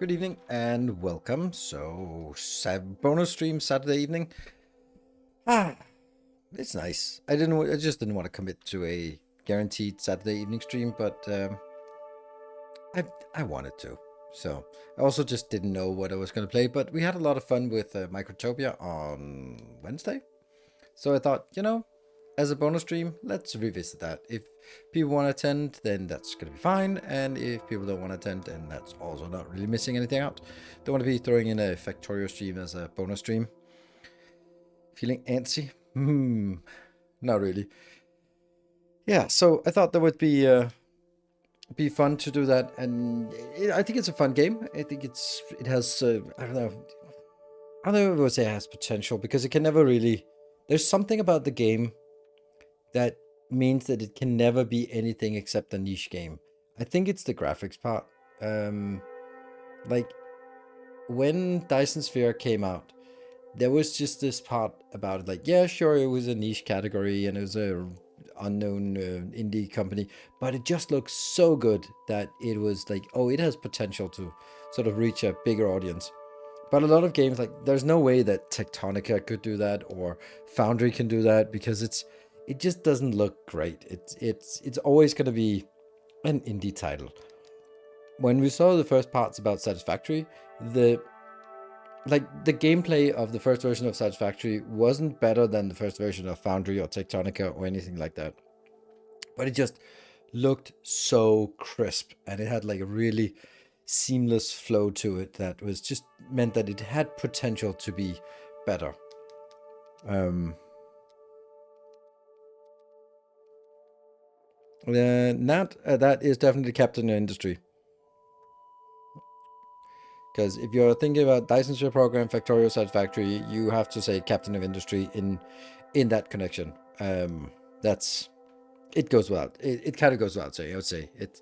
Good evening and welcome. Bonus stream Saturday evening. Ah, it's nice. I just didn't want to commit to a guaranteed Saturday evening stream, but I wanted to. So I also just didn't know what I was going to play, but we had a lot of fun with MICROTOPIA on Wednesday. So I thought, as a bonus stream, let's revisit that. If people want to attend, then that's going to be fine. And if people don't want to attend, then that's also not really missing anything out. Don't want to be throwing in a factorio stream as a bonus stream. Feeling antsy? Not really. Yeah, so I thought that would be fun to do that, and I think it's a fun game. I think it has I don't know if I would say it has potential because it can never really. There's something about the game that means that it can never be anything except a niche game. I think it's the graphics part. Like when Dyson Sphere came out, there was just this part about it. Like, yeah, sure, it was a niche category and it was a unknown indie company, but it just looks so good that it was like, oh, it has potential to sort of reach a bigger audience. But a lot of games, like, there's no way that Tectonica could do that or Foundry can do that because it just doesn't look great. It's always going to be an indie title. When we saw the first parts about Satisfactory, the gameplay of the first version of Satisfactory wasn't better than the first version of Foundry or Tectonica or anything like that. But it just looked so crisp and it had like a really seamless flow to it that was just meant that it had potential to be better. That is definitely Captain Industry. Because if you're thinking about Dyson Sphere Program, Factorio Satisfactory, you have to say Captain of Industry in that connection. That's it goes without it kind of goes without saying, I would say it,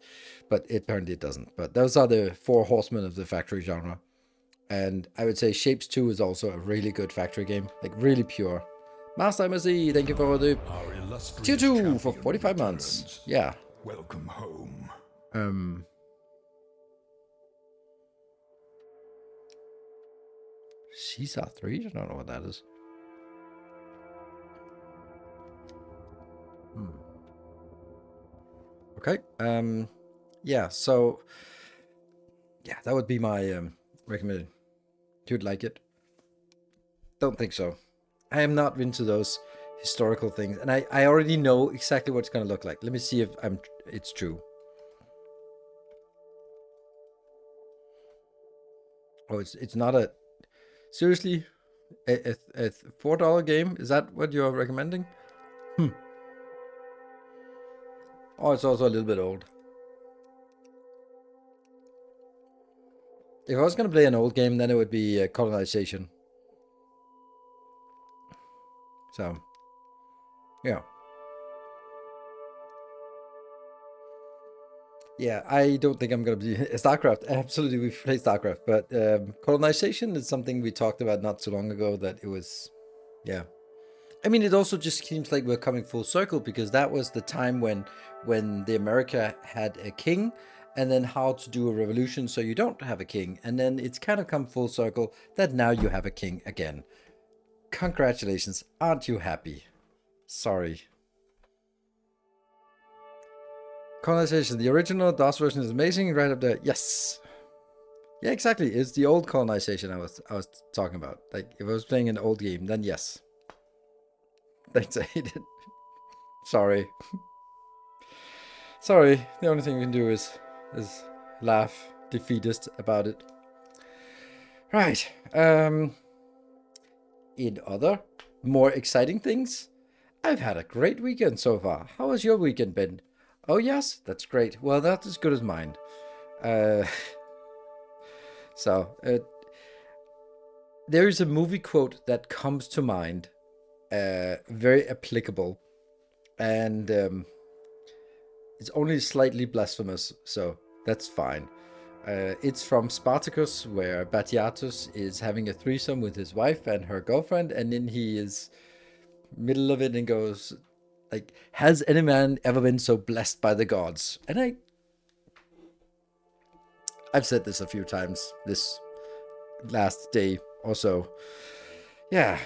but apparently it doesn't. But those are the four horsemen of the factory genre, and I would say Shapes 2 is also a really good factory game, like really pure. Master MSC, thank you for the tier 2 for 45 months. Yeah. Welcome home. Caesar 3? I don't know what that is. Okay. Yeah, so yeah, that would be my recommendation. You'd like it? Don't think so. I am not into those historical things, and I already know exactly what it's gonna look like. Let me see if it's true. Oh, it's not a seriously a $4 game. Is that what you're recommending? Oh, it's also a little bit old. If I was gonna play an old game, then it would be Colonization. So, yeah. Yeah, I don't think I'm gonna be StarCraft. Absolutely, we've played StarCraft, but Colonization is something we talked about not so long ago. That it was, yeah. I mean, it also just seems like we're coming full circle because that was the time when the America had a king, and then how to do a revolution so you don't have a king, and then it's kind of come full circle that now you have a king again. Congratulations, aren't you happy? Sorry. Colonization, the original DOS version is amazing, right up there. Yes. Yeah, exactly. It's the old Colonization I was talking about. Like if I was playing an old game, then yes. They'd say it. Sorry. Sorry. The only thing we can do is laugh defeatist about it. Right. In other more exciting things, I've had a great weekend so far. How has your weekend been? Oh yes, that's great. Well, that's as good as mine. Uh, so there is a movie quote that comes to mind, very applicable, and it's only slightly blasphemous, so that's fine. It's from Spartacus, where Batiatus is having a threesome with his wife and her girlfriend, and then he is middle of it and goes, like, has any man ever been so blessed by the gods? And I've said this a few times this last day or so. Yeah.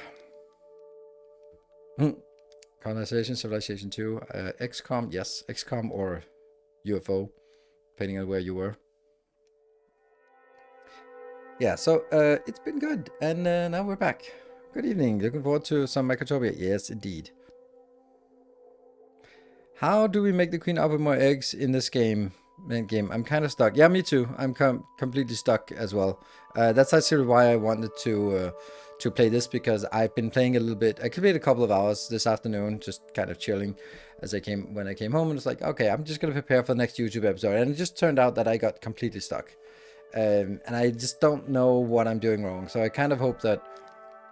Colonization, Civilization 2, XCOM, yes, XCOM or UFO, depending on where you were. Yeah, so it's been good, and now we're back. Good evening, looking forward to some MICROTOPIA. Yes, indeed. How do we make the queen up with more eggs in this game? I'm kind of stuck. Yeah, me too. I'm completely stuck as well. That's actually why I wanted to play this, because I've been playing a little bit. I played a couple of hours this afternoon, just kind of chilling when I came home, and it's like, okay, I'm just gonna prepare for the next YouTube episode, and it just turned out that I got completely stuck, and I just don't know what I'm doing wrong. So I kind of hope that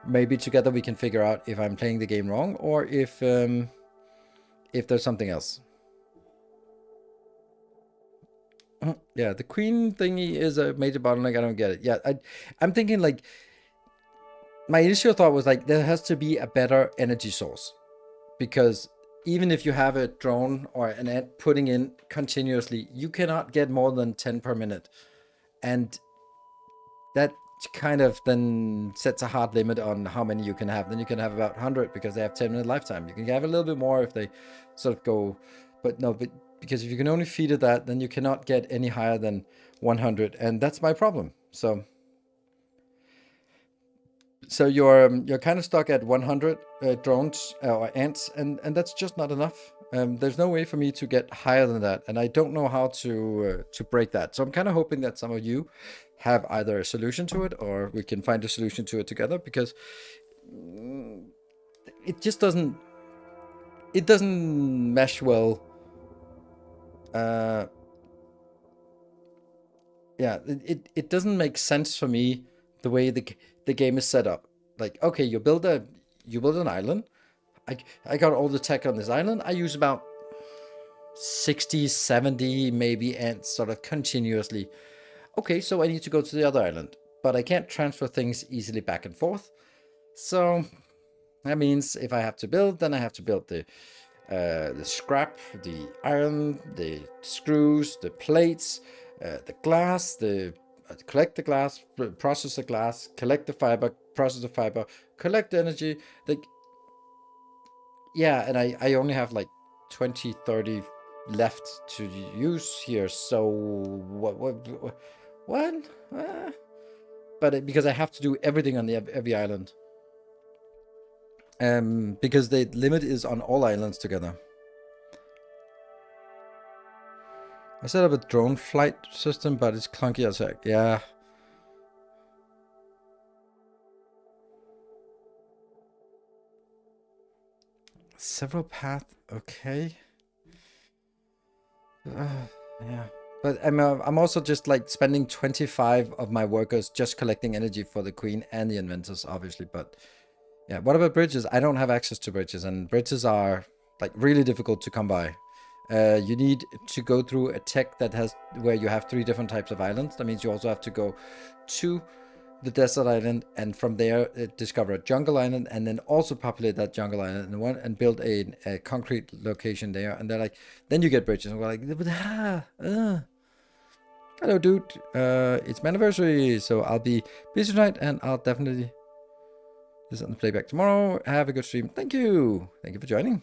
maybe together we can figure out if I'm playing the game wrong or if there's something else. Yeah, the queen thingy is a major bottleneck. I don't get it. Yeah, I'm thinking like, my initial thought was like, there has to be a better energy source, because even if you have a drone or an ant putting in continuously, you cannot get more than 10 per minute, and that kind of then sets a hard limit on how many you can have. Then you can have about 100 because they have 10-minute lifetime. You can have a little bit more if they sort of go, but because if you can only feed it that, then you cannot get any higher than 100, and that's my problem. So you're kind of stuck at 100 drones or ants, and that's just not enough. There's no way for me to get higher than that, and I don't know how to break that. So I'm kind of hoping that some of you have either a solution to it, or we can find a solution to it together, because it just doesn't mesh well. Yeah, it doesn't make sense for me the way the game is set up. Like, okay, you build an island. I got all the tech on this island. I use about 60, 70 maybe ants sort of continuously. Okay, so I need to go to the other island, but I can't transfer things easily back and forth. So that means if I have to build, then I have to build the scrap, the iron, the screws, the plates, the glass, collect the glass, process the glass, collect the fiber, process the fiber, collect the energy. Like, yeah, and I only have like 20, 30 left to use here. So what? But because I have to do everything on every island. Because the limit is on all islands together. I set up a drone flight system, but it's clunky as heck. Yeah. Several path. Okay. Yeah. But I'm also just like spending 25 of my workers just collecting energy for the queen and the inventors, obviously. But yeah, what about bridges? I don't have access to bridges, and bridges are like really difficult to come by. You need to go through a tech that has where you have 3 different types of islands. That means you also have to go to the desert island, and from there discover a jungle island, and then also populate that jungle island and build a concrete location there. And they're like, then you get bridges. And we're like, hello, dude. It's my anniversary, so I'll be busy tonight, and I'll definitely listen to playback tomorrow. Have a good stream. Thank you for joining.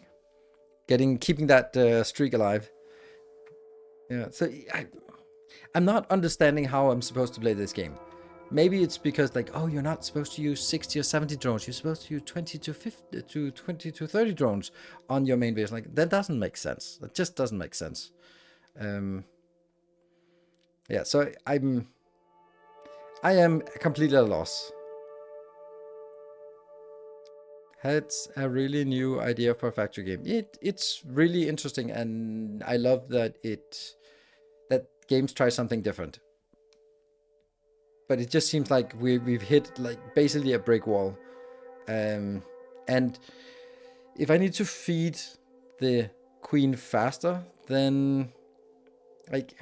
Keeping that streak alive. Yeah. So I'm not understanding how I'm supposed to play this game. Maybe it's because like, oh, you're not supposed to use 60 or 70 drones. You're supposed to use 20 to 30 drones on your main base. Like, that doesn't make sense. That just doesn't make sense. Yeah, so I am completely at a loss. It's a really new idea for a factory game. It's really interesting, and I love that games try something different. But it just seems like we've hit like basically a brick wall. And if I need to feed the queen faster, then like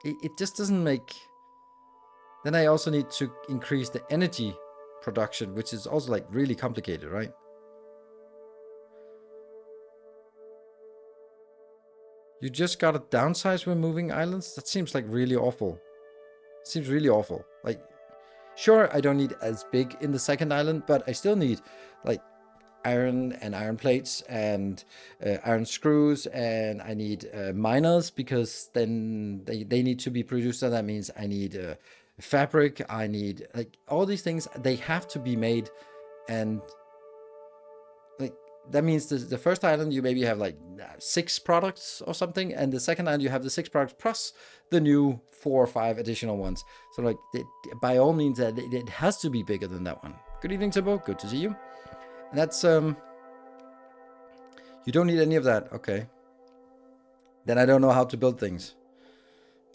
it just doesn't make. Then I also need to increase the energy production, which is also like really complicated, right? You just gotta downsize when moving islands? That seems like really awful. Seems really awful. Like, sure, I don't need as big in the second island, but I still need, like, iron and iron plates and iron screws, and I need miners, because then they need to be produced. So that means I need fabric. I need, like, all these things. They have to be made, and like that means the first island you maybe have like 6 products or something, and the second island you have the 6 products plus the new 4 or 5 additional ones. So like by all means that it has to be bigger than that one. Good evening, Timbo. Good to see you. And that's you don't need any of that. Okay. Then I don't know how to build things.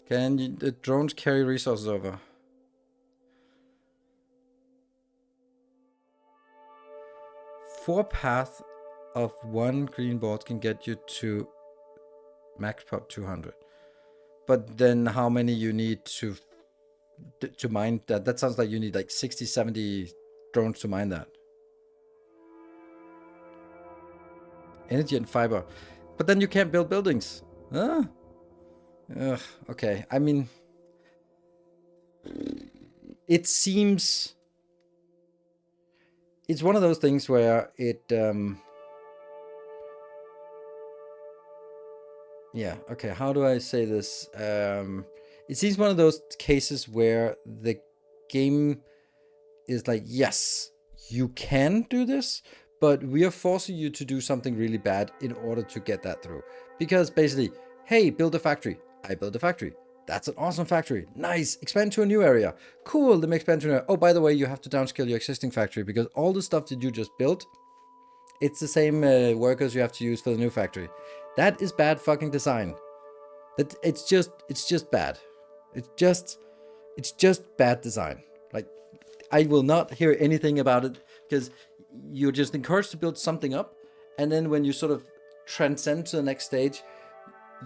Can the drones carry resources over? 4 paths of 1 green board can get you to max pop 200. But then how many you need to mine that? That sounds like you need like 60, 70 drones to mine that. Energy and fiber. But then you can't build buildings. Huh? Ugh, okay. I mean, it seems... It's one of those things where it... yeah, okay. How do I say this? It seems one of those cases where the game is like, yes, you can do this, but we are forcing you to do something really bad in order to get that through. Because basically, hey, build a factory. I build a factory. That's an awesome factory. Nice. Expand to a new area. Cool. Let me expand to an area. Oh, by the way, you have to downscale your existing factory because all the stuff that you just built, it's the same workers you have to use for the new factory. That is bad fucking design. That it's just bad. It's just bad design. Like, I will not hear anything about it because you're just encouraged to build something up, and then when you sort of transcend to the next stage,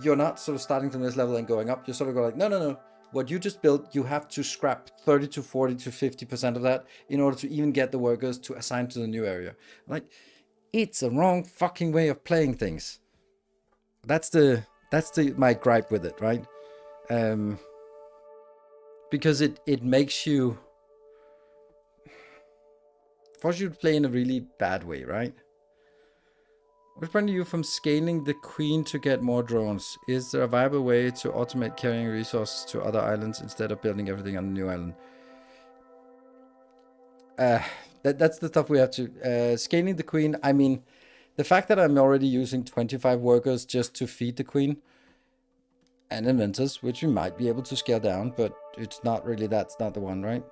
you're not sort of starting from this level and going up. You sort of go like, no. What you just built, you have to scrap 30 to 40 to 50% of that in order to even get the workers to assign to the new area. Like, it's a wrong fucking way of playing things. That's my gripe with it, right? Because it makes you force you to play in a really bad way, right? What's preventing you from scaling the queen to get more drones? Is there a viable way to automate carrying resources to other islands instead of building everything on a new island? That's the stuff we have to... scaling the queen, I mean, the fact that I'm already using 25 workers just to feed the queen, and inventors, which we might be able to scale down, but it's not really, that's not the one, right?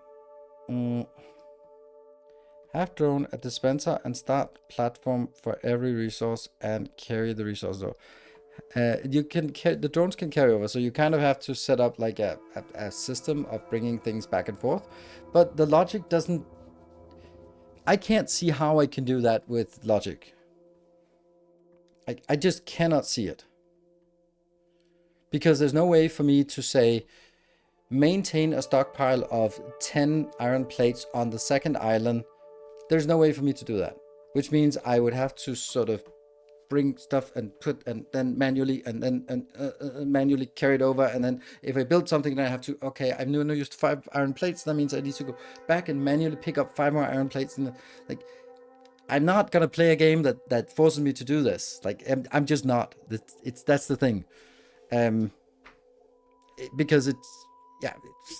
Have drone a dispenser and start platform for every resource and carry the resource over. You can the drones can carry over, so you kind of have to set up like a system of bringing things back and forth, but the logic doesn't... I can't see how I can do that with logic. I just cannot see it. Because there's no way for me to say, maintain a stockpile of 10 iron plates on the second island. There's no way for me to do that. Which means I would have to sort of bring stuff and put, and then manually, and then manually carry it over. And then if I build something, then I have to, okay, I've only used 5 iron plates. That means I need to go back and manually pick up 5 more iron plates. And like, I'm not going to play a game that forces me to do this. Like, I'm just not. That's the thing. Because it's... Yeah,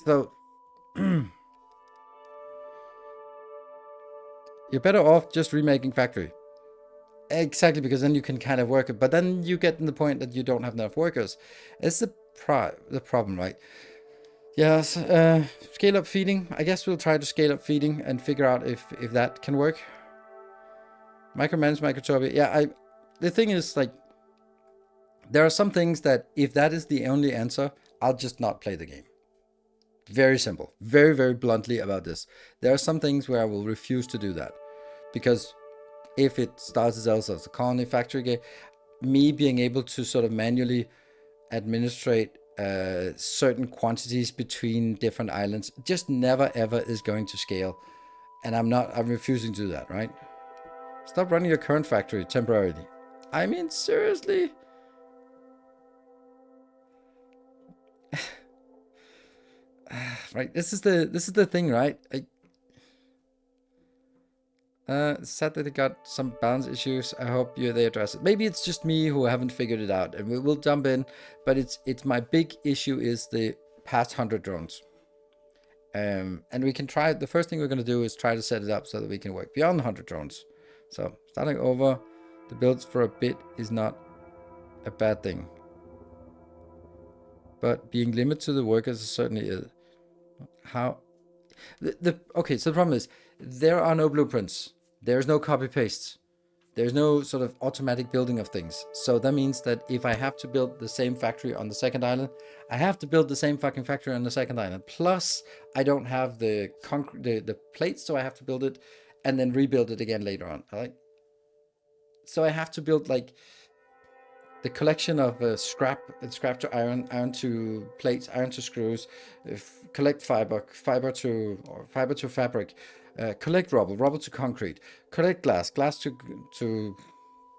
so... You're better off just remaking factory. Exactly, because then you can kind of work it. But then you get to the point that you don't have enough workers. It's the problem, right? Yes, scale up feeding. I guess we'll try to scale up feeding and figure out if that can work. Micromanage MICROTOPIA. Yeah, the thing is, like, there are some things that if that is the only answer, I'll just not play the game. Very simple. Very, very bluntly about this. There are some things where I will refuse to do that. Because if it starts itself as a colony factory game, me being able to sort of manually administrate certain quantities between different islands just never ever is going to scale. And I'm refusing to do that, right? Stop running your current factory temporarily. I mean, seriously? right, this is the thing, right? Sad that they got some balance issues. I hope they address it. Maybe it's just me who haven't figured it out, and we will jump in. But it's my big issue is the past 100 drones. And we can try. The first thing we're going to do is try to set it up so that we can work beyond 100 drones. So starting over the builds for a bit is not a bad thing, but being limited to the workers certainly is. How okay, so the problem is there are no blueprints, there's no copy paste, there's no sort of automatic building of things. So that means that if I have to build the same factory on the second island, I have to build the same fucking factory on the second island. Plus I don't have the concrete, the plates, so I have to build it and then rebuild it again later on. Right? So I have to build like the collection of scrap to iron to plates, iron to screws, collect fiber to fabric, collect rubble to concrete, collect glass to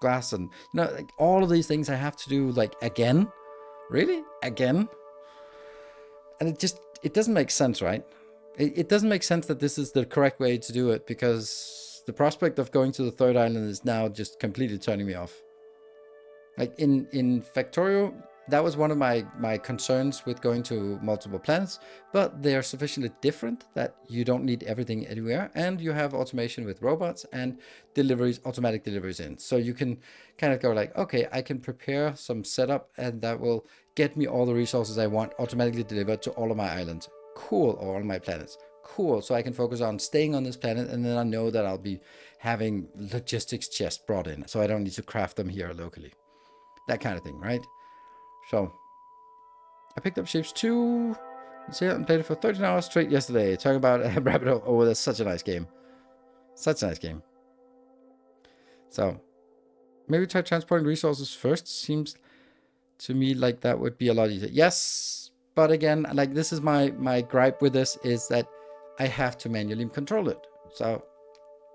glass, and like all of these things I have to do like again, really again, and it doesn't make sense, right? It doesn't make sense that this is the correct way to do it, because the prospect of going to the third island is now just completely turning me off. Like in Factorio, that was one of my concerns with going to multiple planets, but they are sufficiently different that you don't need everything anywhere, and you have automation with robots and deliveries, automatic deliveries in. So you can kind of go like, okay, I can prepare some setup and that will get me all the resources I want automatically delivered to all of my islands. Cool, or all of my planets. Cool, so I can focus on staying on this planet, and then I know that I'll be having logistics chests brought in, so I don't need to craft them here locally. That kind of thing, right? So I picked up Shapes 2. See, I played it for 13 hours straight yesterday. Talking about Rabbit Hole. Oh, that's such a nice game. Such a nice game. So maybe try transporting resources first. Seems to me like that would be a lot easier. Yes, but again, like this is my gripe with this is that I have to manually control it. So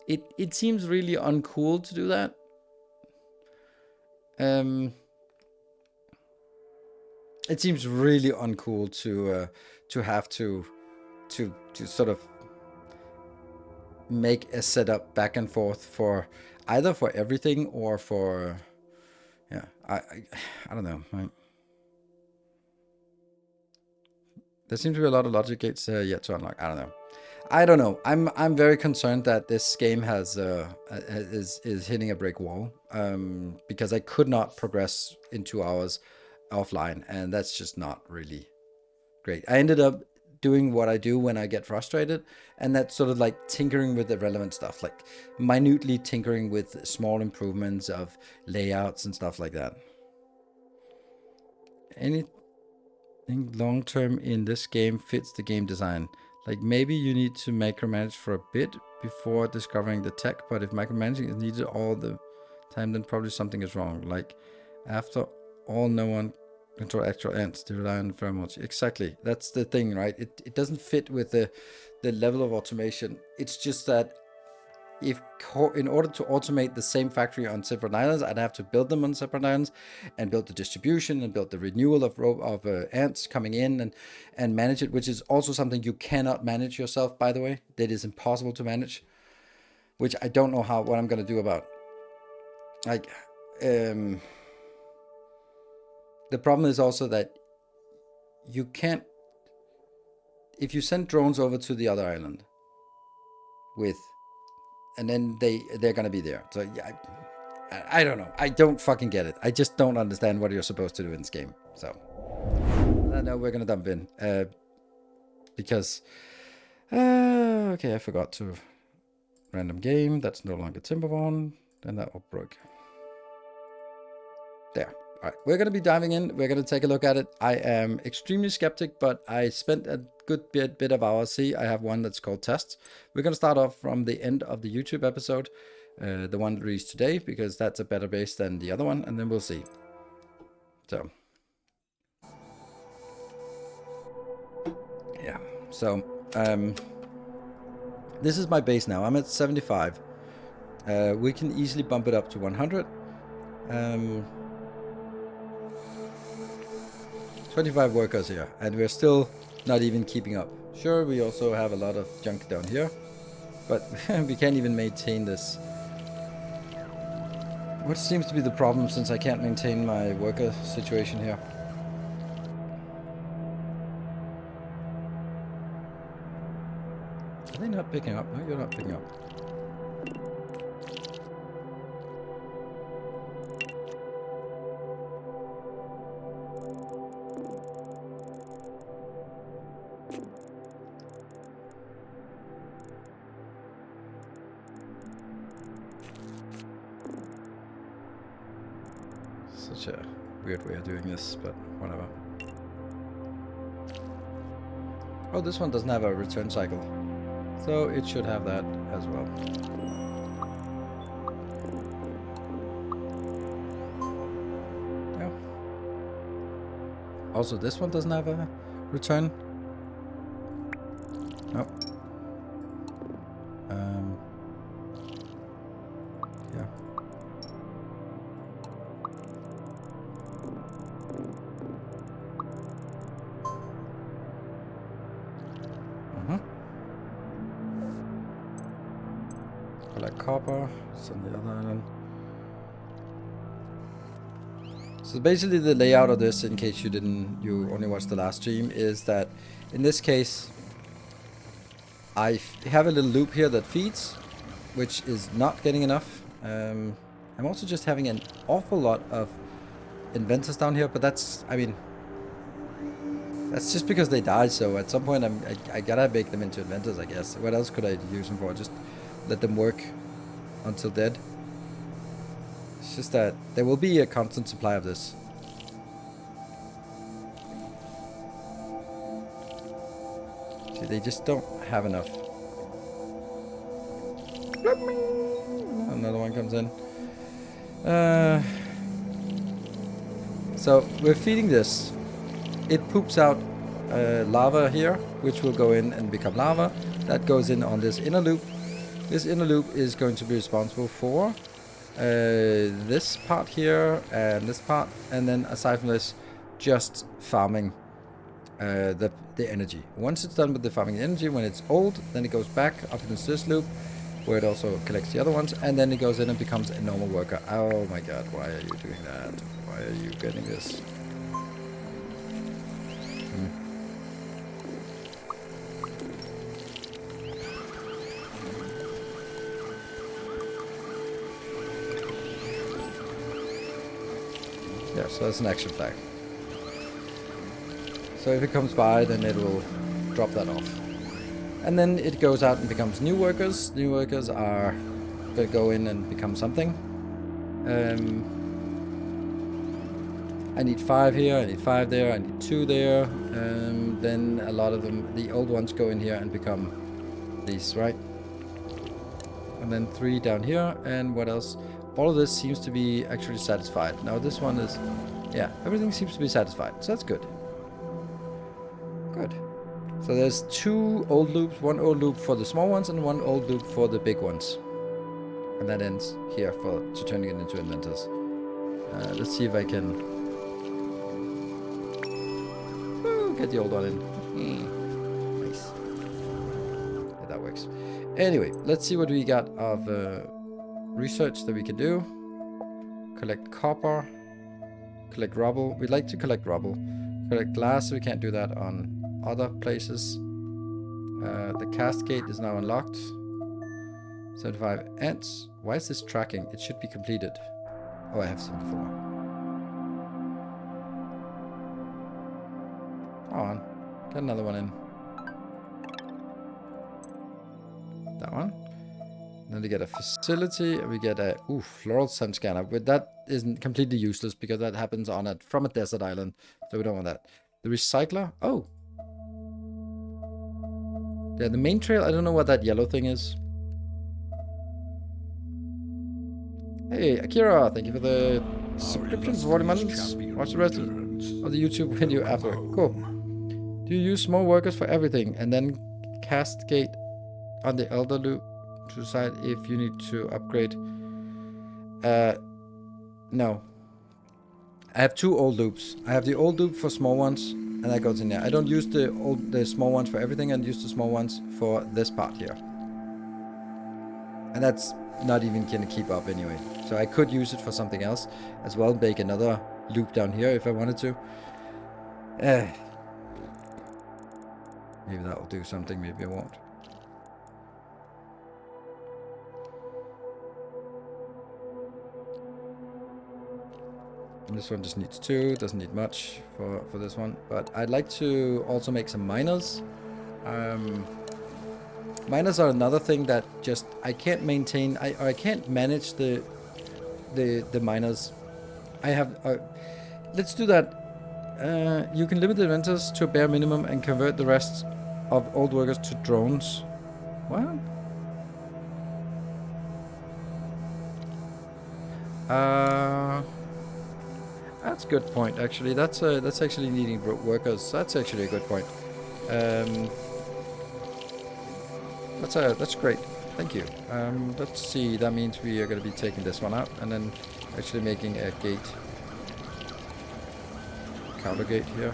it seems really uncool to do that. It seems really uncool to have to sort of make a setup back and forth for either for everything or for I don't know. There seems to be a lot of logic gates yet to unlock. I don't know. I'm very concerned that this game has is hitting a brick wall, because I could not progress in 2 hours offline, and that's just not really great. I ended up doing what I do when I get frustrated, and that's sort of like tinkering with the relevant stuff, like minutely tinkering with small improvements of layouts and stuff like that. Anything long-term in this game fits the game design. Like maybe you need to micromanage for a bit before discovering the tech, but if micromanaging is needed all the time, then probably something is wrong. Like after all, no one control actual ants to rely on pheromones. Exactly, that's the thing, right? It doesn't fit with the level of automation. It's just that if in order to automate the same factory on separate islands, I'd have to build them on separate islands and build the distribution and build the renewal of ants coming in and manage it, which is also something you cannot manage yourself, by the way. That is impossible to manage, which I don't know what I'm going to do about. Like, the problem is also that you can't, if you send drones over to the other island and then they're gonna be there. So yeah, I don't know. I don't fucking get it. I just don't understand what you're supposed to do in this game. So I know we're gonna dump in because okay, I forgot to random game. That's no longer Timberborn. Then that all broke. There. All right, we're going to be diving in. We're going to take a look at it. I am extremely skeptic, but I spent a good bit of hours. See, I have one that's called tests. We're going to start off from the end of the YouTube episode, the one released today, because that's a better base than the other one, and then we'll see. So, yeah. So, this is my base now. I'm at 75. We can easily bump it up to 100. 25 workers here, and we're still not even keeping up. Sure, we also have a lot of junk down here, but we can't even maintain this. What seems to be the problem, since I can't maintain my worker situation here? Are they not picking up? No, you're not picking up. Such a weird way of doing this, but whatever. Oh, this one doesn't have a return cycle, so it should have that as well. Yeah. Also, this one doesn't have a return. No. Yeah. Collect copper. It's on the other island. So basically the layout of this, in case you only watched the last stream, is that in this case I have a little loop here that feeds, which is not getting enough. I'm also just having an awful lot of inventors down here, but that's, I mean, that's just because they die. So at some point I gotta make them into inventors, I guess. What else could I use them for? Just let them work until dead. It's just that there will be a constant supply of this. See, they just don't have enough. Another one comes in. So we're feeding this. It poops out lava here, which will go in and become lava. That goes in on this inner loop. This inner loop is going to be responsible for this part here and this part, and then aside from this, just farming the energy. Once it's done with the farming the energy, when it's old, then it goes back up into this loop, where it also collects the other ones, and then it goes in and becomes a normal worker. Oh my god, why are you doing that? Why are you getting this? Yeah, so that's an action flag. So if it comes by, then it will drop that off. And then it goes out and becomes new workers. New workers are going to go in and become something. I need 5 here, I need 5 there, I need 2 there. Then a lot of them, the old ones, go in here and become these, right? And then 3 down here, and what else? All of this seems to be actually satisfied. Now this one is, yeah, everything seems to be satisfied, so that's good. Good. So there's 2 old loops, 1 old loop for the small ones and 1 old loop for the big ones. And that ends here to turning it into inventors. Let's see if I can get the old one in. Nice. Yeah, that works. Anyway, let's see what we got of research that we can do. Collect copper. Collect rubble. We'd like to collect rubble. Collect glass, so we can't do that on other places. The cast gate is now unlocked. 75 ants. Why is this tracking? It should be completed. Oh, I have some before. Come on. Get another one in. That one. Then we get a facility. We get a floral sun scanner. But that isn't completely useless because that happens on from a desert island. So we don't want that. The recycler. Oh. Yeah, the main trail. I don't know what that yellow thing is. Hey, Akira, thank you for the subscription for 40 months. Watch the rest of the YouTube video after. Cool. Do you use small workers for everything and then cascade on the elder loop to decide if you need to upgrade? No. I have 2 old loops. I have the old loop for small ones, and And that goes in there. I don't use the small ones for everything, and use the small ones for this part here. And that's not even gonna keep up anyway. So I could use it for something else as well, make another loop down here if I wanted to. Maybe that will do something, maybe I won't. And this one just needs 2, doesn't need much for this one. But I'd like to also make some miners. Miners are another thing that just I can't maintain. I can't manage the miners. I have. Let's do that. You can limit the inventors to a bare minimum and convert the rest of old workers to drones. What? That's a good point. Actually, that's actually needing workers. That's actually a good point. That's great. Thank you. Let's see. That means we are going to be taking this one out and then actually making a gate, counter gate here.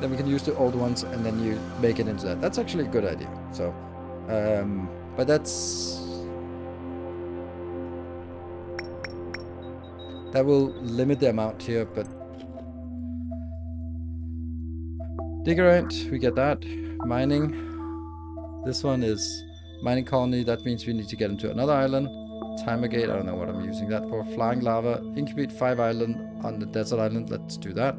Then we can use the old ones and then you make it into that. That's actually a good idea. So, but that will limit the amount here, but digger ant, we get that. Mining. This one is mining colony. That means we need to get into another island. Timer gate, I don't know what I'm using that for. Flying lava. Incubate 5 island on the desert island. Let's do that.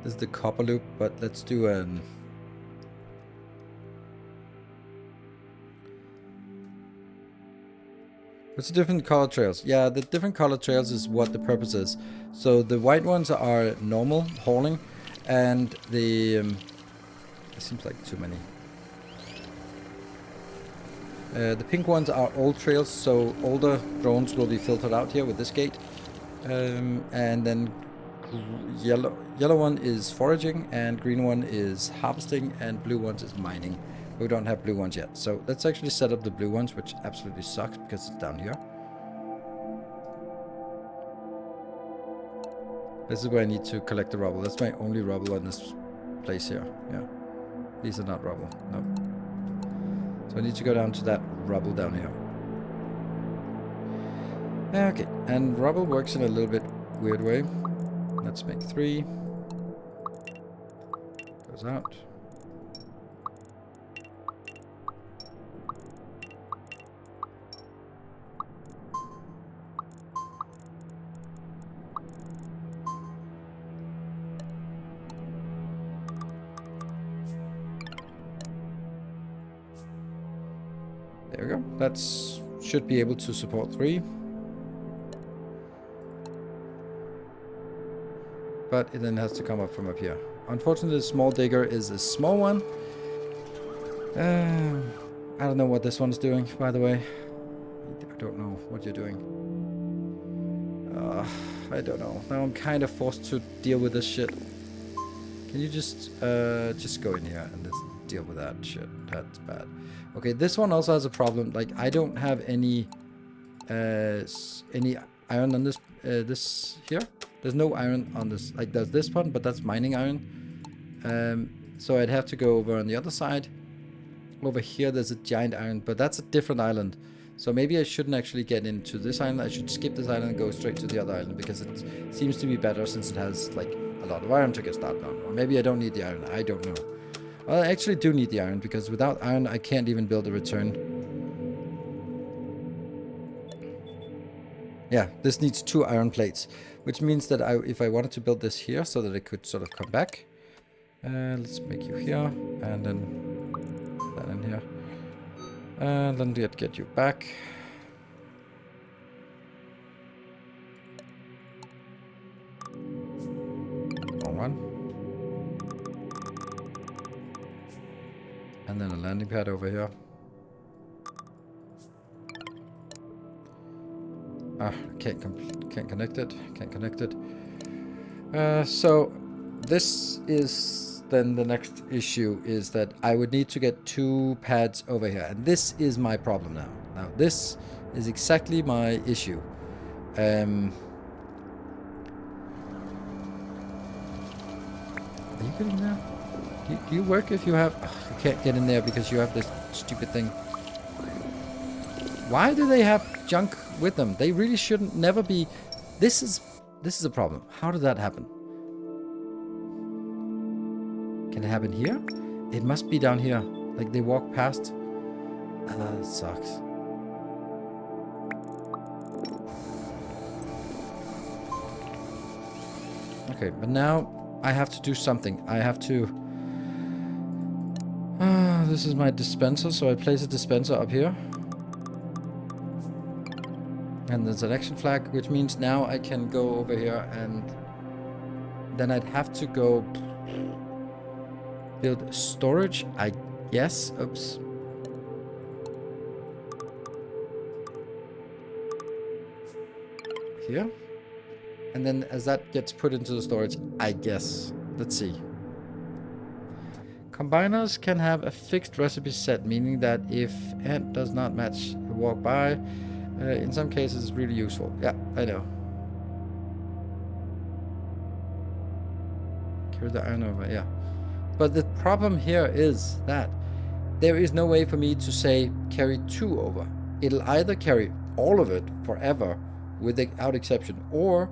This is the copper loop, but let's do an... What's the different color trails? Yeah, the different color trails is what the purpose is. So the white ones are normal hauling, and the... it seems like too many. The pink ones are old trails, so older drones will be filtered out here with this gate. And then yellow one is foraging, and green one is harvesting, and blue ones is mining. We don't have blue ones yet, so let's actually set up the blue ones, which absolutely sucks because it's down here. This is where I need to collect the rubble. That's my only rubble on this place here. Yeah, these are not rubble. No. So I need to go down to that rubble down here. Okay, and rubble works in a little bit weird way. Let's make 3. Goes out. There we go. That should be able to support 3. But it then has to come up from up here. Unfortunately, the small digger is a small one. I don't know what this one's doing, by the way. I don't know what you're doing. I don't know. Now I'm kind of forced to deal with this shit. Can you just go in here and just deal with that shit? That's bad. Okay, this one also has a problem. Like, I don't have any iron on this this here. There's no iron on this. Like, there's this one, but that's mining iron. So I'd have to go over on the other side. Over here, there's a giant iron, but that's a different island. So maybe I shouldn't actually get into this island. I should skip this island and go straight to the other island, because it seems to be better since it has, like, a lot of iron to get started on. Or maybe I don't need the iron. I don't know. Well, I actually do need the iron, because without iron, I can't even build a return. Yeah, this needs 2 iron plates, which means that if I wanted to build this here so that it could sort of come back. Let's make you here, and then that in here. And then get you back. Wrong one. And then a landing pad over here. Can't connect it. Can't connect it. So this is then the next issue is that I would need to get 2 pads over here. And this is my problem now. Now, this is exactly my issue. Are you getting there? Do you work if you have... Oh, you can't get in there because you have this stupid thing. Why do they have junk with them? They really shouldn't never be... This is a problem. How did that happen? Can it happen here? It must be down here. Like they walk past. That sucks. Okay, but now I have to do something. I have to... this is my dispenser, so I place a dispenser up here. And there's an action flag, which means now I can go over here and then I'd have to go build storage, I guess. Oops. Here. And then as that gets put into the storage, I guess. Let's see. Combiners can have a fixed recipe set, meaning that if ant does not match walk by, in some cases it's really useful. Yeah, I know. Carry the iron over, yeah. But the problem here is that there is no way for me to say carry 2 over. It'll either carry all of it forever without exception, or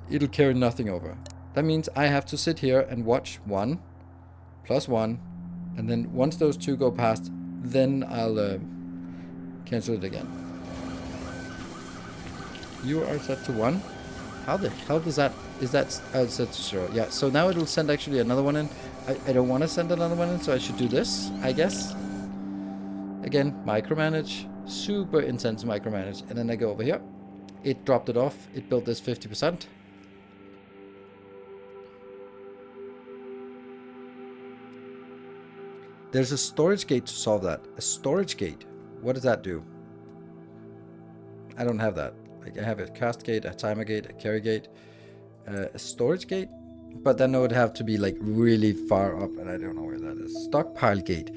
it'll carry nothing over. That means I have to sit here and watch 1 plus 1, and then once those 2 go past, then I'll cancel it again. You are set to 1. How the hell does that... Is that... Oh, it's set to 0. Yeah, so now it'll send actually another one in. I don't want to send another one in, so I should do this, I guess. Again, micromanage. Super intense micromanage. And then I go over here. It dropped it off. It built this 50%. There's a storage gate to solve that. A storage gate. What does that do? I don't have that. Like I have a cast gate, a timer gate, a carry gate, a storage gate. But then it would have to be like really far up, and I don't know where that is. Stockpile gate.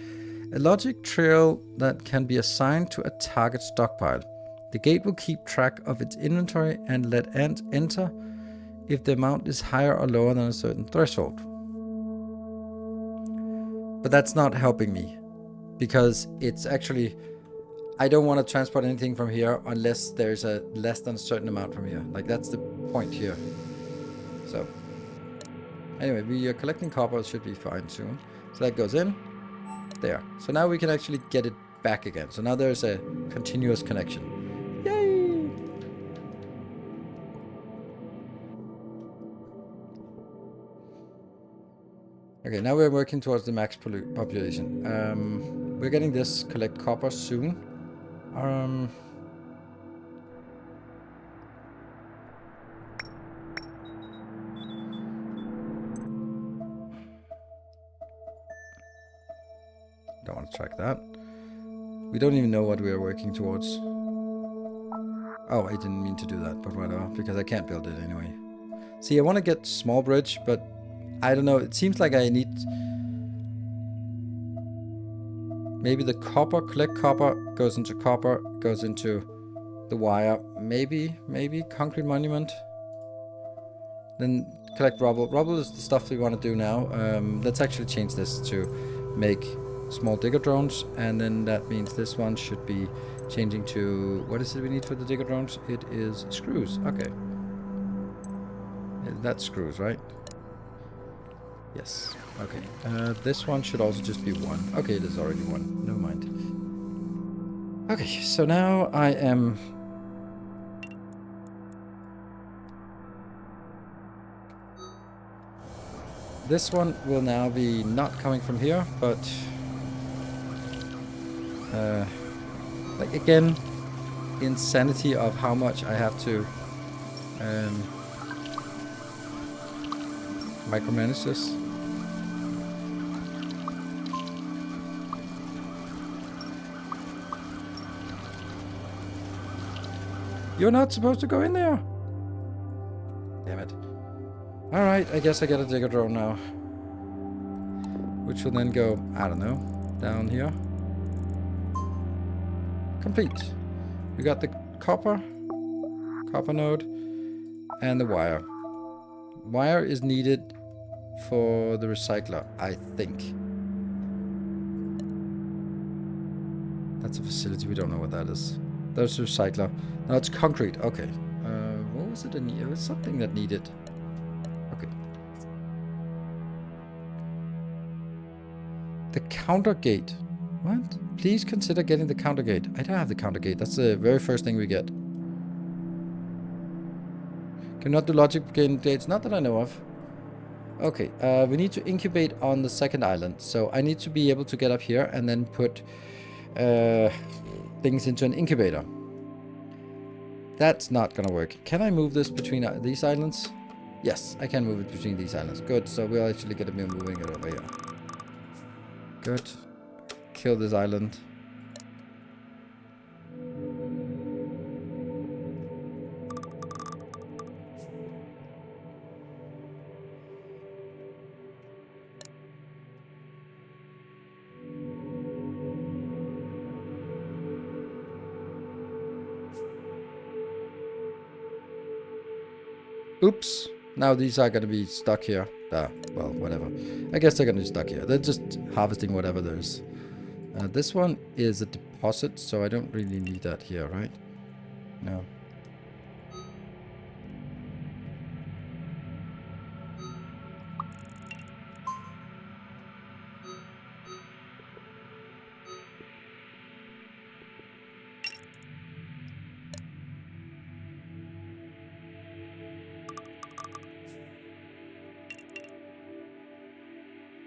A logic trail that can be assigned to a target stockpile. The gate will keep track of its inventory and let ants enter if the amount is higher or lower than a certain threshold. But that's not helping me, because it's actually... I don't want to transport anything from here unless there's a less than a certain amount from here. Like that's the point here. So anyway, we are collecting copper. It should be fine soon. So that goes in there. So now we can actually get it back again. So now there's a continuous connection. Yay! Okay, now we're working towards the max population. We're getting this collect copper soon. Don't want to track that. We don't even know what we are working towards. Oh, I didn't mean to do that, but whatever, because I can't build it anyway. See, I want to get small bridge, but I don't know. It seems like I need... Maybe the copper, collect copper, goes into the wire. Maybe concrete monument. Then collect rubble. Rubble is the stuff we want to do now. Let's actually change this to make small digger drones. And then that means this one should be changing to... What is it we need for the digger drones? It is screws. Okay. That's screws, right? Yes. Okay. This one should also just be 1. Okay, it is already 1. Never mind. Okay, so now I am... This one will now be not coming from here, but... like again, insanity of how much I have to micromanage this. You're not supposed to go in there. Damn it. Alright, I guess I get a digger drone now. which will then go, I don't know, down here. Complete. We got the copper node, and the wire. Wire is needed for the recycler, I think. That's a facility, we don't know what that is. That's a recycler. No, it's concrete, okay. What was it? It was something that needed. Okay. The counter gate. What? Please consider getting the counter gate. I don't have the counter gate. That's the very first thing we get. Cannot do logic gates, not that I know of. Okay, we need to incubate on the second island. So I need to be able to get up here and then put things into an incubator. That's not gonna work. Can I move this between these islands? Yes, I can move it between these islands. Good, so we'll actually get a bit moving it over here. Good. Kill this island. Oops. Now these are going to be stuck here. Well, whatever. I guess they're going to be stuck here. They're just harvesting whatever there is. This one is a deposit, so I don't really need that here, right? No.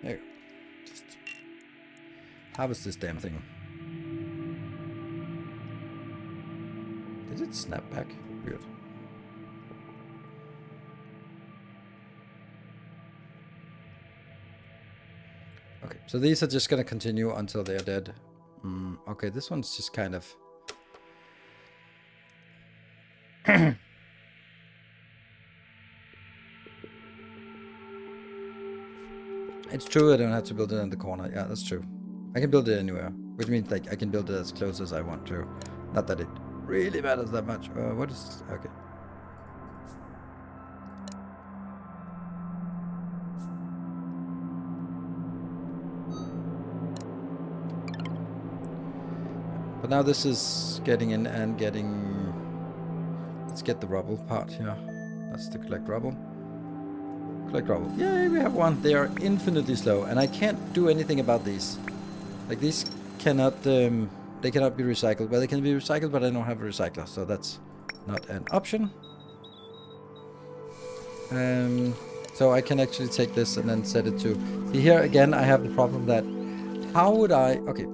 There you go. Just harvest this damn thing. Did it snap back? Weird. Okay, so these are just gonna continue until they're dead. Okay, this one's just kind of... It's true I don't have to build it in the corner. Yeah, that's true. I can build it anywhere. Which means like I can build it as close as I want to. Not that it really matters that much. What is... Okay. But now this is getting in and getting... Let's get the rubble part here. That's to collect rubble. Collect rubble. Yay, we have one. They are infinitely slow, and I can't do anything about these. Like, these cannot, they cannot be recycled. Well, they can be recycled, but I don't have a recycler, so that's not an option. So I can actually take this and then set it to... See, here again, I have the problem that... How would I... Okay.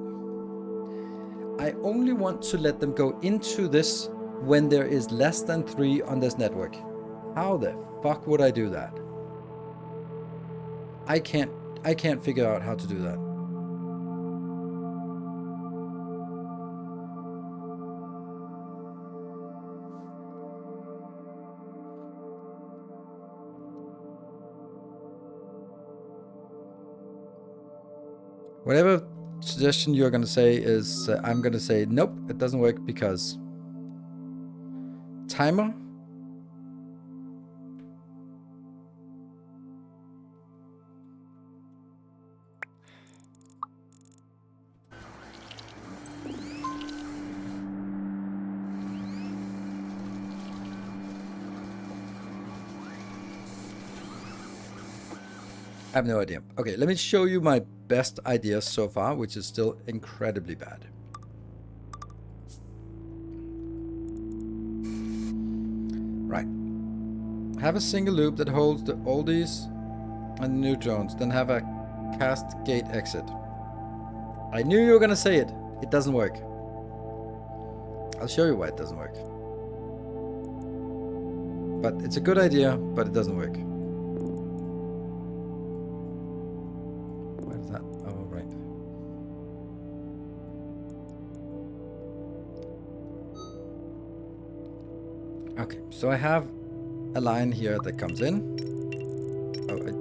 I only want to let them go into this when there is less than 3 on this network. How the fuck would I do that? I can't figure out how to do that. Whatever suggestion you're going to say is, I'm going to say, nope, it doesn't work because timer. I have no idea. Okay, let me show you my best ideas so far, which is still incredibly bad. Right. Have a single loop that holds the oldies and the neutrons, then have a cast gate exit. I knew you were gonna say it. It doesn't work. I'll show you why it doesn't work. But it's a good idea, but it doesn't work. Where is that? Oh, right. Okay, so I have a line here that comes in. Oh, it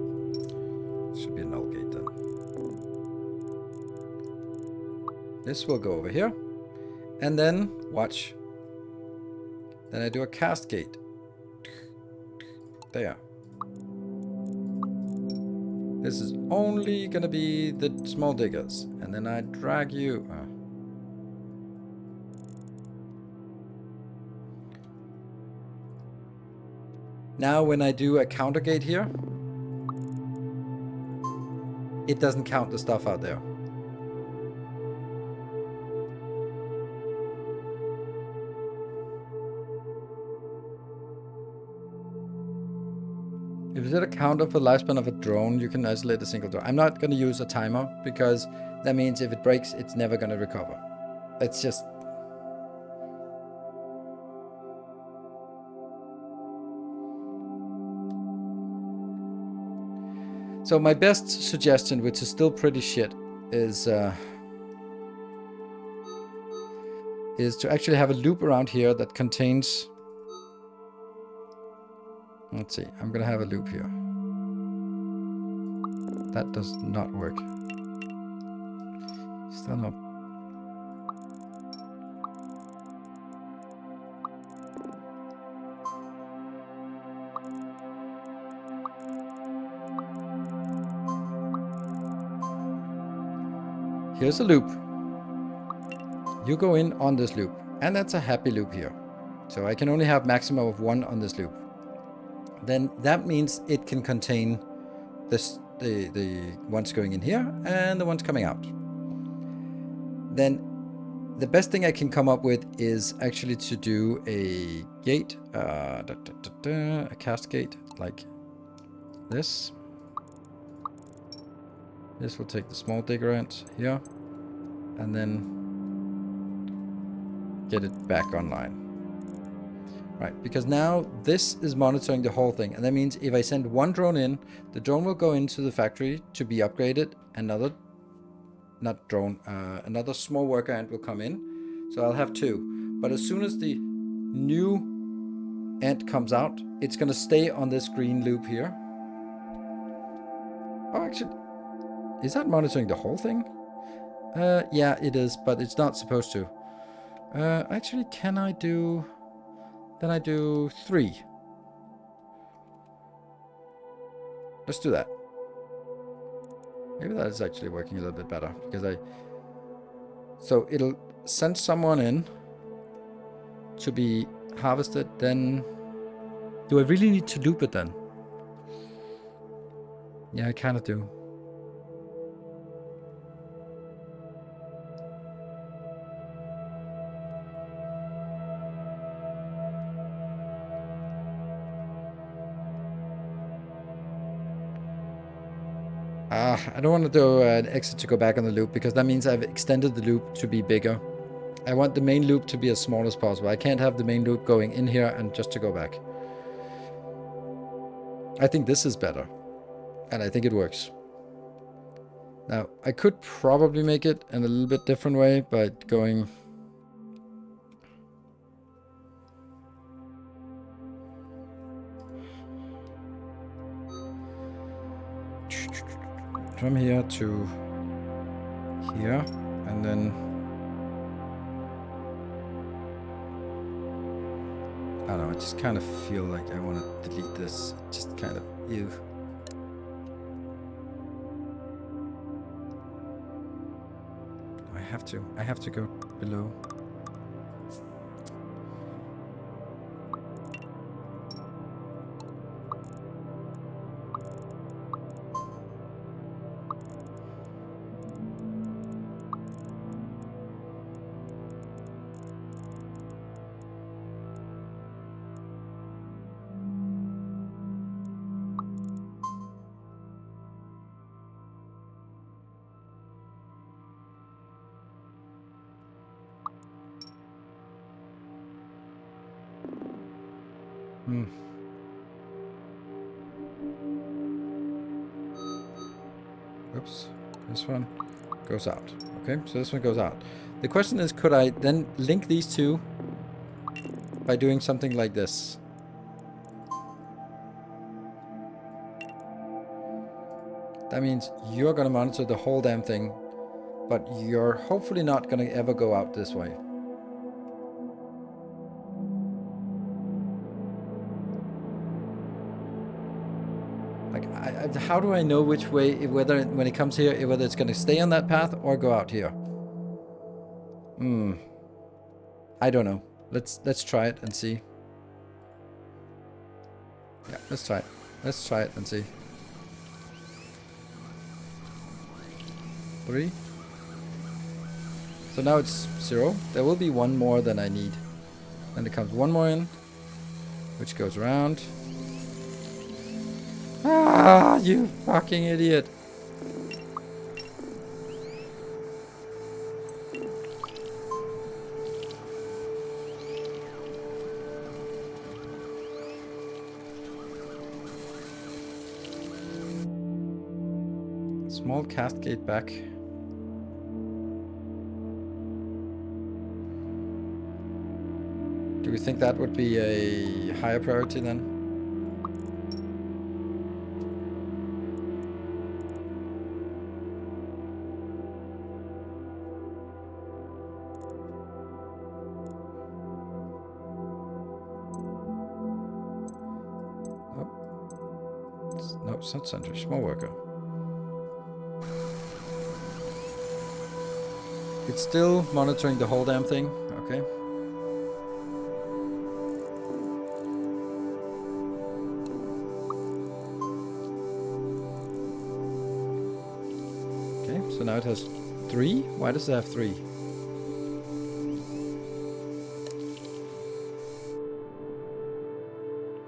should be a null gate then. This will go over here. And then, watch. Then I do a cast gate. There. This is only gonna be the small diggers. And then I drag you... Now when I do a counter gate here, it doesn't count the stuff out there. If you set a counter for the lifespan of a drone, you can isolate a single drone. I'm not going to use a timer because that means if it breaks, it's never going to recover. It's just... So my best suggestion, which is still pretty shit, is to actually have a loop around here that contains... Let's see, I'm gonna have a loop here. That does not work. Still not. Here's a loop. You go in on this loop, and that's a happy loop here. So I can only have maximum of 1 on this loop. Then that means it can contain this, the ones going in here and the ones coming out. Then the best thing I can come up with is actually to do a gate, a cast gate like this. This will take the small digger ant here and then get it back online. Right, because now this is monitoring the whole thing. And that means if I send 1 drone in, the drone will go into the factory to be upgraded. Another small worker ant will come in. So I'll have 2. But as soon as the new ant comes out, it's going to stay on this green loop here. Oh, actually, is that monitoring the whole thing? Yeah, it is, but it's not supposed to. Actually, can I do... Then I do 3. Let's do that. Maybe that is actually working a little bit better because so it'll send someone in to be harvested. Then do I really need to loop it then? Yeah, I kind of do. I don't want to do an exit to go back on the loop because that means I've extended the loop to be bigger. I want the main loop to be as small as possible. I can't have the main loop going in here and just to go back. I think this is better. And I think it works. Now, I could probably make it in a little bit different way by going... from here to here, and then I don't know, I just kind of feel like I want to delete this. Just kind of ew. I have to go below. Oops, this one goes out. Okay, so this one goes out. The question is, could I then link these two by doing something like this? That means you're going to monitor the whole damn thing. But you're hopefully not going to ever go out this way. Like, how do I know which way, whether when it comes here, whether it's going to stay on that path or go out here? I don't know. Let's try it and see. Yeah, let's try it. Let's try it and see. 3. So now it's 0. There will be one more than I need. Then there comes one more in, which goes around. Ah, you fucking idiot. Small cast gate back. Do we think that would be a higher priority then? Oh. No, it's not sentry. Small worker. It's still monitoring the whole damn thing. Okay. Okay, so now it has 3. Why does it have 3?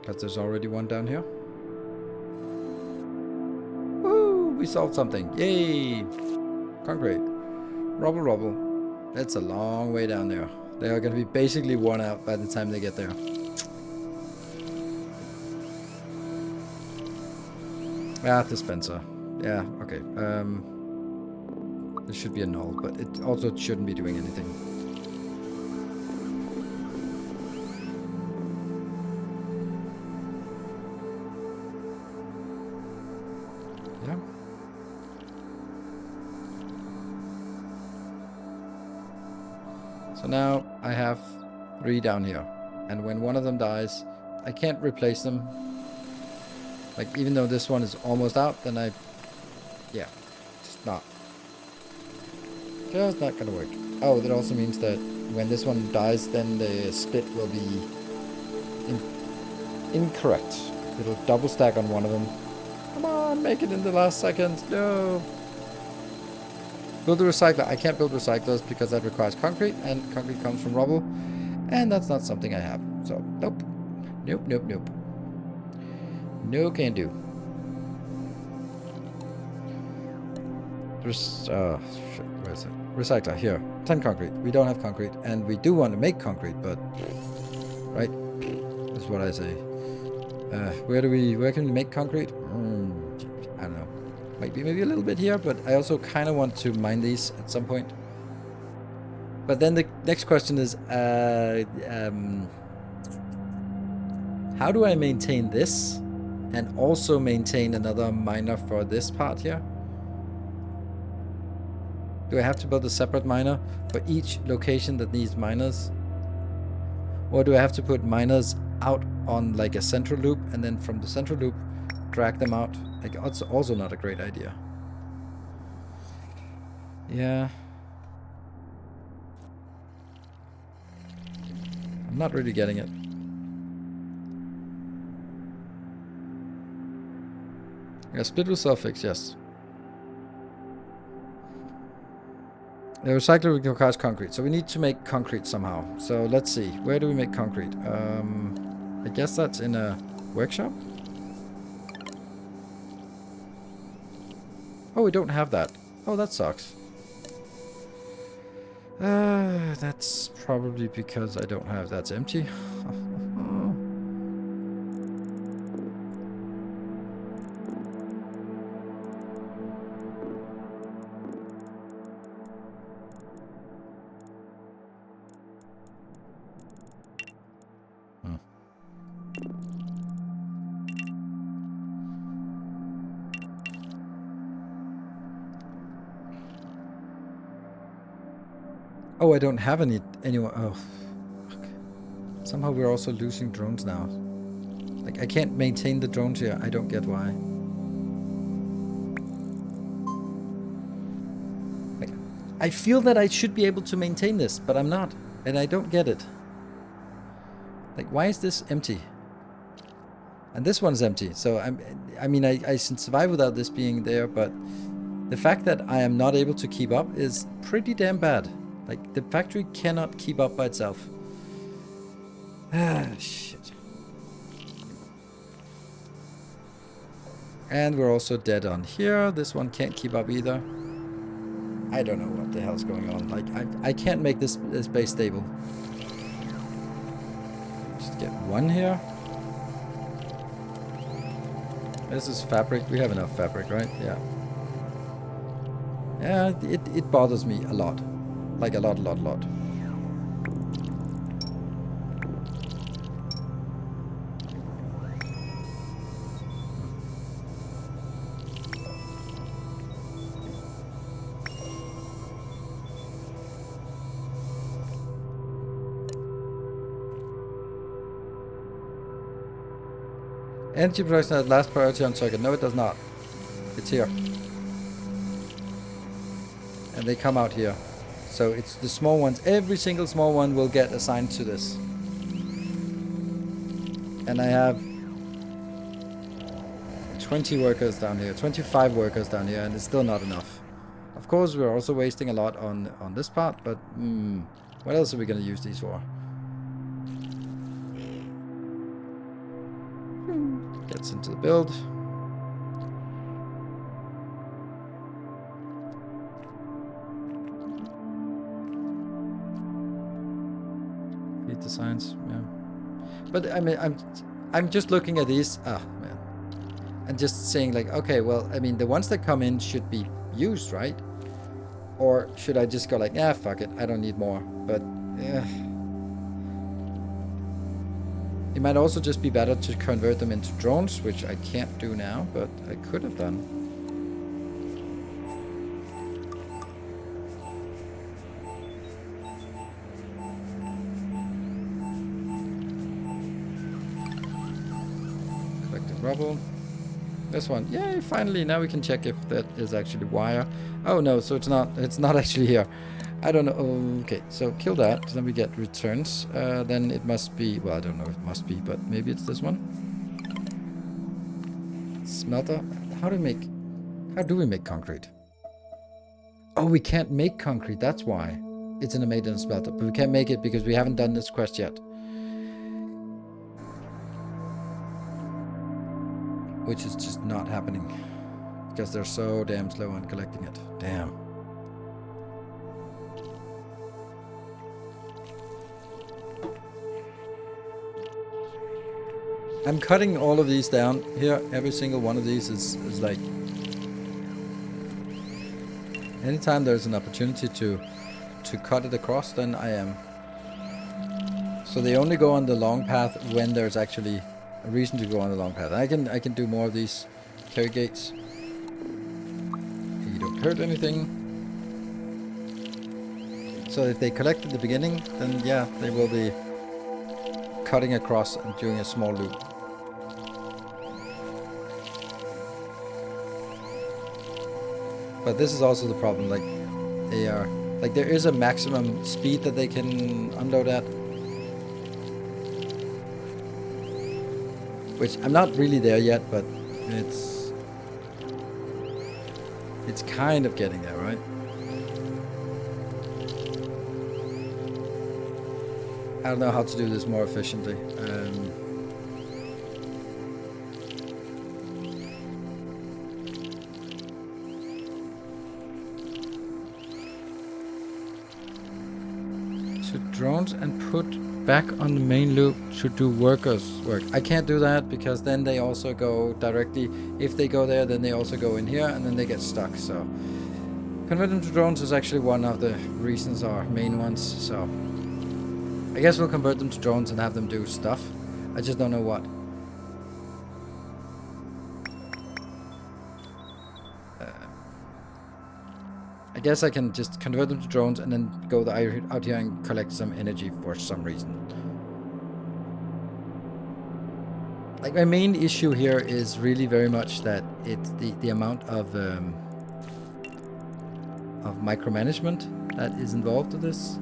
Because there's already one down here. Woo! We solved something. Yay! Concrete. Rubble, rubble. That's a long way down there. They are going to be basically worn out by the time they get there. Ah, dispenser. Yeah, okay. This should be a null, but it also shouldn't be doing anything. Yeah. So now I have 3 down here. And when one of them dies, I can't replace them. Like, even though this one is almost out, then yeah, just not. Just not gonna work. Oh, that also means that when this one dies, then the split will be incorrect. It'll double stack on one of them. Come on, make it in the last second. No. Build a recycler. I can't build recyclers because that requires concrete, and concrete comes from rubble, and that's not something I have. So, nope. Nope, nope, nope. No can do. Shit, where is it? Recycler, here. 10 concrete. We don't have concrete, and we do want to make concrete, but... Right? That's what I say. Where can we make concrete? I don't know. Maybe a little bit here, but I also kind of want to mine these at some point. But then the next question is, how do I maintain this and also maintain another miner for this part here? Do I have to build a separate miner for each location that needs miners? Or do I have to put miners out on like a central loop, and then from the central loop drag them out? Like, it's also not a great idea. Yeah. I'm not really getting it. Yeah, split with suffix, yes. The recycler requires concrete, so we need to make concrete somehow. So let's see, where do we make concrete? I guess that's in a workshop? Oh, we don't have that. Oh, that sucks. That's probably because I don't have... That's empty. Oh, I don't have anyone. Oh, fuck. Somehow we're also losing drones now. Like, I can't maintain the drones here. I don't get why. Like, I feel that I should be able to maintain this, but I'm not. And I don't get it. Like, why is this empty? And this one's empty. So, I mean, I can survive without this being there, but the fact that I am not able to keep up is pretty damn bad. Like, the factory cannot keep up by itself. Ah, shit. And we're also dead on here. This one can't keep up either. I don't know what the hell's going on. Like, I can't make this base stable. Just get one here. This is fabric. We have enough fabric, right? Yeah. Yeah, it bothers me a lot. Like a lot. Energy production has last priority on circuit. No, it does not. It's here. And they come out here. So it's the small ones. Every single small one will get assigned to this. And I have 20 workers down here. 25 workers down here. And it's still not enough. Of course, we're also wasting a lot on this part. But what else are we going to use these for? Gets into the build. Feed the science, yeah. But I mean, I'm just looking at these. Ah, man. And just saying like, okay, well, I mean, the ones that come in should be used, right? Or should I just go like, yeah, fuck it, I don't need more. But yeah. It might also just be better to convert them into drones, which I can't do now, but I could have done. Collected rubble. This one. Yay, finally, now we can check if that is actually wire. Oh no, so it's not actually here. I don't know. Okay, so kill that. Then we get returns. Then it must be. Well, I don't know if it must be, but maybe it's this one. Smelter. How do we make concrete? Oh, we can't make concrete. That's why. It's in a maintenance smelter, but we can't make it because we haven't done this quest yet. Which is just not happening because they're so damn slow on collecting it. Damn. I'm cutting all of these down here. Every single one of these is like... Anytime there's an opportunity to cut it across, then I am. So they only go on the long path when there's actually a reason to go on the long path. I can do more of these carry gates. You don't hurt anything. So if they collect at the beginning, then yeah, they will be cutting across and doing a small loop. But this is also the problem, like they are, like there is a maximum speed that they can unload at. Which I'm not really there yet, but it's kind of getting there, right? I don't know how to do this more efficiently. To drones and put back on the main loop to do workers work. I can't do that because then they also go directly. If they go there, then they also go in here and then they get stuck. So convert them to drones is actually one of the reasons, or main ones. So I guess we'll convert them to drones and have them do stuff. I just don't know what. I guess I can just convert them to drones and then go out here and collect some energy for some reason. Like, my main issue here is really very much that it's the amount of micromanagement that is involved with this.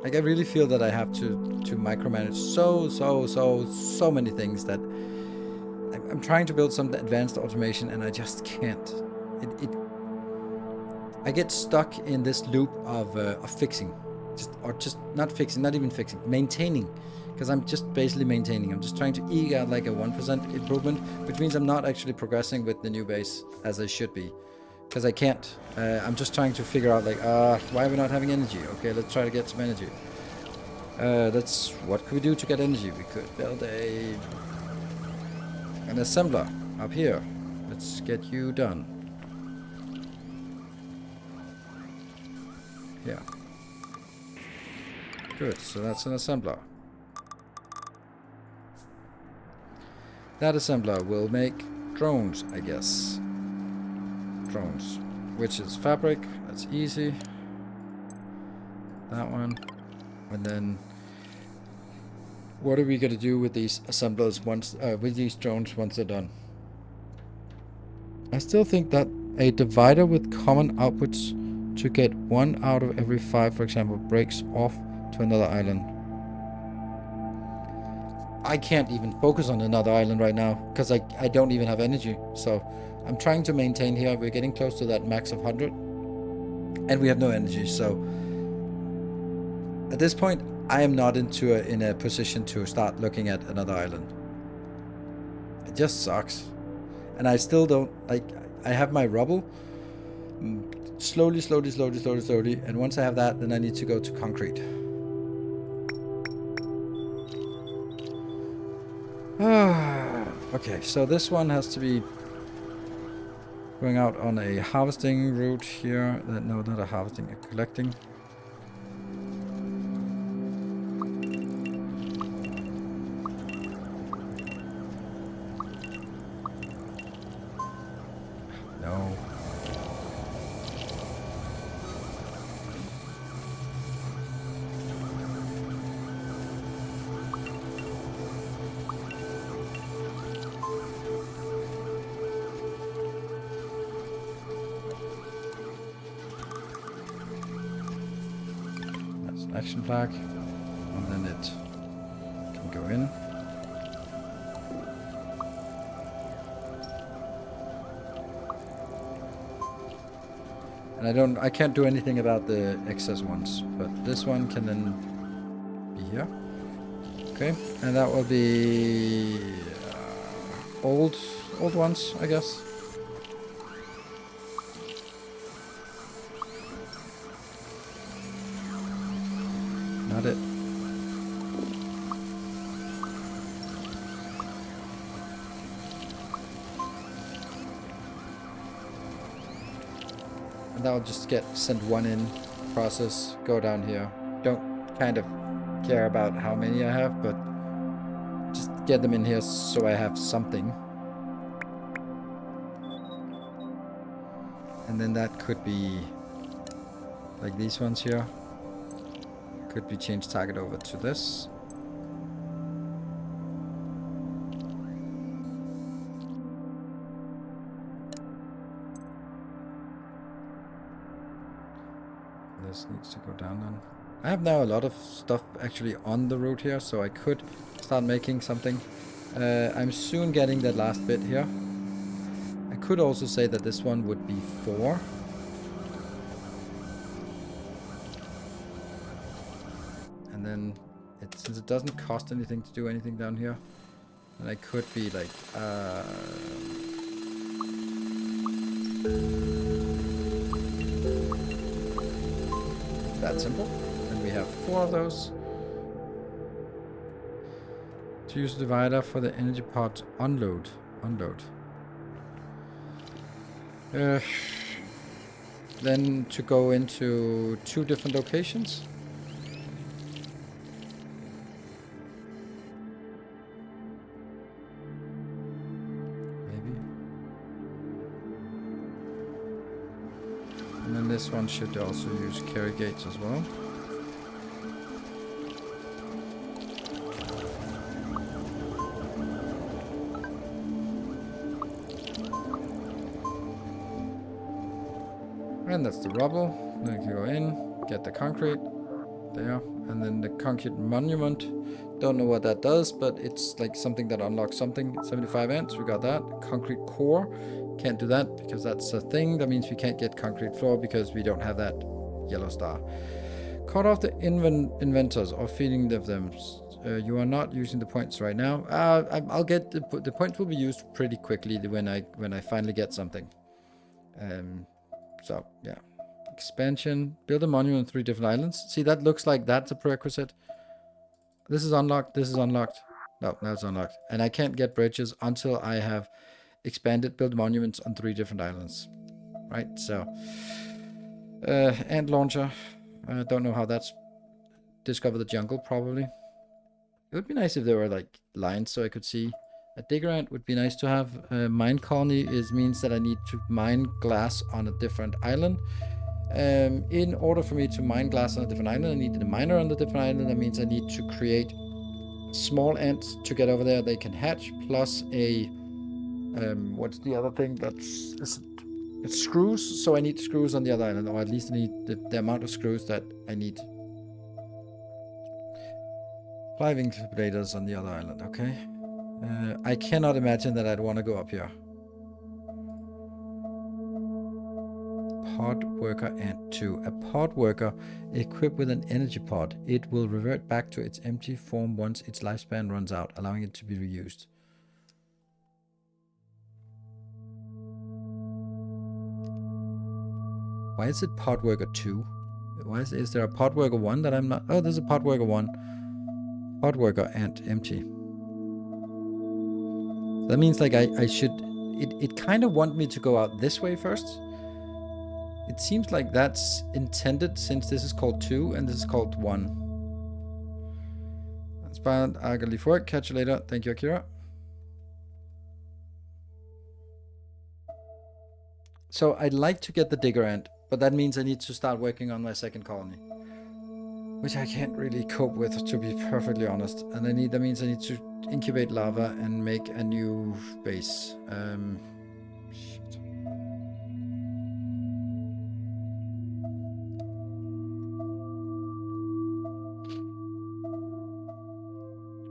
Like, I really feel that I have to micromanage so many things that I'm trying to build some advanced automation and I just can't. I get stuck in this loop of fixing, not even fixing, maintaining, because I'm just basically maintaining. I'm just trying to eke out like a 1% improvement, which means I'm not actually progressing with the new base as I should be. Because I can't. I'm just trying to figure out, like, why are we not having energy? Okay, let's try to get some energy. What could we do to get energy? We could build an assembler up here. Let's get you done. Yeah. Good, so that's an assembler. That assembler will make drones, I guess. Drones, which is fabric. That's easy. That one. And then what are we going to do with these assemblers once with these drones once they're done? I still think that a divider with common outputs to get 1 out of every 5, for example, breaks off to another island. I can't even focus on another island right now because I don't even have energy. So I'm trying to maintain here. We're getting close to that max of 100 and we have no energy. So at this point, I am not in a position to start looking at another island. It just sucks. And I still don't, like, I have my rubble. Slowly. And once I have that, then I need to go to concrete. Okay, so this one has to be going out on a harvesting route here. No, not a harvesting, a collecting. No. Action flag, and then it can go in. And I can't do anything about the excess ones, but this one can then be here. Okay, and that will be old ones, I guess. Not it. And that will just get sent one in, process, go down here. Don't kind of care about how many I have, but just get them in here so I have something. And then that could be like these ones here. Could be change target over to this. This needs to go down then. I have now a lot of stuff actually on the route here, so I could start making something. I'm soon getting that last bit here. I could also say that this one would be 4. And then, since it doesn't cost anything to do anything down here, then I could be like, that simple. And we have 4 of those. To use the divider for the energy pod unload. then to go into 2 different locations. Maybe. And then this one should also use carry gates as well. And that's the rubble. Then you can go in, get the concrete there, and then the concrete monument. Don't know what that does, but it's like something that unlocks something. 75 ants, we got that. Concrete core, can't do that because that's a thing. That means we can't get concrete floor because we don't have that yellow star. Cut off the inventors or feeding them. You are not using the points right now. I'll get the points will be used pretty quickly when I finally get something. So, yeah. Expansion. Build a monument on 3 different islands. See, that looks like that's a prerequisite. This is unlocked. This is unlocked. No, now it's unlocked. And I can't get bridges until I have expanded, build monuments on 3 different islands. Right, so. Ant launcher. I don't know how that's... Discover the jungle, probably. It would be nice if there were, like, lines so I could see. A digger ant would be nice to have. Mine colony means that I need to mine glass on a different island. In order for me to mine glass on a different island, I need a miner on the different island. That means I need to create small ants to get over there. They can hatch, plus a... what's the other thing? It's screws, so I need screws on the other island. Or at least I need the amount of screws that I need. 5 incubators on the other island, okay. I cannot imagine that I'd want to go up here. Pod worker ant 2. A pod worker equipped with an energy pod. It will revert back to its empty form once its lifespan runs out, allowing it to be reused. Why is it pod worker 2? Why is there a pod worker 1 that I'm not... Oh, there's a pod worker 1. Pod worker ant empty. That means like I should... It kind of want me to go out this way first. It seems like that's intended since this is called 2 and this is called 1. That's bad. I gotta leave for it. Catch you later. Thank you, Akira. So I'd like to get the digger ant, but that means I need to start working on my second colony. Which I can't really cope with, to be perfectly honest. And that means I need to incubate lava and make a new base. Shit.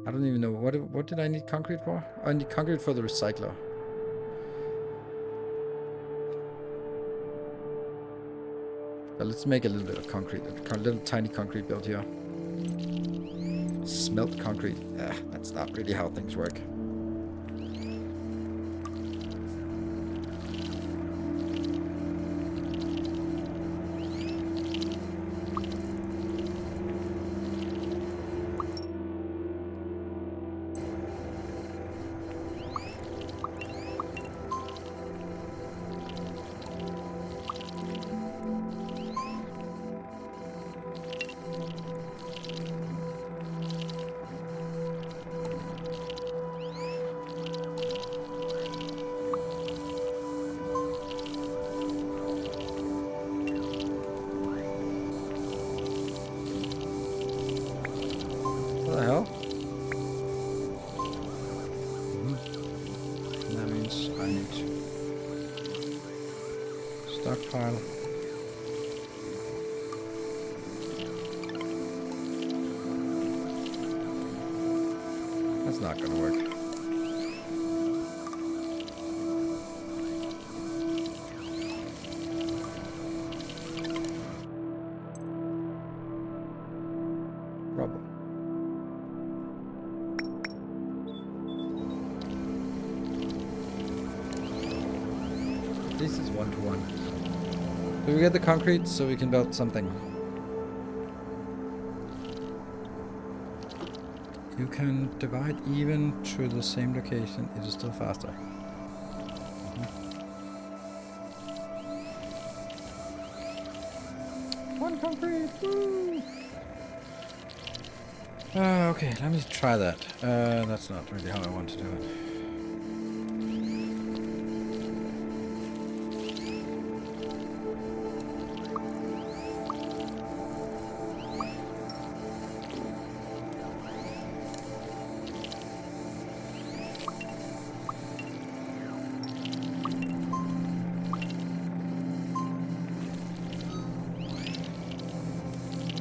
I don't even know what did I need concrete for? I need concrete for the recycler. So let's make a little bit of concrete, a little tiny concrete build here. Smelt concrete. That's not really how things work. What the hell? That means I need to stockpile. That's not gonna work. Rubble. This is 1-to-1. Do we get the concrete so we can build something? You can divide even to the same location. It is still faster. concrete! Woo! Okay, let me try that. That's not really how I want to do it.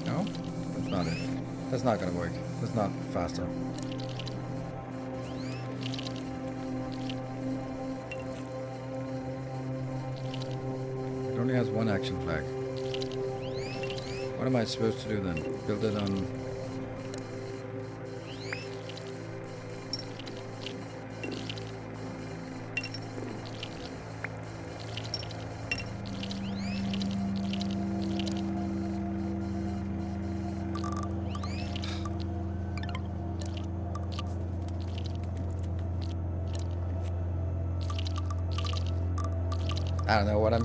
No? That's not it. That's not gonna work. That's not faster. It only has one action flag. What am I supposed to do then? Build it on...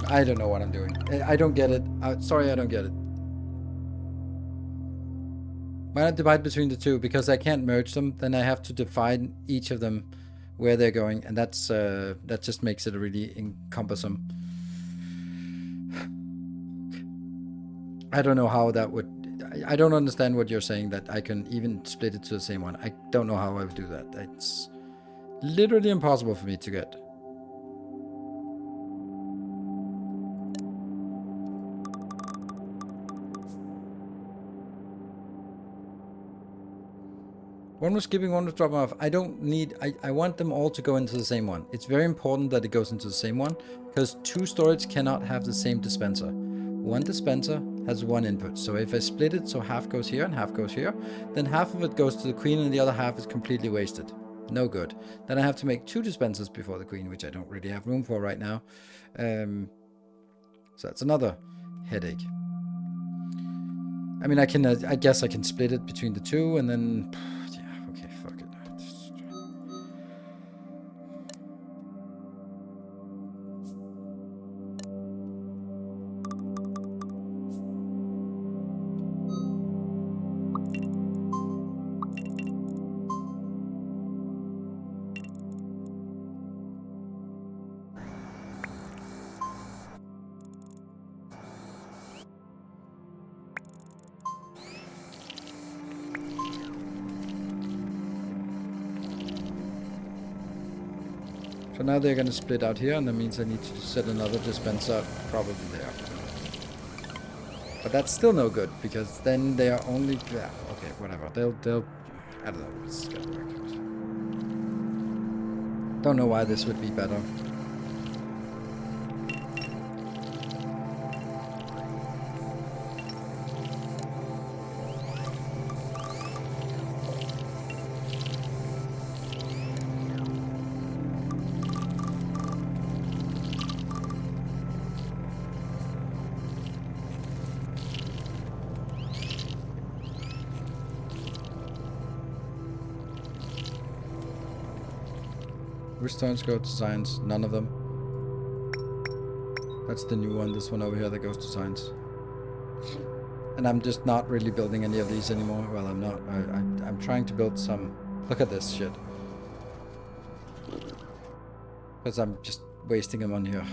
I don't know what I'm doing. I don't get it. Sorry, I don't get it. Why not divide between the two? Because I can't merge them. Then I have to define each of them where they're going, and that's that just makes it really cumbersome. I don't know how that would. I don't understand what you're saying, that I can even split it to the same one. I don't know how I would do that. It's literally impossible for me to get. One was skipping, one was dropping off. I don't need... I want them all to go into the same one. It's very important that it goes into the same one, because two storage cannot have the same dispenser. One dispenser has one input. So if I split it so half goes here and half goes here, then half of it goes to the queen and the other half is completely wasted. No good. Then I have to make two dispensers before the queen, which I don't really have room for right now. So that's another headache. I mean, I can... I guess I can split it between the two and then... Okay, fuck it. So now they're going to split out here, and that means I need to set another dispenser probably there. But that's still no good, because then they are only... Yeah, okay, whatever. They'll... I don't know. It's going to work out. Don't know why this would be better. Which stones go to science? None of them. That's the new one. This one over here that goes to science. And I'm just not really building any of these anymore. Well, I'm not. I'm trying to build some... Look at this shit. Because I'm just wasting them on here.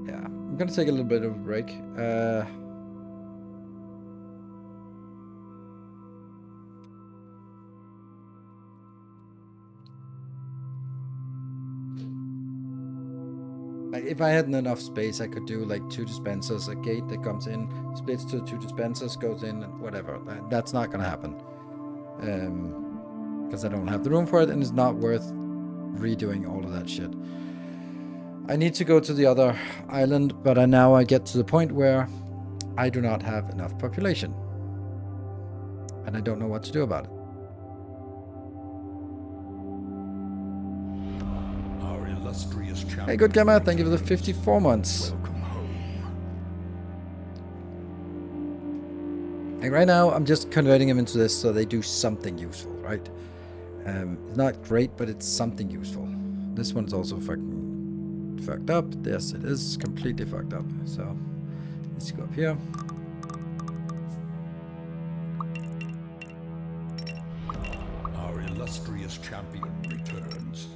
Yeah. I'm going to take a little bit of a break. If I had enough space, I could do like two dispensers, a gate that comes in, splits to two dispensers, goes in, and whatever. That's not gonna happen. Because I don't have the room for it, and it's not worth redoing all of that shit. I need to go to the other island, but now I get to the point where I do not have enough population. And I don't know what to do about it. Hey, good gamer, thank you for the 54 months. Welcome home. Like right now, I'm just converting them into this so they do something useful, right? It's not great, but it's something useful. This one's also fucking fucked up? Yes, it is completely fucked up. So let's go up here. Our illustrious champion returns.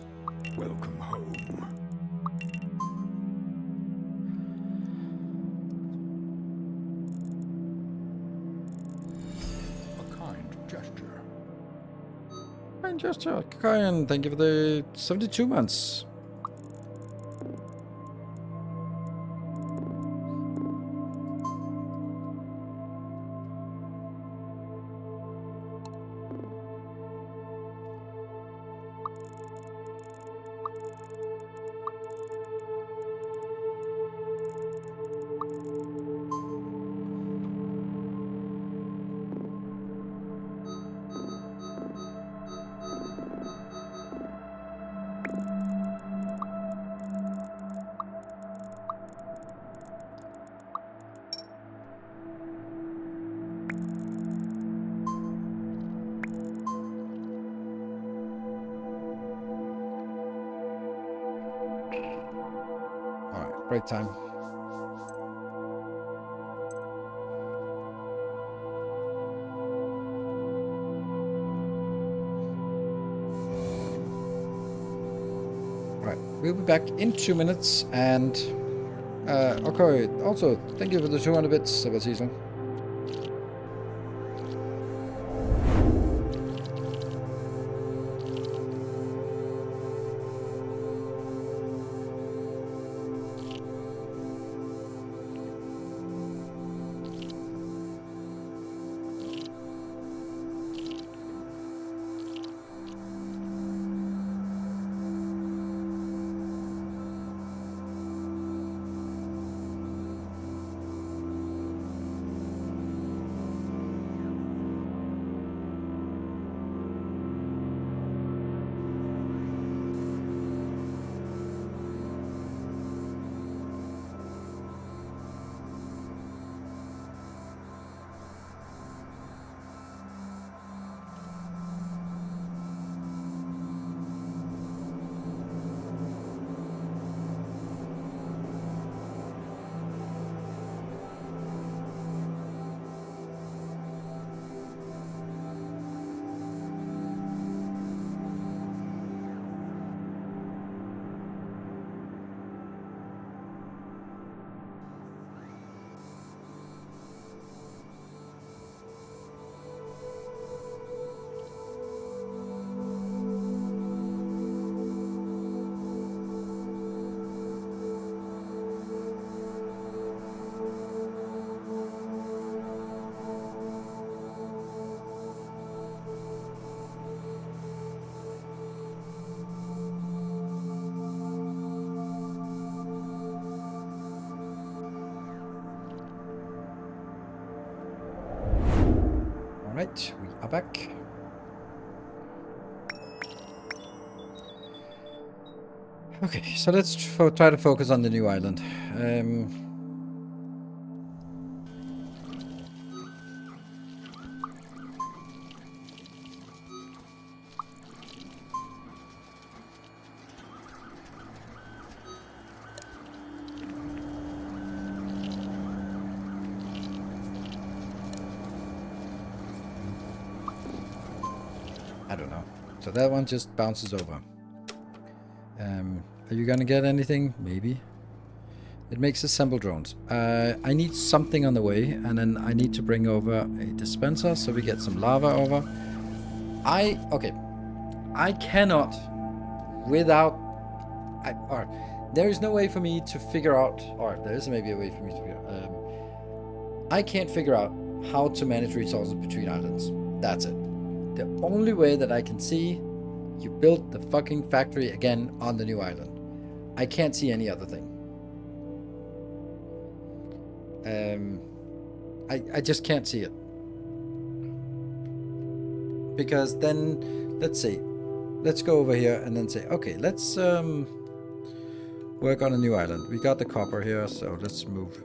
Welcome home. A kind gesture. Kind gesture. Kind. Thank you for the 72 months. Alright, break time. Alright, we'll be back in 2 minutes, and okay, also, thank you for the 200 bits, Sebastian. Alright, we are back. Okay, so let's try to focus on the new island. I don't know. So that one just bounces over. Are you gonna get anything? Maybe. It makes assemble drones. I need something on the way, and then I need to bring over a dispenser so we get some lava over. Okay. I cannot, without... or there is no way for me to figure out, or there is maybe a way for me to figure out. I can't figure out how to manage resources between islands. That's it. The only way that I can see, you build the fucking factory again on the new island. I can't see any other thing. I just can't see it. Because then, let's see. Let's go over here and then say, okay, let's work on a new island. We got the copper here, so let's move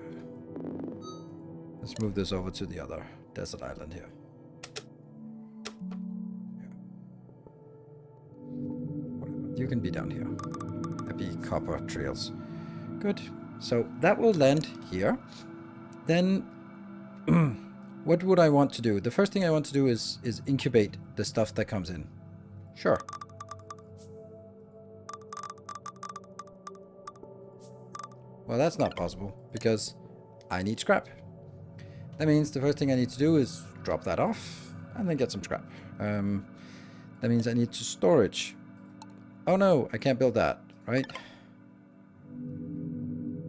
this over to the other desert island here. You can be down here. Happy copper trails. Good. So that will land here. Then what would I want to do? The first thing I want to do is incubate the stuff that comes in. Sure. Well, that's not possible because I need scrap. That means the first thing I need to do is drop that off and then get some scrap. That means I need to storage. Oh no, I can't build that, right?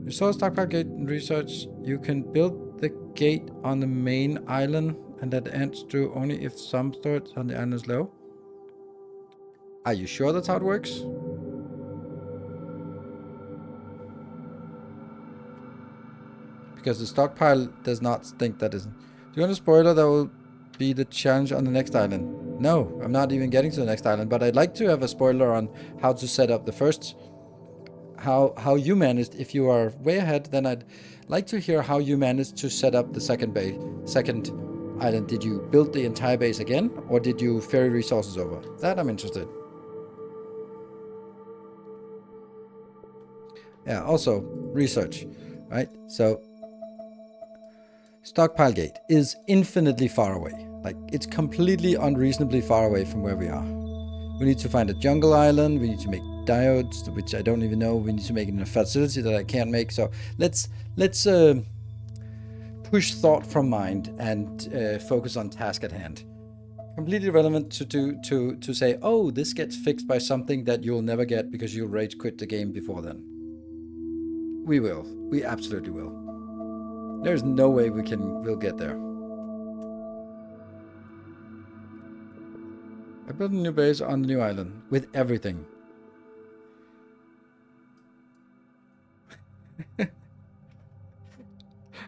Resource stockpile gate and research. You can build the gate on the main island and let ants through only if some storage on the island is low. Are you sure that's how it works? Because the stockpile does not think that is. Do you want a spoiler that will be the challenge on the next island? No, I'm not even getting to the next island, but I'd like to have a spoiler on how to set up the first. How you managed. If you are way ahead, then I'd like to hear how you managed to set up the second island. Did you build the entire base again, or did you ferry resources over? That I'm interested. Yeah, also research, right? So stockpile gate is infinitely far away. Like, it's completely unreasonably far away from where we are. We need to find a jungle island. We need to make diodes, which I don't even know. We need to make it in a facility that I can't make. So let's push thought from mind and focus on task at hand. Completely relevant to say, oh, this gets fixed by something that you'll never get because you'll rage quit the game before then. We will. We absolutely will. There's no way we'll get there. I built a new base on the new island with everything.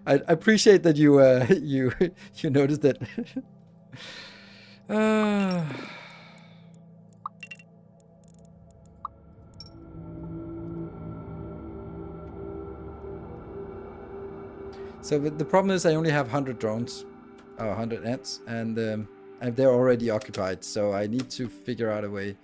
I appreciate that you you noticed it. So the problem is I only have 100 drones, 100 ants, and they're already occupied. So I need to figure out a way.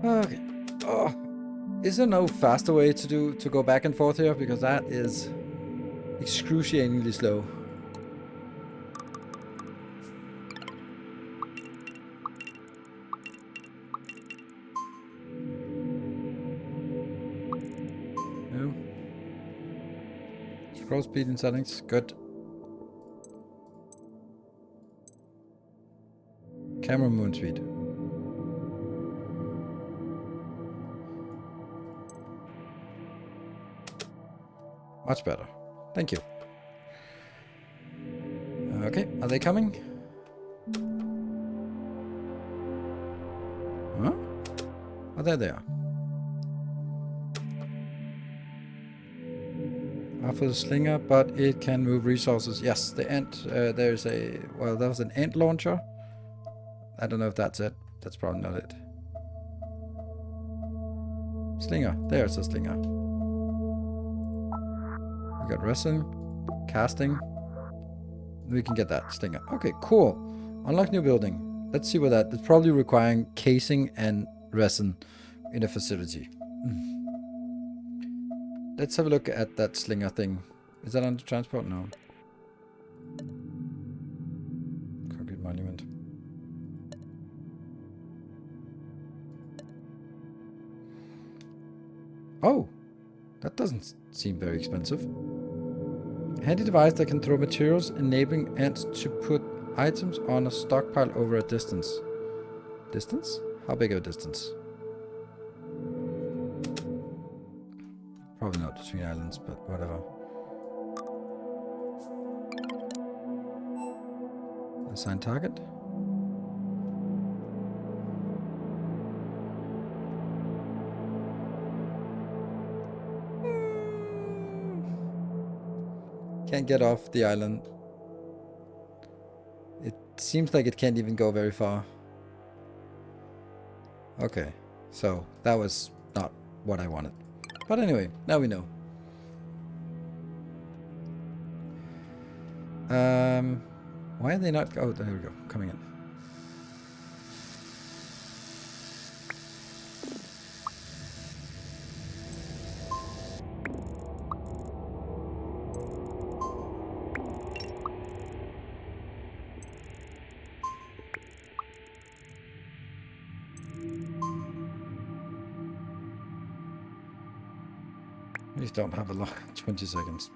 Okay. Oh, is there no faster way to go back and forth here? Because that is excruciatingly slow. No. Scroll speed in settings. Good. Camera movement speed. Much better. Thank you. Okay, are they coming? Huh? Oh, there they are. After the slinger, but it can move resources. Yes, the ant, there's a... Well, that was an ant launcher. I don't know if that's it. That's probably not it. Slinger. There's a slinger. We got resin, casting. We can get that slinger. Okay, cool. Unlock new building. Let's see what that... It's probably requiring casing and resin in a facility. Let's have a look at that slinger thing. Is that under transport? No. Concrete monument. Oh, that doesn't seem very expensive. Handy device that can throw materials, enabling ants to put items on a stockpile over a distance. Distance? How big of a distance? Probably not between islands, but whatever. Assign target. Can't get off the island. seems like it can't even go very far. Okay, so that was not what I wanted. But anyway, now we know. Why are they not... Oh, there we go. Coming in. Please don't have a lot. 20 seconds.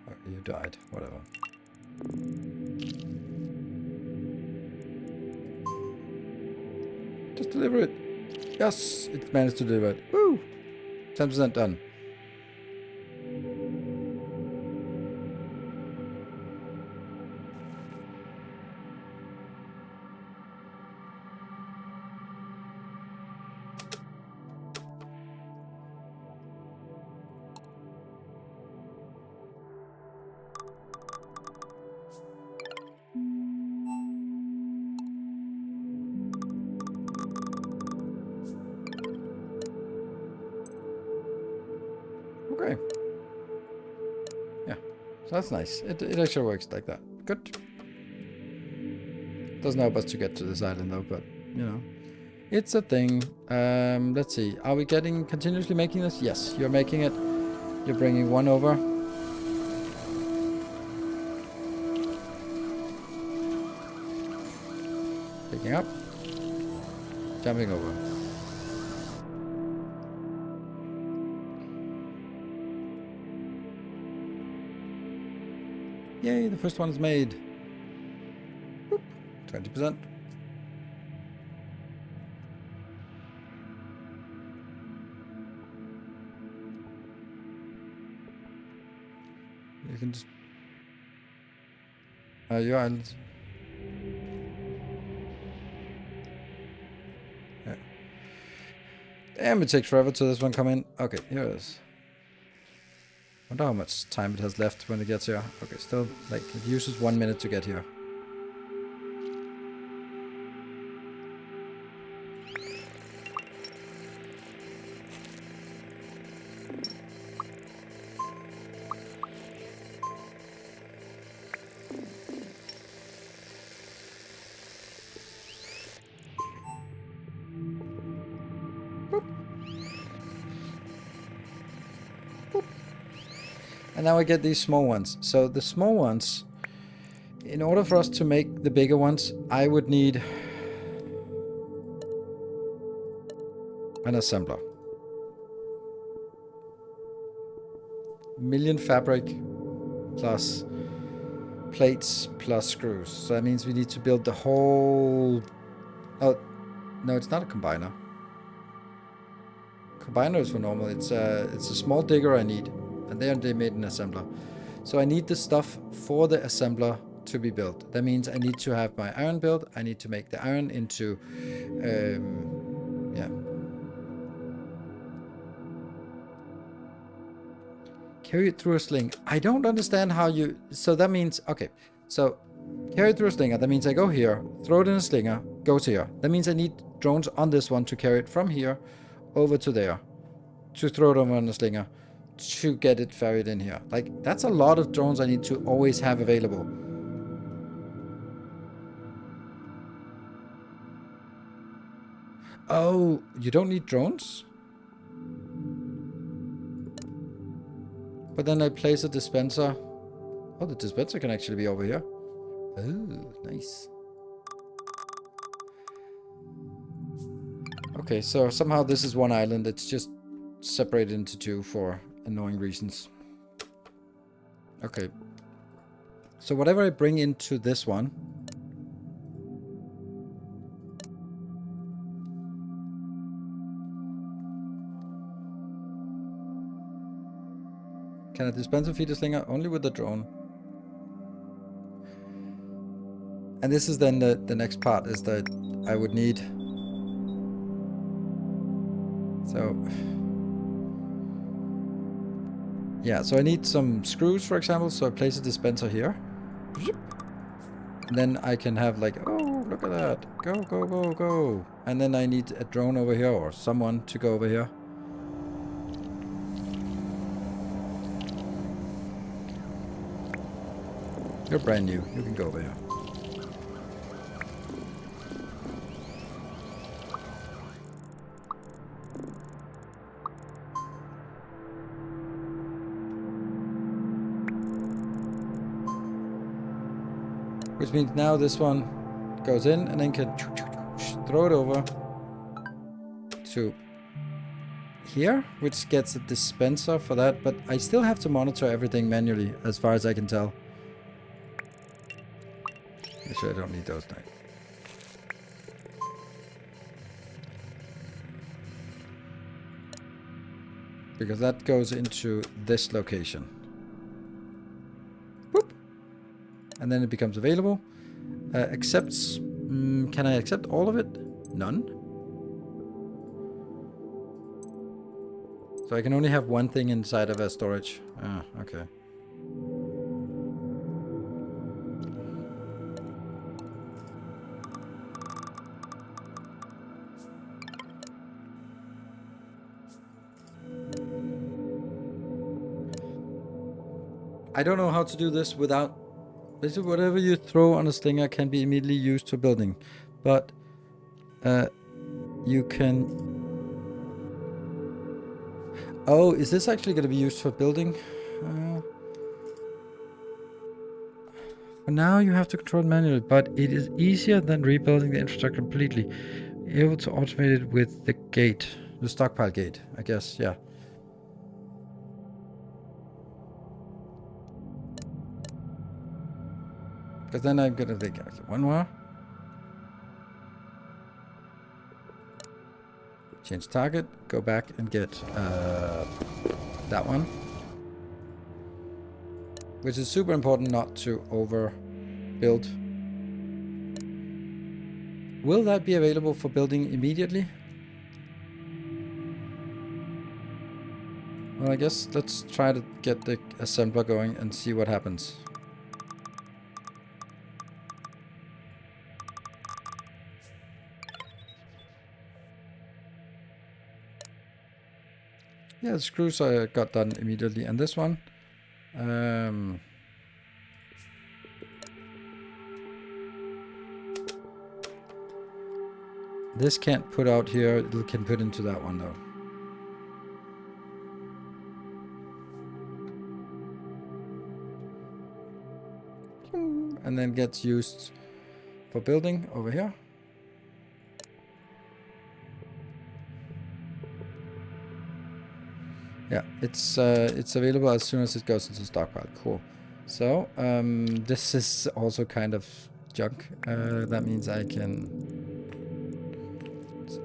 Oh, you died. Whatever. Just deliver it. Yes, it managed to deliver it. Woo! 10% done. Okay. Yeah. So that's nice. It actually works like that. Good. Doesn't help us to get to this island though, but you know. It's a thing. Let's see. Are we getting continuously making this? Yes, you're making it. You're bringing one over. Picking up. Jumping over. Yay, the first one is made. Boop. 20%. You can just... your island. Yeah. Damn, it takes forever till this one come in. Okay, here it is. Wonder how much time it has left when it gets here. Okay, still, like, it uses 1 minute to get here. And now I get these small ones. So the small ones, in order for us to make the bigger ones, I would need an assembler. Million fabric plus plates plus screws. So that means we need to build the whole... Oh, no, it's not a combiner. Combiner is for normal. It's a small digger I need. And there they made an assembler. So I need the stuff for the assembler to be built. That means I need to have my iron built. I need to make the iron into... yeah. Carry it through a sling. I don't understand how you... So that means... Okay. So carry it through a slinger. That means I go here, throw it in a slinger, goes here. That means I need drones on this one to carry it from here over to there. To throw it over on the slinger. To get it ferried in here. Like, that's a lot of drones I need to always have available. Oh, you don't need drones? But then I place a dispenser. Oh, the dispenser can actually be over here. Oh, nice. Okay, so somehow this is one island. It's just separated into two for annoying reasons. Okay. So whatever I bring into this one... Can a dispenser feed a slinger? Only with the drone. And this is then the next part, is that I would need... So... Yeah, so I need some screws, for example, so I place a dispenser here. And then I can have like, oh, look at that. Go, go, go, go. And then I need a drone over here or someone to go over here. You're brand new. You can go over here. Which means now this one goes in and then can throw it over to here, which gets a dispenser for that, but I still have to monitor everything manually as far as I can tell. Make sure I don't need those now. Because that goes into this location. Whoop. And then it becomes available. Accepts... can I accept all of it? None. So I can only have one thing inside of a storage. Ah, okay. I don't know how to do this without... Basically, whatever you throw on a slinger can be immediately used for building. But you can... Oh, is this actually going to be used for building? For now, you have to control it manually, but it is easier than rebuilding the infrastructure completely. Able to automate it with the gate. The stockpile gate, I guess, yeah. Because then I'm going to think, okay, one more. Change target, go back and get that one. Which is super important not to overbuild. Will that be available for building immediately? Well, I guess let's try to get the assembler going and see what happens. Yeah, the screws I got done immediately, and this one, this can't put out here. It can put into that one though. And then gets used for building over here. Yeah, it's available as soon as it goes into stockpile. Cool. So this is also kind of junk. That means I can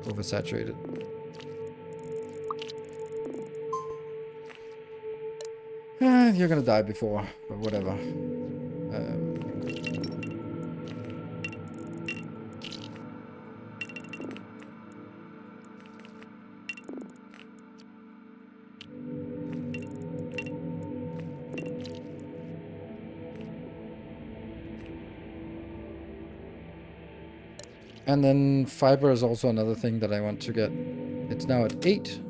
oversaturate it. You're gonna die before, but whatever. And then fiber is also another thing that I want to get. It's now at 8.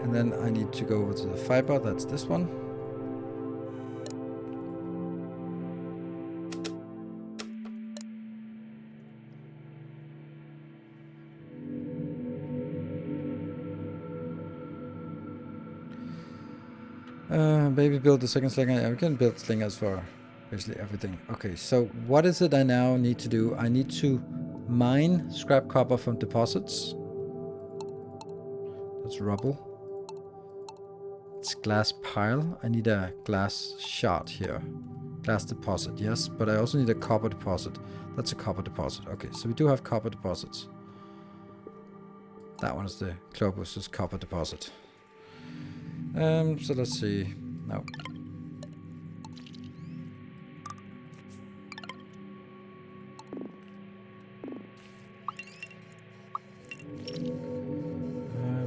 And then I need to go over to the fiber. That's this one. Maybe build a second slinger. Yeah, we can build slingers for basically everything. Okay, so what is it I now need to do? I need to mine scrap copper from deposits. That's rubble. It's glass pile. I need a glass shard here. Glass deposit, yes, but I also need a copper deposit. That's a copper deposit. Okay, so we do have copper deposits. That one is the Globus's copper deposit. So let's see. No.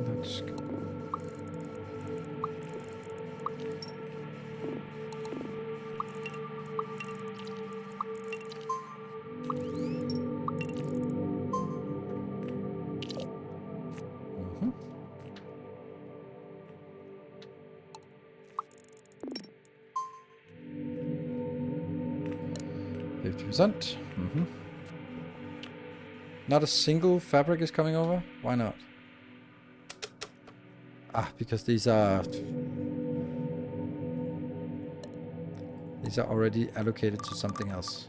Let's go. 50%. Not a single fabric is coming over? Why not? Ah, because these are already allocated to something else.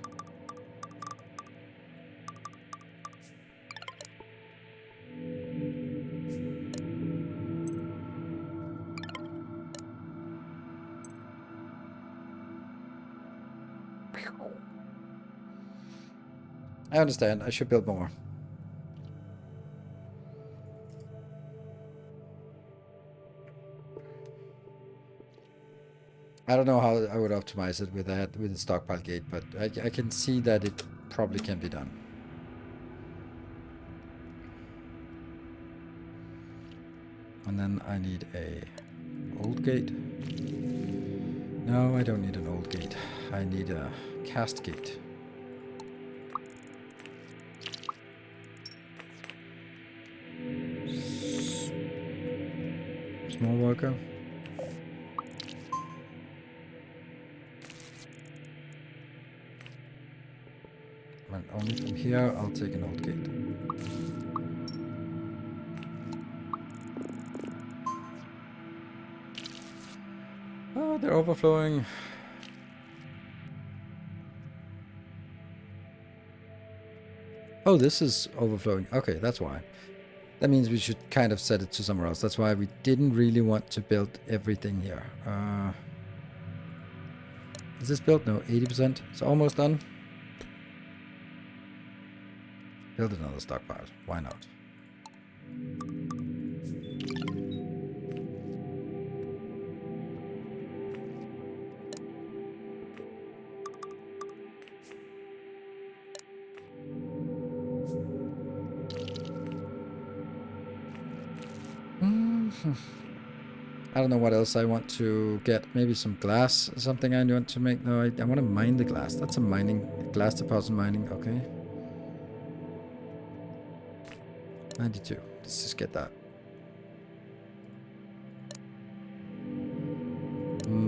I understand. I should build more. I don't know how I would optimize it with that, with the stockpile gate, but I can see that it probably can be done. And then I need a old gate. No, I don't need an old gate. I need a cast gate. Small worker. And only from here I'll take an old gate. Oh, they're overflowing. Oh, this is overflowing. Okay, that's why. That means we should kind of set it to somewhere else. That's why we didn't really want to build everything here. Is this built? No, 80%. It's almost done. Build another stockpile. Why not? I don't know what else I want to get. Maybe some glass, something I want to make. No, I want to mine the glass. That's a mining, glass deposit mining. Okay. 92. Let's just get that.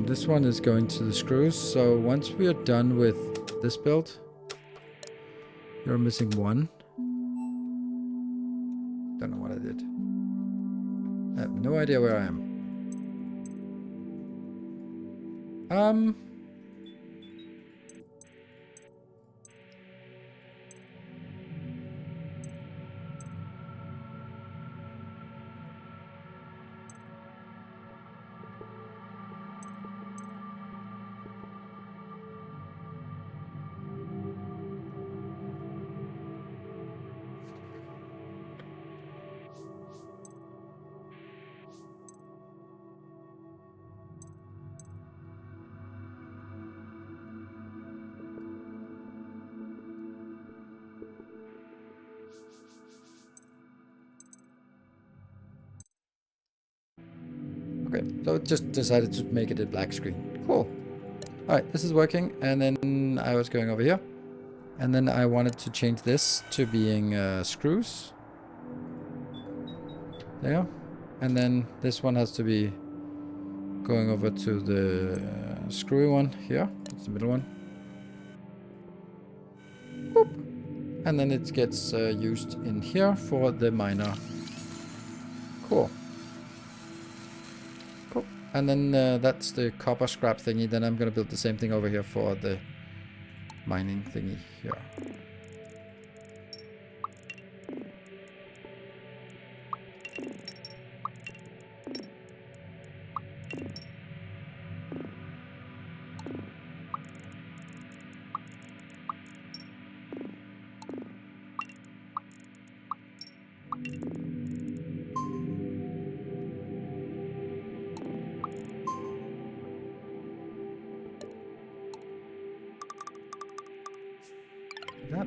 This one is going to the screws. So once we are done with this build, you're missing one. Don't know what I did. I have no idea where I am. Okay, so it just decided to make it a black screen. Cool. Alright, this is working. And then I was going over here. And then I wanted to change this to being screws. There. And then this one has to be going over to the screwy one here. It's the middle one. Boop. And then it gets used in here for the miner. Cool. Cool. And then that's the copper scrap thingy. Then I'm going to build the same thing over here for the mining thingy here. That.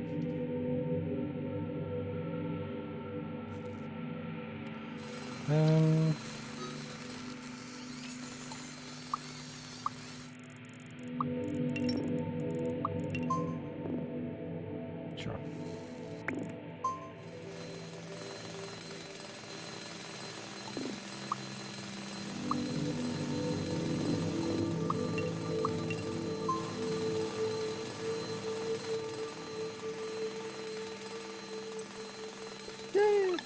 Sure.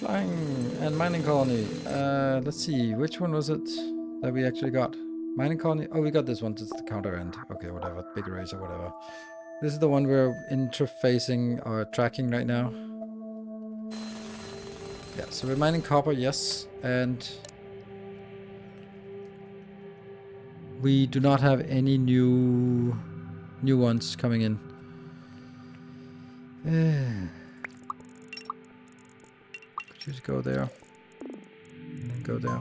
Flying and mining colony. Let's see, which one was it that we actually got? Mining colony. Oh, we got this one. It's the counter end. Okay, whatever. Big race or whatever. This is the one we're interfacing or tracking right now. Yeah, so we're mining copper, yes, and we do not have any new ones coming in. Could you just go there and then go there?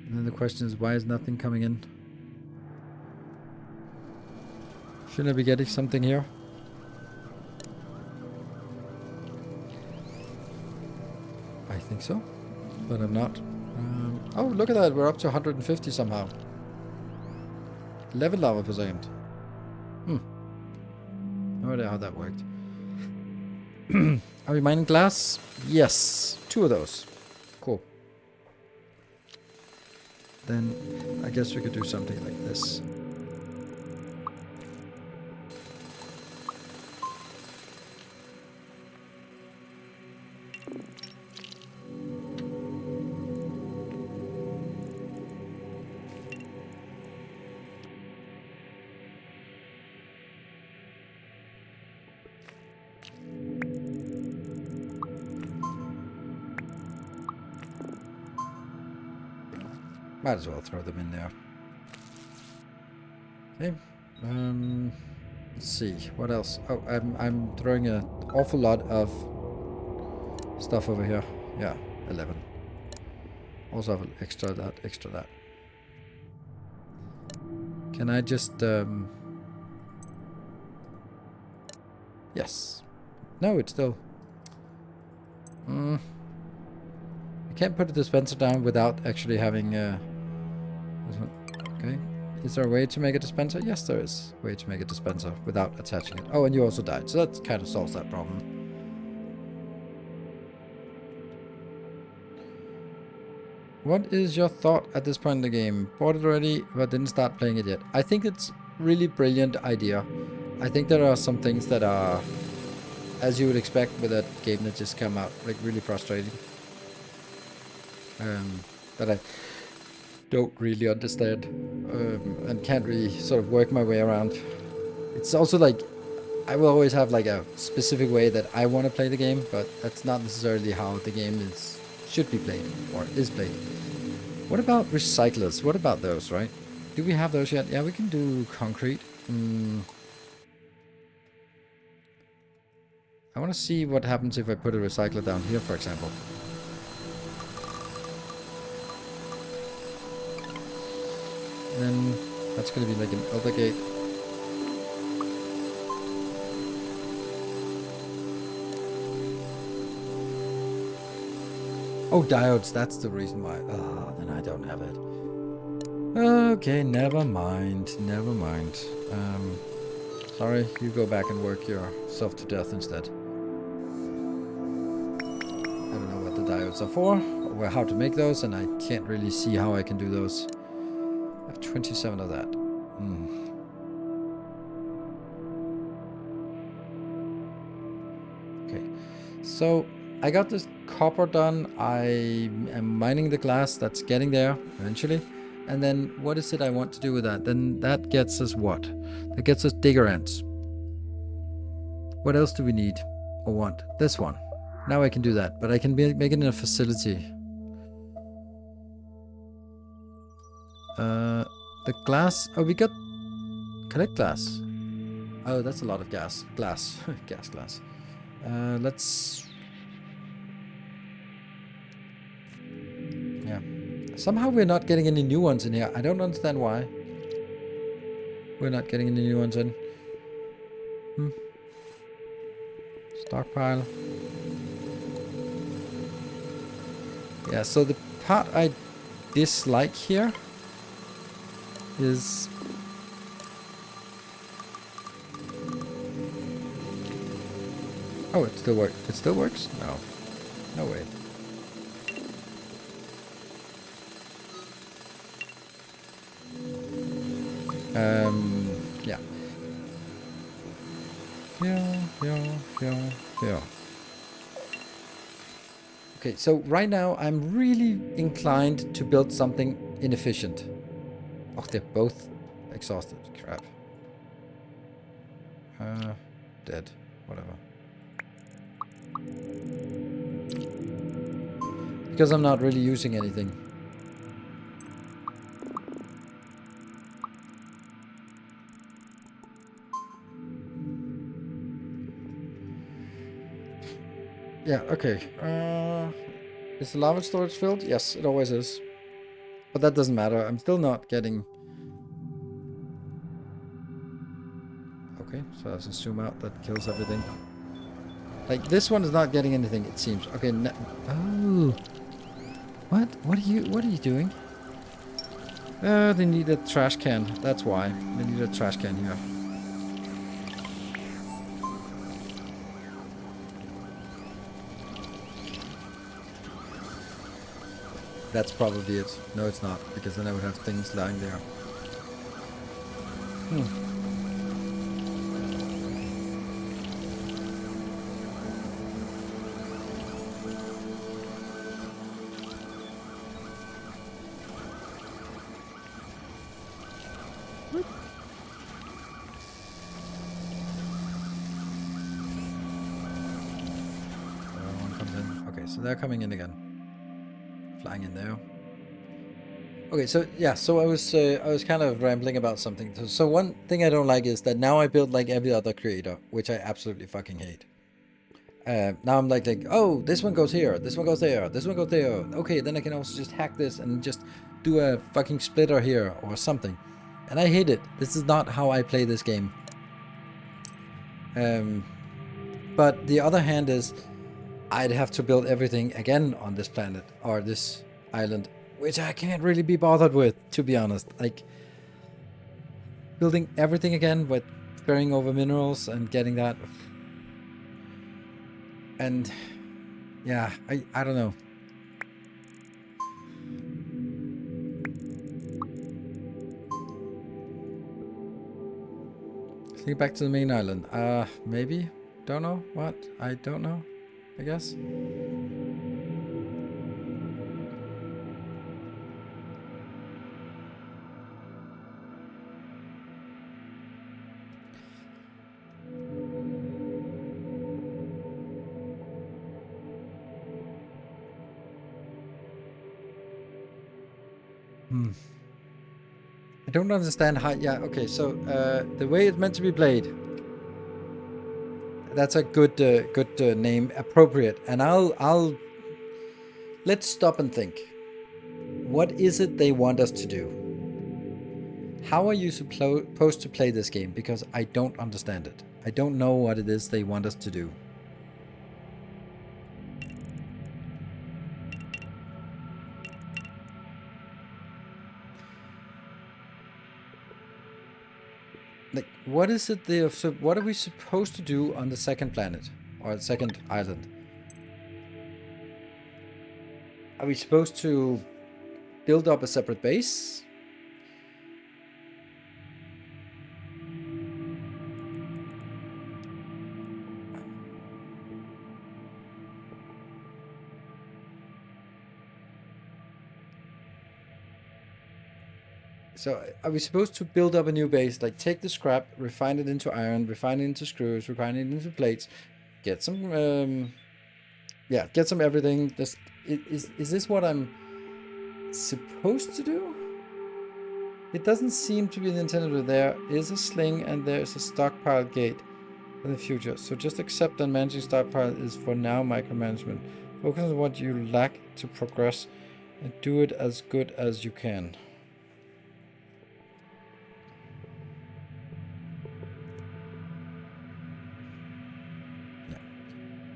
And then the question is, why is nothing coming in? Shouldn't I be getting something here? I think so, but I'm not. Oh, look at that. We're up to 150 somehow. Level lava per second. No idea how that worked. Are we mining glass? Yes. 2 of those. Cool. Then I guess we could do something like this. Might as well throw them in there. Okay. Let's see. What else? Oh, I'm throwing an awful lot of stuff over here. Yeah, 11. Also have extra that, extra that. Can I just yes. No, it's still I can't put a dispenser down without actually having this one. Okay. Is there a way to make a dispenser? Yes, there is a way to make a dispenser without attaching it. Oh, and you also died, so that kind of solves that problem. What is your thought at this point in the game? Bought it already, but didn't start playing it yet. I think it's really brilliant idea. I think there are some things that are, as you would expect with a game that just came out, like really frustrating. That I don't really understand and can't really sort of work my way around. It's also like I will always have like a specific way that I want to play the game, but that's not necessarily how the game should be played or is played. What about recyclers? What about those, right? Do we have those yet? Yeah, we can do concrete. I want to see what happens if I put a recycler down here, for example. Then that's going to be like an elder gate. Oh, diodes, that's the reason why. Oh, then I don't have it. Okay, never mind. Never mind. Sorry, you go back and work yourself to death instead. I don't know what the diodes are for, or how to make those, and I can't really see how I can do those. I have 27 of that. Okay, so I got this copper done. I am mining the glass. That's getting there eventually. And then what is it I want to do with that? Then that gets us what? That gets us digger ants. What else do we need or want? This one. Now I can do that, but I can make it in a facility. The glass. Oh, we got collect glass. Oh, that's a lot of glass. Glass. Glass. Let's. Yeah. Somehow we're not getting any new ones in here. I don't understand why. We're not getting any new ones in. Stockpile. Yeah, so the part I dislike here is oh, it still works. It still works? No. No way. Yeah. Yeah. Okay, so right now I'm really inclined to build something inefficient. Oh, they're both exhausted. Crap. Dead. Whatever. Because I'm not really using anything. Yeah, okay. Is the lava storage filled? Yes, it always is. But that doesn't matter. I'm still not getting... Okay, so as a zoom out, that kills everything. Like, this one is not getting anything, it seems. Okay, oh. What? What are you doing? They need a trash can. That's why. They need a trash can here. That's probably it. No, it's not, because then I would have things lying there. One comes in. Okay, so they're coming in again. Flying in there. Okay, so yeah, so I was kind of rambling about something. So one thing I don't like is that now I build like every other creator, which I absolutely fucking hate. Now I'm like, oh, this one goes here, this one goes there, this one goes there. Okay, then I can also just hack this and just do a fucking splitter here or something. And I hate it. This is not how I play this game. But the other hand is, I'd have to build everything again on this planet or this island, which I can't really be bothered with, to be honest. Like, building everything again with ferrying over minerals and getting that. And yeah, I don't know. Think back to the main island. Maybe. Don't know. What? I don't know. I guess. I don't understand how... Yeah, okay, so the way it's meant to be played... That's a good name. Appropriate. And I'll... Let's stop and think. What is it they want us to do? How are you supposed to play this game? Because I don't understand it. I don't know what it is they want us to do. Like, what is it they... So what are we supposed to do on the second planet? Or the second island? Are we supposed to build up a separate base? So are we supposed to build up a new base? Like, take the scrap, refine it into iron, refine it into screws, refine it into plates, get some, yeah, get some everything. Just, is this what I'm supposed to do? It doesn't seem to be intended, but there is a sling and there is a stockpile gate in the future. So just accept that managing stockpile is for now micromanagement. Focus on what you lack to progress and do it as good as you can.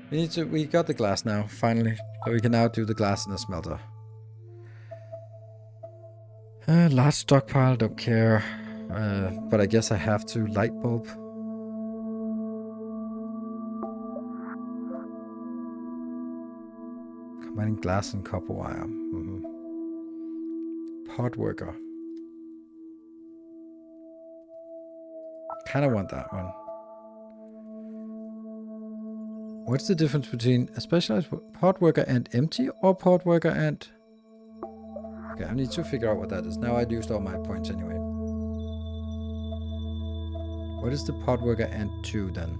We got the glass now, finally. So we can now do the glass in the smelter. Large stockpile, don't care. But I guess I have to. Light bulb. Combining glass and copper wire. Pod worker. Kinda want that one. What's the difference between a specialized pod worker and empty or pod worker and... Okay, I need to figure out what that is. Now I'd used all my points anyway. What is the pod worker and 2 then?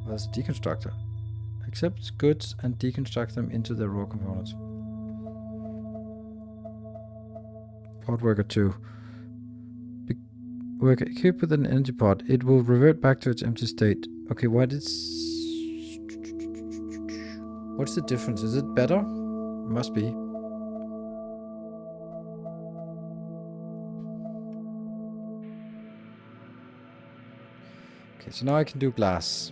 Well, that's a deconstructor. Accepts goods and deconstruct them into their raw components. Pod worker 2. Worker equipped with an energy pod. It will revert back to its empty state. Okay, what is... What's the difference? Is it better? It must be. Okay, so now I can do glass.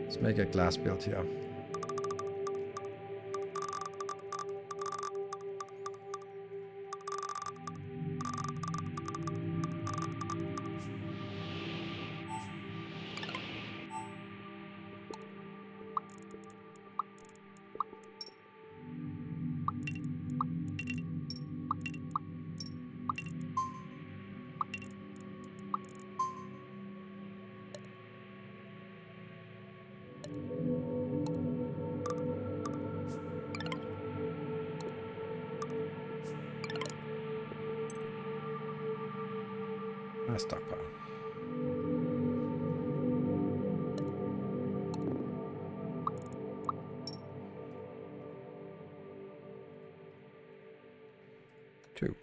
Let's make a glass build here. Stockpile. Two.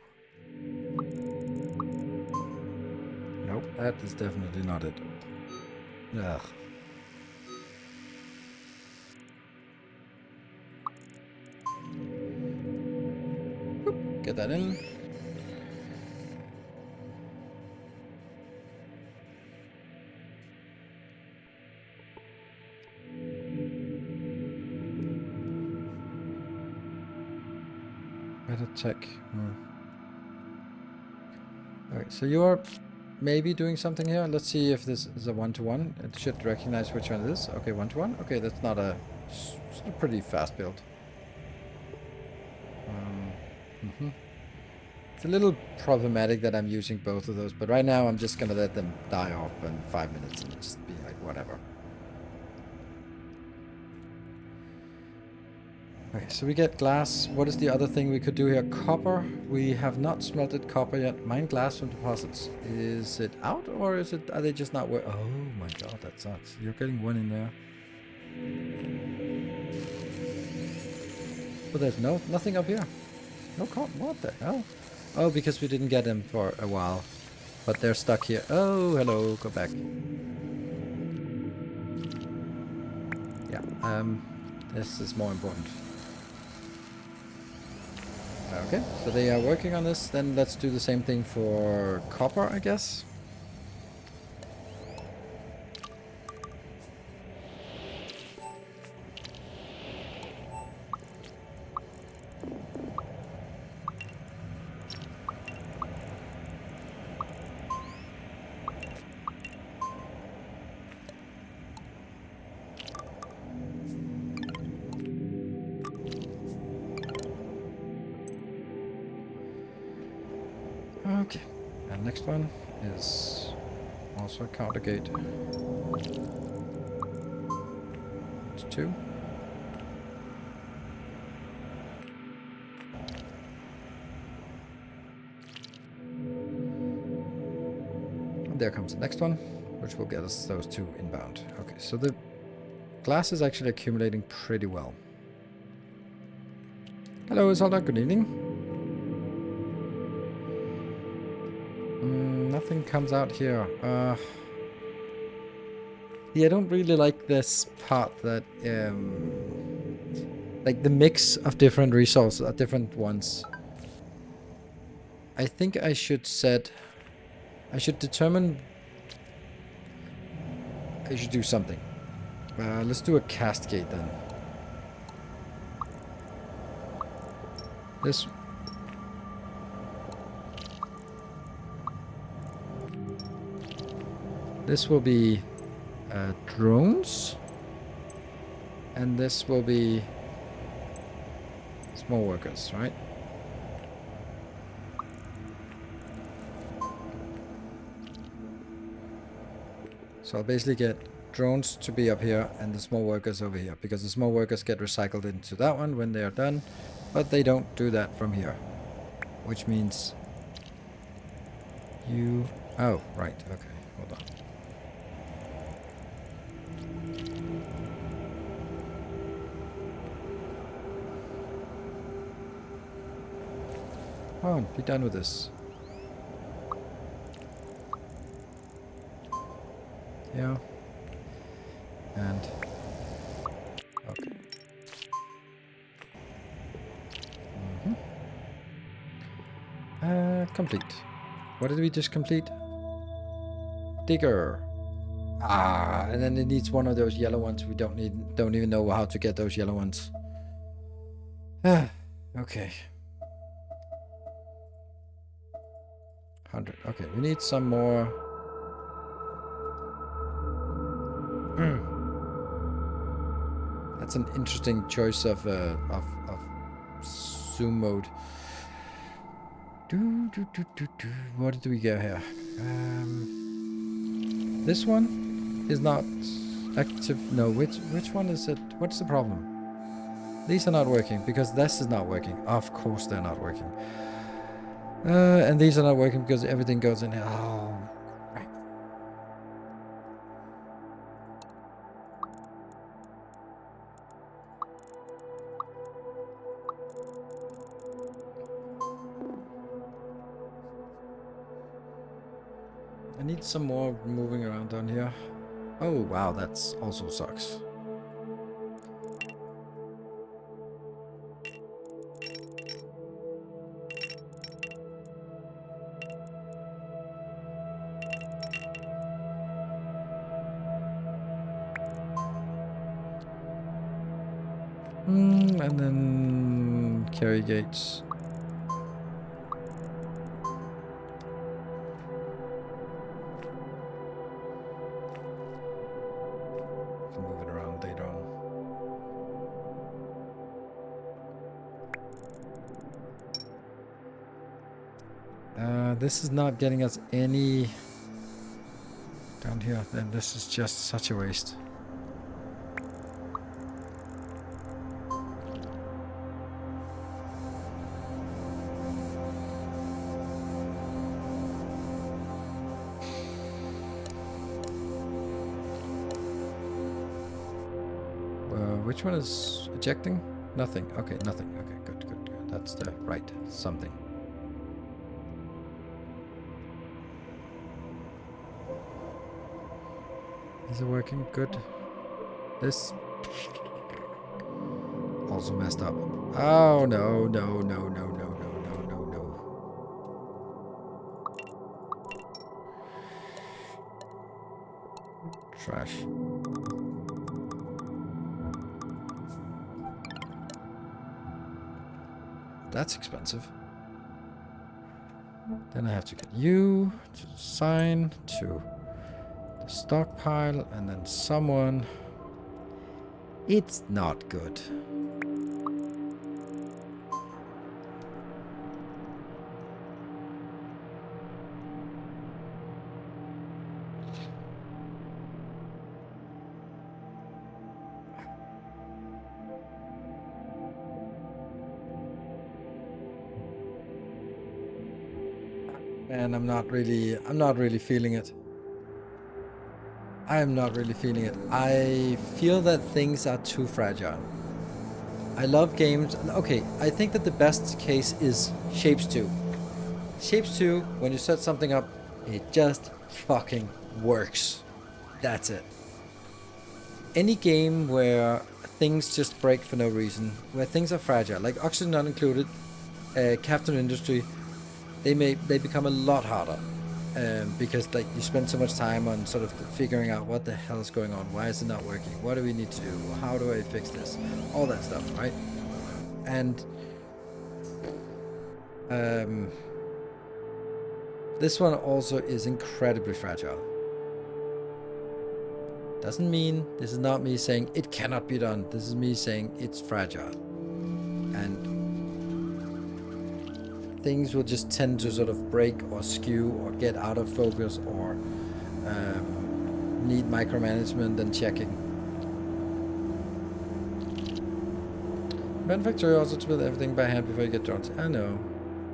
Nope, that is definitely not it. Ugh. Boop, get that in. Better check. Alright, so you are maybe doing something here. Let's see if this is a 1-to-1. It should recognize which one it is. Okay, 1-to-1. Okay, that's not a... It's a pretty fast build. It's a little problematic that I'm using both of those, but right now I'm just gonna let them die off in 5 minutes and just be like, whatever. Okay, so we get glass. What is the other thing we could do here? Copper. We have not smelted copper yet. Mine glass from deposits. Is it out or is it? Are they just not? Oh my god, that sucks. You're getting one in there. But there's nothing up here. No copper. What the hell? Oh, because we didn't get them for a while. But they're stuck here. Oh, hello. Go back. Yeah. This is more important. Okay, so they are working on this. Then let's do the same thing for copper, I guess. Okay, and next one is also a counter gate. It's 2. And there comes the next one, which will get us those 2 inbound. Okay, so the glass is actually accumulating pretty well. Hello, Isolde. Good evening. Nothing comes out here. Yeah, I don't really like this part that, like the mix of different resources, different ones. I think I should determine, I should do something. Let's do a cast gate then. This will be drones, and this will be small workers, right? So I'll basically get drones to be up here and the small workers over here, because the small workers get recycled into that one when they are done, but they don't do that from here, which means you... Oh, right, okay, hold on. Come on, be done with this. Yeah. And... Okay. Complete. What did we just complete? Digger. Ah, and then it needs one of those yellow ones. We don't even know how to get those yellow ones. Okay. 100. Okay, we need some more. That's an interesting choice of zoom mode. What did we get here? This one is not active. No, which one is it? What's the problem? These are not working because this is not working. Of course they're not working. And these are not working because everything goes in here. Oh, right. I need some more moving around down here. Oh, wow, that's also sucks. And then carry gates. Move it around later on. This is not getting us any down here. Then this is just such a waste. Which one is ejecting? Nothing. Okay, nothing. Okay, good. That's the right something. Is it working? Good. This also messed up. Oh no. Trash. That's expensive. Then I have to get you to sign to the stockpile and then someone. It's not good. And I'm not really feeling it. I am not really feeling it. I feel that things are too fragile. I love games. Okay, I think that the best case is Shapes 2. Shapes 2, when you set something up, it just fucking works. That's it. Any game where things just break for no reason, where things are fragile, like Oxygen Not Included, Captain Industry, they become a lot harder because like you spend so much time on sort of figuring out what the hell is going on, why is it not working, what do we need to do, how do I fix this, all that stuff, right? And this one also is incredibly fragile. Doesn't mean, this is not me saying it cannot be done, this is me saying it's fragile. And things will just tend to sort of break or skew or get out of focus or need micromanagement and checking. Run factorio also to build everything by hand before you get drones. I know.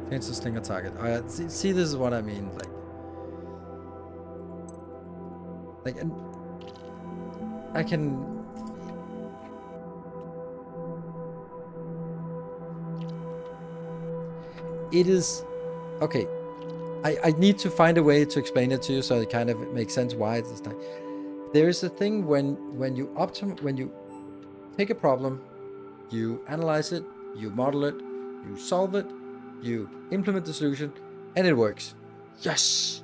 Change the slinger target. Alright, see, this is what I mean. Like, and I can. It is okay. I need to find a way to explain it to you so it kind of makes sense why it's like. There is a thing when you take a problem, you analyze it, you model it, you solve it, you implement the solution, and it works. Yes!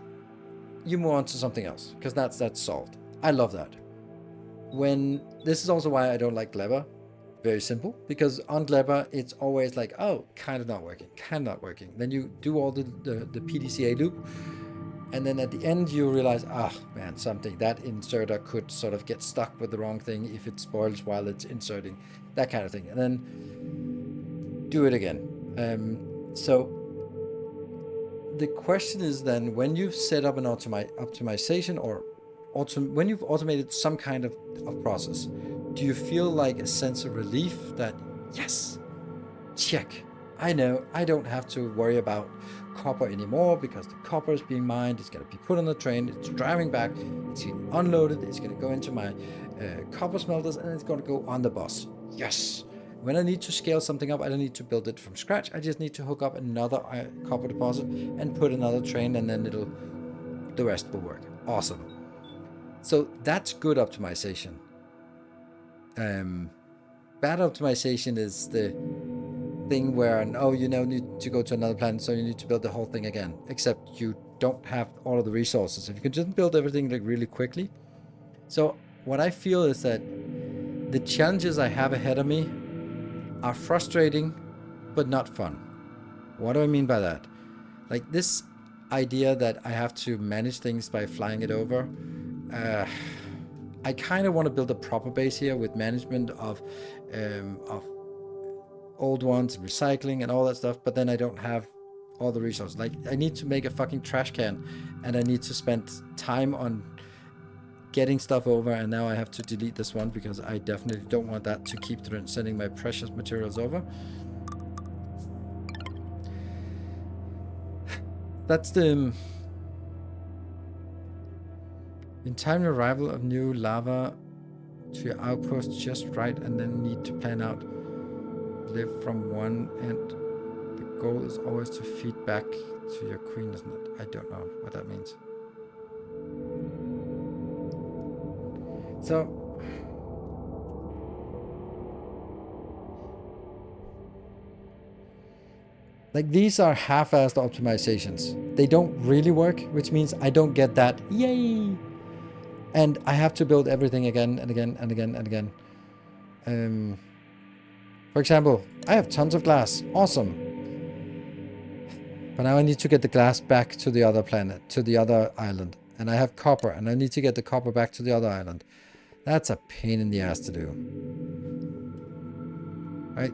You move on to something else, because that's solved. I love that. This is also why I don't like Clever. Very simple, because on Clever, it's always like, oh, kind of not working. Then you do all the PDCA loop, and then at the end you realize, man, that inserter could sort of get stuck with the wrong thing if it spoils while it's inserting, that kind of thing. And then do it again. So the question is then, when you've set up an optimization or when you've automated some kind of process, do you feel like a sense of relief that, yes, check, I know I don't have to worry about copper anymore because the copper is being mined, it's going to be put on the train, it's driving back, it's being unloaded, it's going to go into my copper smelters, and it's going to go on the bus. Yes. When I need to scale something up, I don't need to build it from scratch. I just need to hook up another copper deposit and put another train, and then the rest will work. Awesome. So that's good optimization. Bad optimization is the thing where, you now need to go to another planet, so you need to build the whole thing again, except you don't have all of the resources. If you can just build everything like really quickly. So what I feel is that the challenges I have ahead of me are frustrating, but not fun. What do I mean by that? Like this idea that I have to manage things by flying it over. I kind of want to build a proper base here with management of old ones, recycling and all that stuff, but then I don't have all the resources. Like I need to make a fucking trash can, and I need to spend time on getting stuff over, and now I have to delete this one because I definitely don't want that to keep sending my precious materials over. That's the in time arrival of new lava to your outpost just right, and then need to plan out live from one end. The goal is always to feed back to your queen, isn't it? I don't know what that means. So like these are half-assed optimizations. They don't really work, which means I don't get that yay, and I have to build everything again and again and again and again. For example, I have tons of glass. Awesome. But now I need to get the glass back to the other planet, to the other island. And I have copper, and I need to get the copper back to the other island. That's a pain in the ass to do. Right?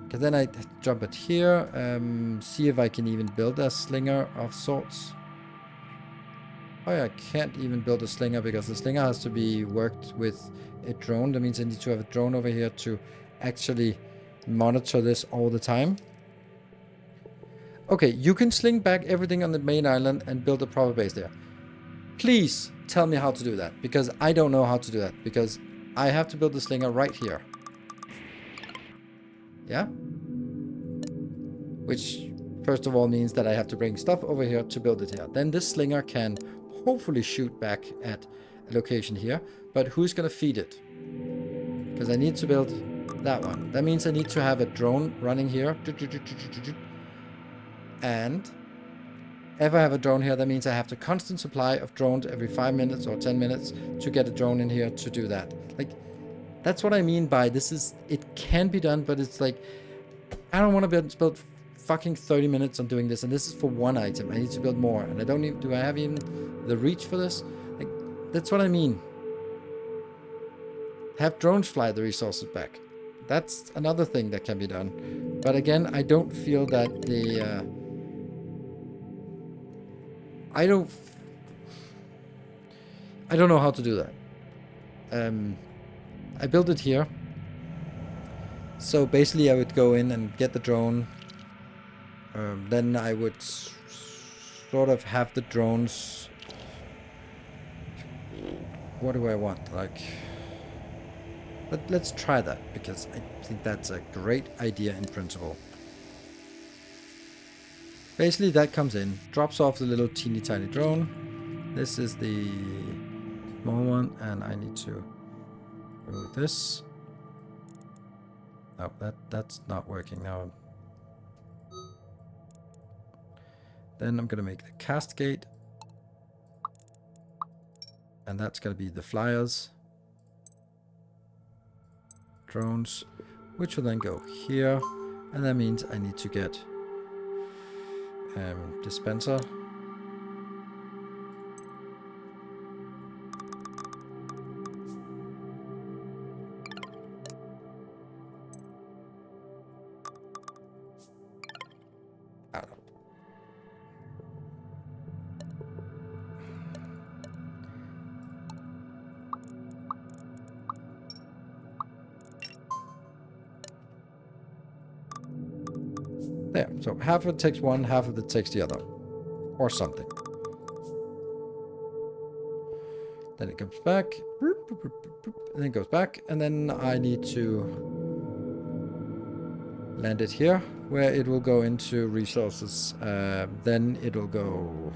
Because then I jump it here. See if I can even build a slinger of sorts. Oh yeah, I can't even build a slinger because the slinger has to be worked with a drone. That means I need to have a drone over here to actually monitor this all the time. Okay, you can sling back everything on the main island and build a proper base there. Please tell me how to do that, because I don't know how to do that, because I have to build the slinger right here. Yeah? Which, first of all, means that I have to bring stuff over here to build it here. Then this slinger can hopefully shoot back at a location here, but who's going to feed it? Because I need to build that one. That means I need to have a drone running here. And if I have a drone here, that means I have the constant supply of drones every 5 minutes or 10 minutes to get a drone in here to do that. Like, that's what I mean by this is, it can be done, but it's like, I don't want to build fucking 30 minutes on doing this, and this is for one item. I need to build more, and I don't even, do I have even the reach for this? Like, that's what I mean. Have drones fly the resources back. That's another thing that can be done. But again, I don't feel that the... I don't know how to do that. I built it here. So basically I would go in and get the drone. Then I would sort of have the drones. What do I want? Like, let's try that, because I think that's a great idea in principle. Basically that comes in, drops off the little teeny tiny drone. This is the small one, and I need to remove this. Oh, that's not working now. Then I'm gonna make the cast gate, and that's gonna be the flyers, drones, which will then go here, and that means I need to get dispenser. There, so half of it takes one, half of it takes the other. Or something. Then it comes back. And then it goes back. And then I need to land it here, where it will go into resources. Then it will go...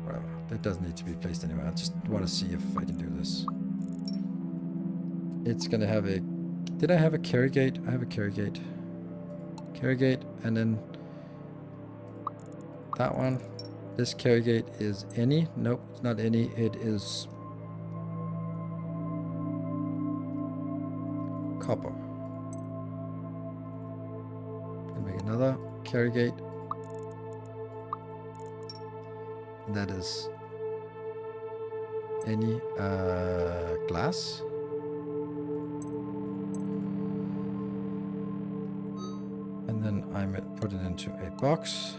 Well, that doesn't need to be placed anywhere. I just want to see if I can do this. It's going to have a... Did I have a carry gate? I have a carry gate. Carry gate, and then that one. This carry gate is any. Nope, it's not any. It is copper. And make another carry gate. And that is any glass. And then I put it into a box.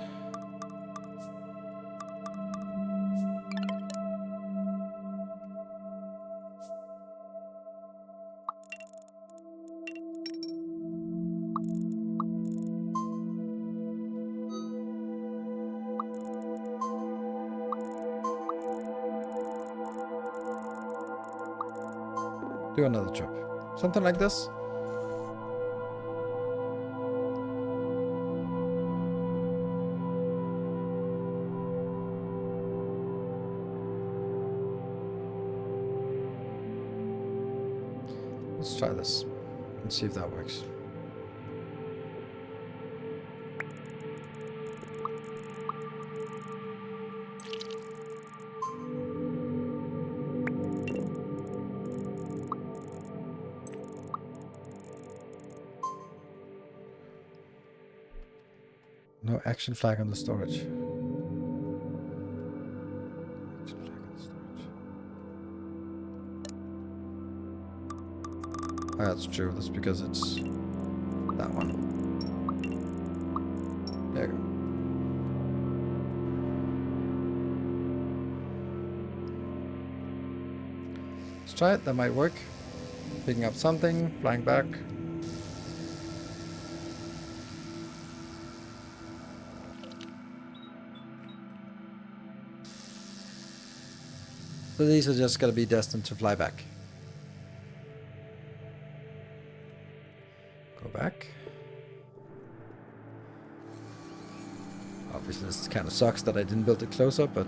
Do another trip. Something like this. Let's try this and see if that works. No action flag on the storage. Action flag on the storage. Oh, that's true. That's because it's that one. There you go. Let's try it. That might work. Picking up something, flying back. So these are just going to be destined to fly back. Go back. Obviously this kind of sucks that I didn't build it closer, but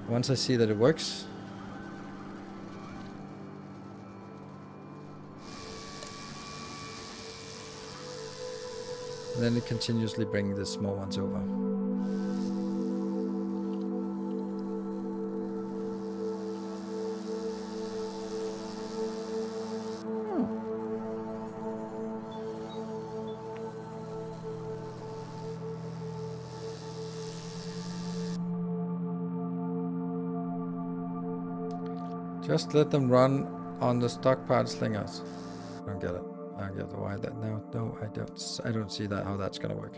once I see that it works, then it continuously brings the small ones over. Just let them run on the stockpile slingers. I don't get it. I don't get why that now. No, I don't see that how that's gonna work.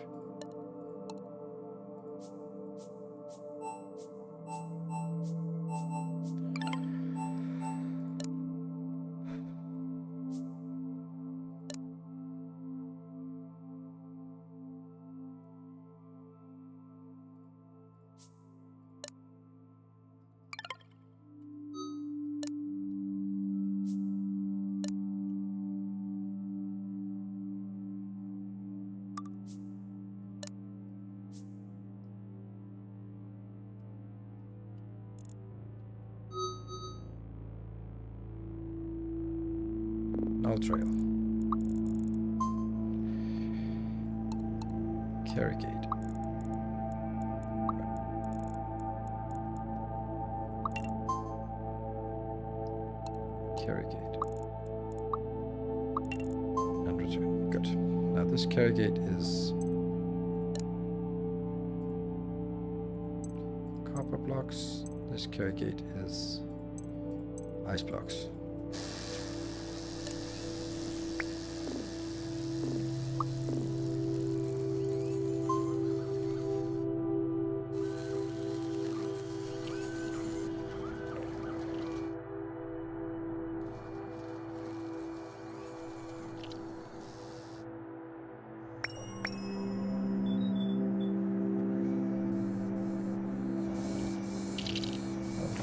Null trail. Carry gate. Carry gate. And return. Good. Now this carry gate is copper blocks. This carry gate is ice blocks.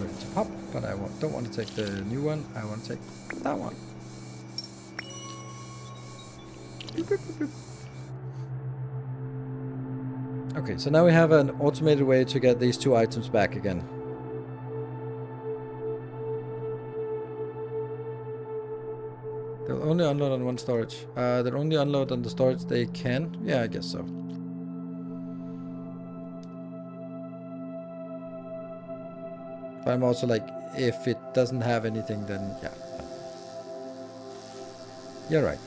To pop, but I don't want to take the new one. I want to take that one. Boop, boop, boop, boop. Okay, so now we have an automated way to get these two items back again. They'll only unload on one storage. They'll only unload on the storage they can. Yeah, I guess so. But I'm also like, if it doesn't have anything, then yeah. You're right.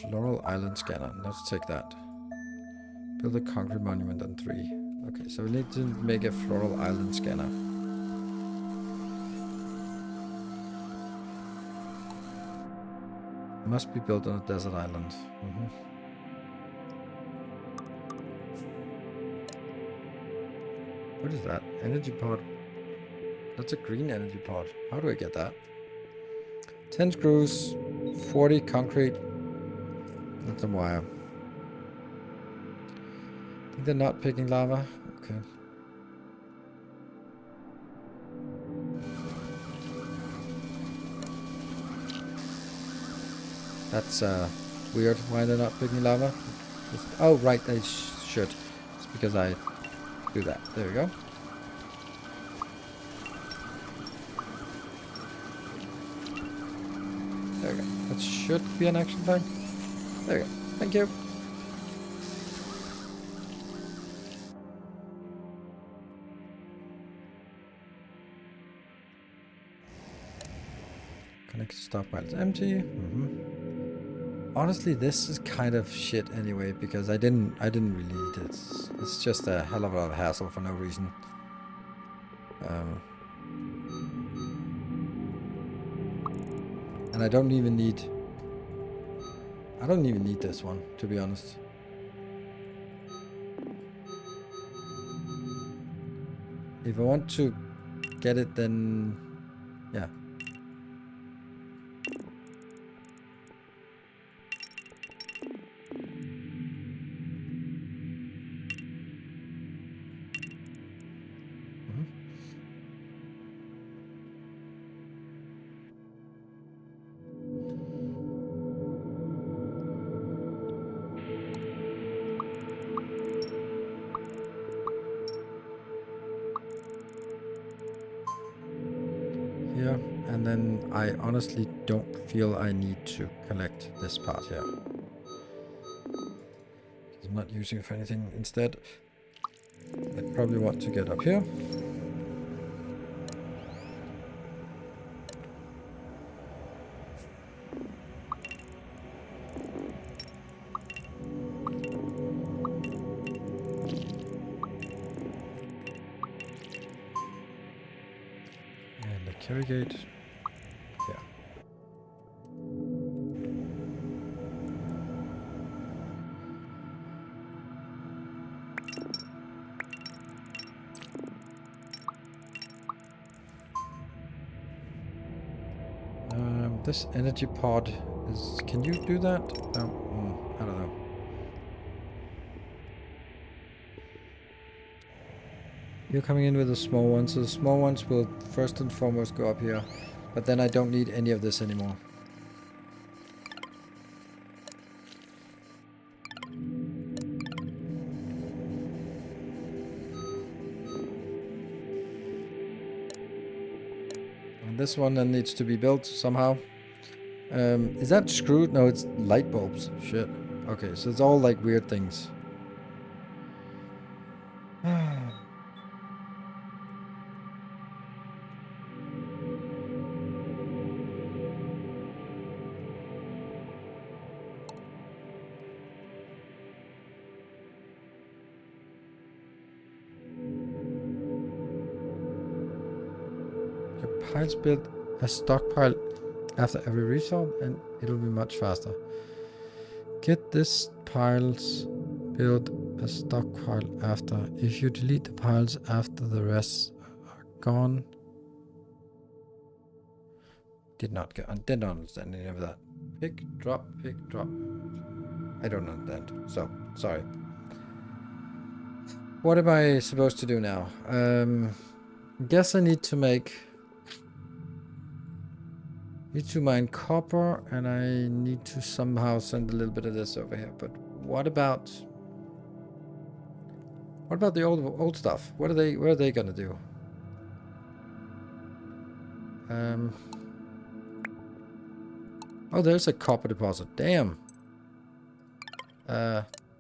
Floral Island scanner. Let's take that. Build a concrete monument on 3. Okay, so we need to make a Floral Island scanner. Must be built on a desert island. What is that? Energy pod. That's a green energy pod. How do I get that? 10 screws, 40 concrete, and some wire. I think they're not picking lava. Okay. That's weird. Why they're not picking lava? Oh, right, they should. It's because I do that. There we go. There we go. That should be an action flag. There we go. Thank you. Connect stockpiles empty. Honestly, this is kind of shit anyway because I didn't really need it. It's just a hell of a hassle for no reason. And I don't even need this one, to be honest. If I want to get it, then yeah. Here, and then I honestly don't feel I need to collect this part here. I'm not using it for anything. Instead, I probably want to get up here. Carry gate. This energy pod is... Can you do that? No, I don't know. You're coming in with the small ones, so the small ones will first and foremost go up here. But then I don't need any of this anymore. And this one then needs to be built somehow. Is that screwed? No, it's light bulbs. Shit. Okay, so it's all like weird things. Piles build a stockpile after every resource and it'll be much faster. Get this piles build a stockpile after. If you delete the piles after the rest are gone. Did not understand any of that. Pick, drop, pick, drop. I don't understand. So, sorry. What am I supposed to do now? Guess I need to mine copper, and I need to somehow send a little bit of this over here. But what about the old stuff? What are they gonna do? Oh, there's a copper deposit. Damn.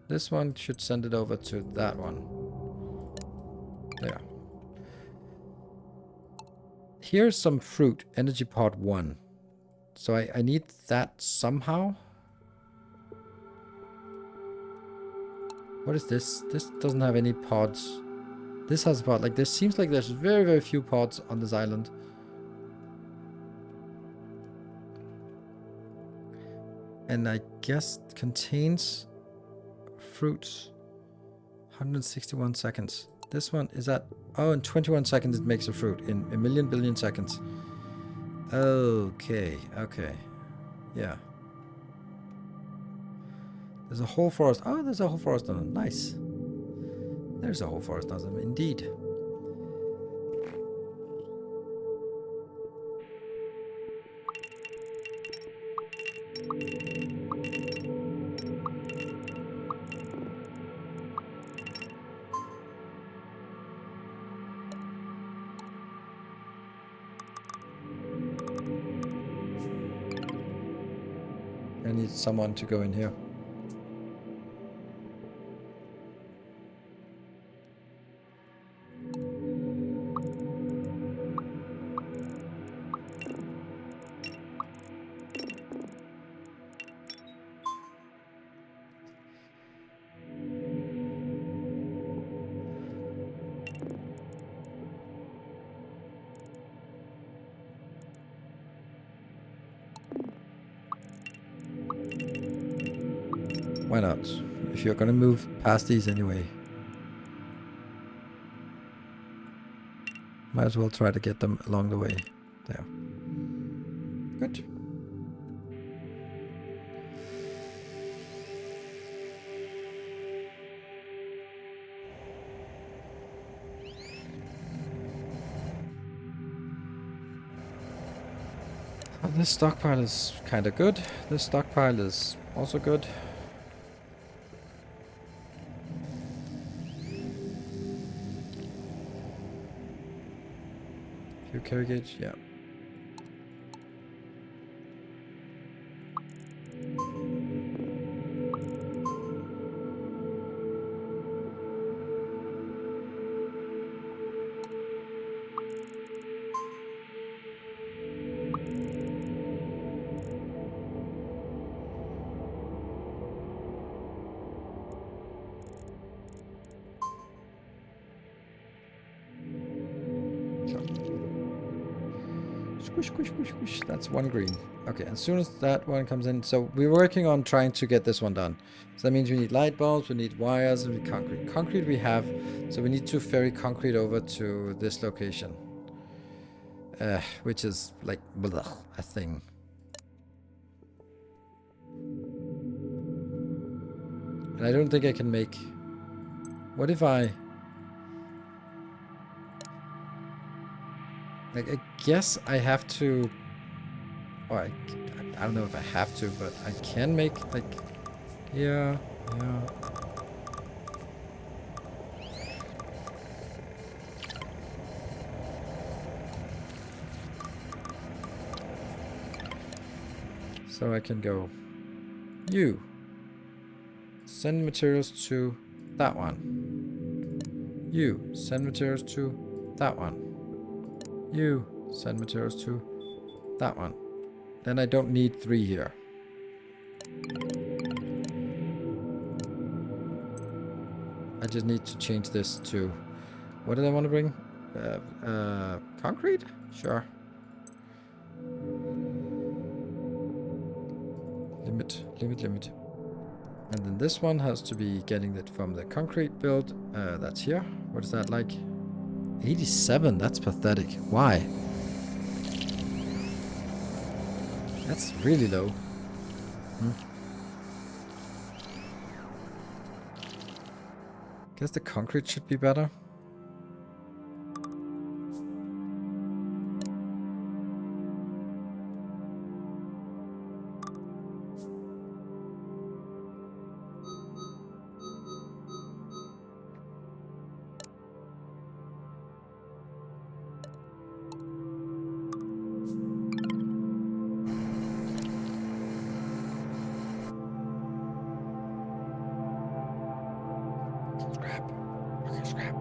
This one should send it over to that one. There. Here's some fruit. Energy pod 1. So I need that somehow. What is this? This doesn't have any pods. This has a pod. Like, this seems like there's very, very few pods on this island. And I guess it contains fruits. 161 seconds. This one is at... Oh, in 21 seconds it makes a fruit. In a million billion seconds. Okay, okay. Yeah. There's a whole forest. Oh, there's a whole forest on them. Nice. There's a whole forest on them, indeed. I need someone to go in here. Why not? If you're gonna move past these anyway. Might as well try to get them along the way. There. Good. Oh, this stockpile is kind of good. This stockpile is also good. Carry gauge, yeah. Squish, squish, squish, squish. That's one green. Okay, as soon as that one comes in. So we're working on trying to get this one done. So that means we need light bulbs, we need wires, and we need concrete. Concrete we have, so we need to ferry concrete over to this location. which is like blah, a thing. And I don't think I can make... What if I... Like, I guess I have to... Or I don't know if I have to, but I can make, like... Yeah. So I can go... You. Send materials to that one. You. Send materials to that one. You. Send materials to that one. Then I don't need 3 here. I just need to change this to... What did I want to bring? Concrete? Sure. Limit. And then this one has to be getting it from the concrete build. That's here. What is that like? 87? That's pathetic. Why? That's really low. Guess the concrete should be better. Scrap.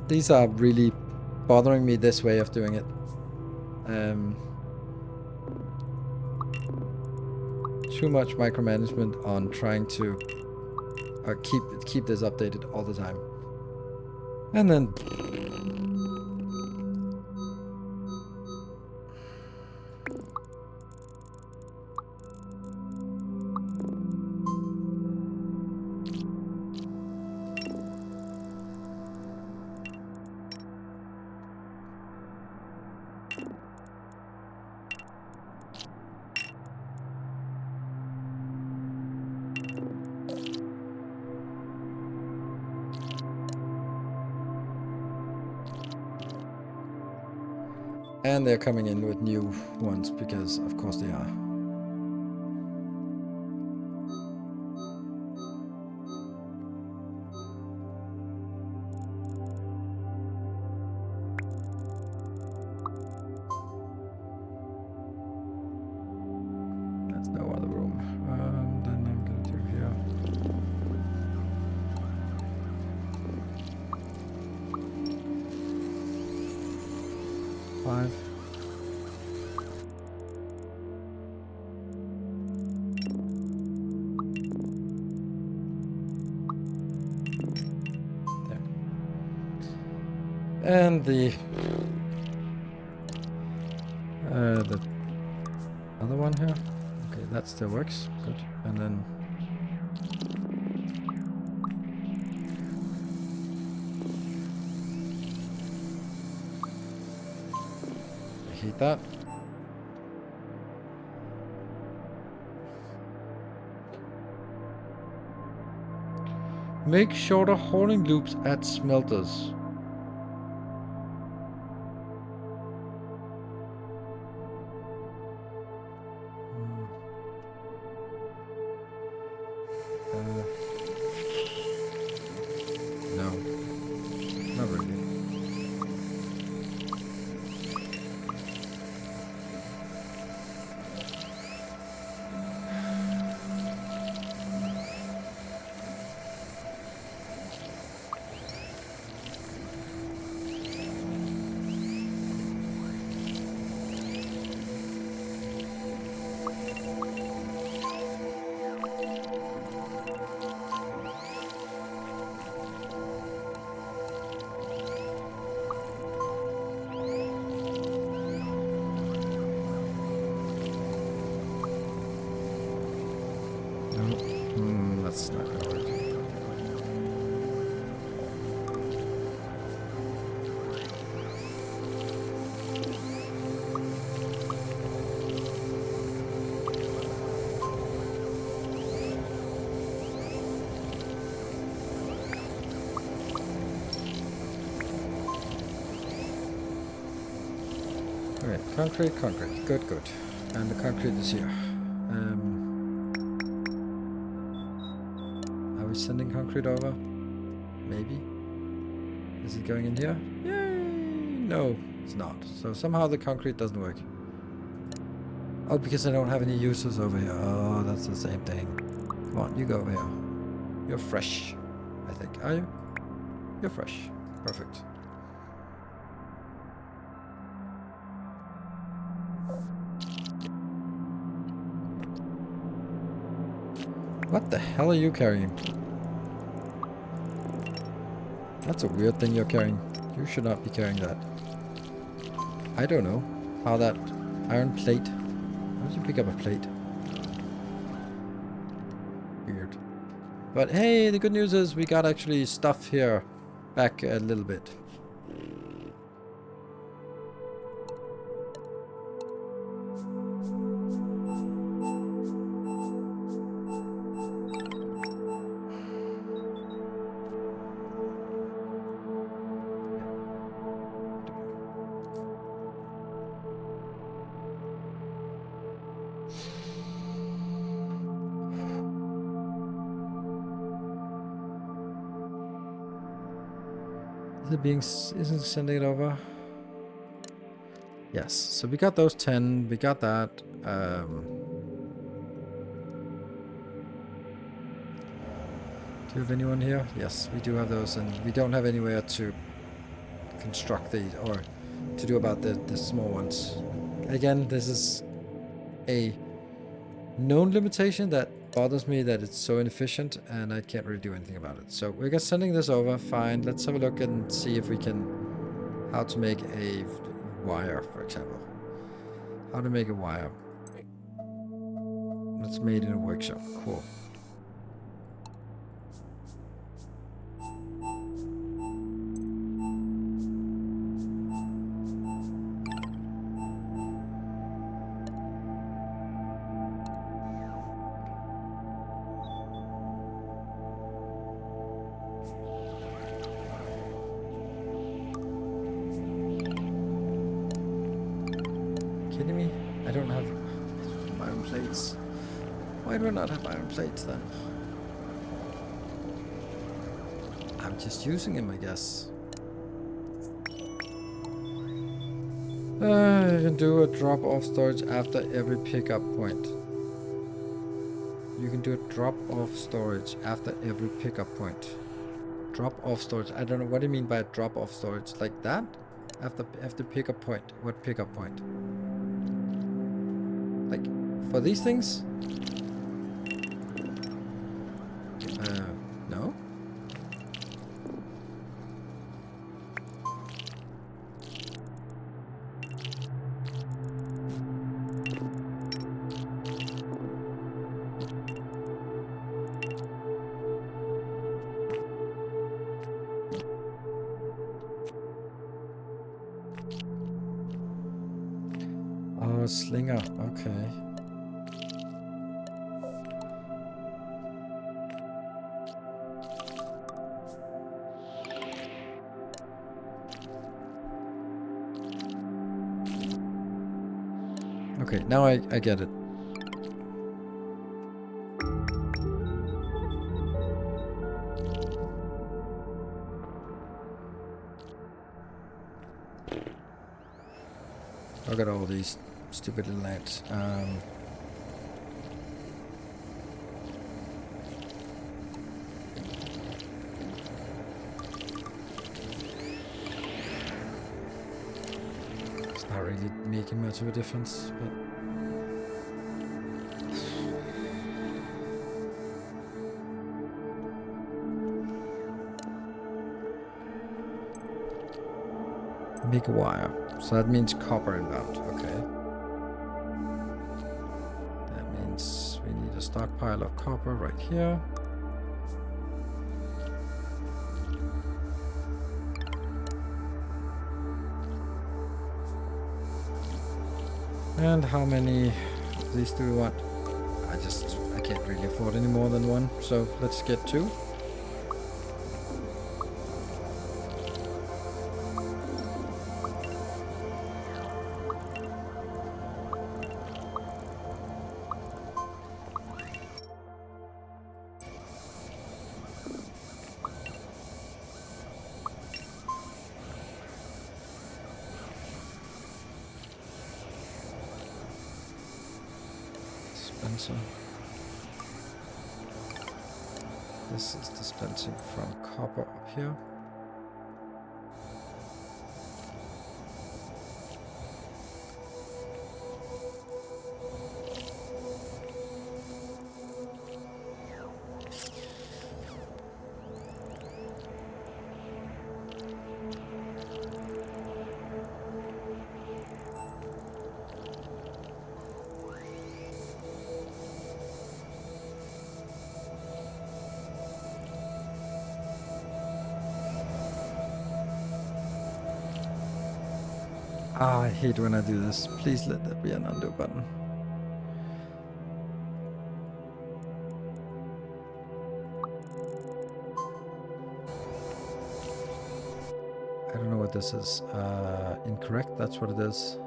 These are really bothering me, this way of doing it. Too much micromanagement on trying to keep this updated all the time. And then and they're coming in with new ones because of course they are. That's no other room. Then I'm gonna do here. Five. There. And the other one here. Okay, that still works. Good. And then heat that. Make shorter hauling loops at smelters. No, not really. That's not gonna work. Okay, concrete. Good. And the concrete is here. Are we sending concrete over? Maybe. Is it going in here? Yay! No, it's not. So somehow the concrete doesn't work. Oh, because I don't have any users over here. Oh, that's the same thing. Come on, you go over here. You're fresh, I think. Are you? You're fresh. Perfect. What the hell are you carrying? That's a weird thing you're carrying. You should not be carrying that. I don't know how that iron plate... How did you pick up a plate? Weird. But hey, the good news is we got actually stuff here back a little bit. Isn't it sending it over? Yes, so we got those 10, we got that. Do you have anyone here? Yes, we do have those, and we don't have anywhere to construct these, or to do about the small ones. Again, this is a known limitation that bothers me, that it's so inefficient and I can't really do anything about it. So we're just sending this over. Fine, let's have a look and see if we can, how to make a wire, for example. How to make a wire. It's made in a workshop. Cool. Kidding me? I don't have iron plates. Why do I not have iron plates then? I'm just using them, I guess. You can do a drop-off storage after every pickup point. You can do a drop-off storage after every pickup point. Drop-off storage. I don't know what do you mean by drop-off storage. Like that? After pickup point. What pickup point? Like for these things? No. Oh, slinger. Okay. Okay, now I get it. Look at all these stupid little ants. It's not really making much of a difference, but make a wire. So that means copper inbound. Okay. That means we need a stockpile of copper right here. And how many of these do we want? I can't really afford any more than one, so let's get 2. Dispenser. This is dispensing from copper up here. Ah, I hate when I do this. Please let there be an undo button. I don't know what this is. Incorrect, that's what it is.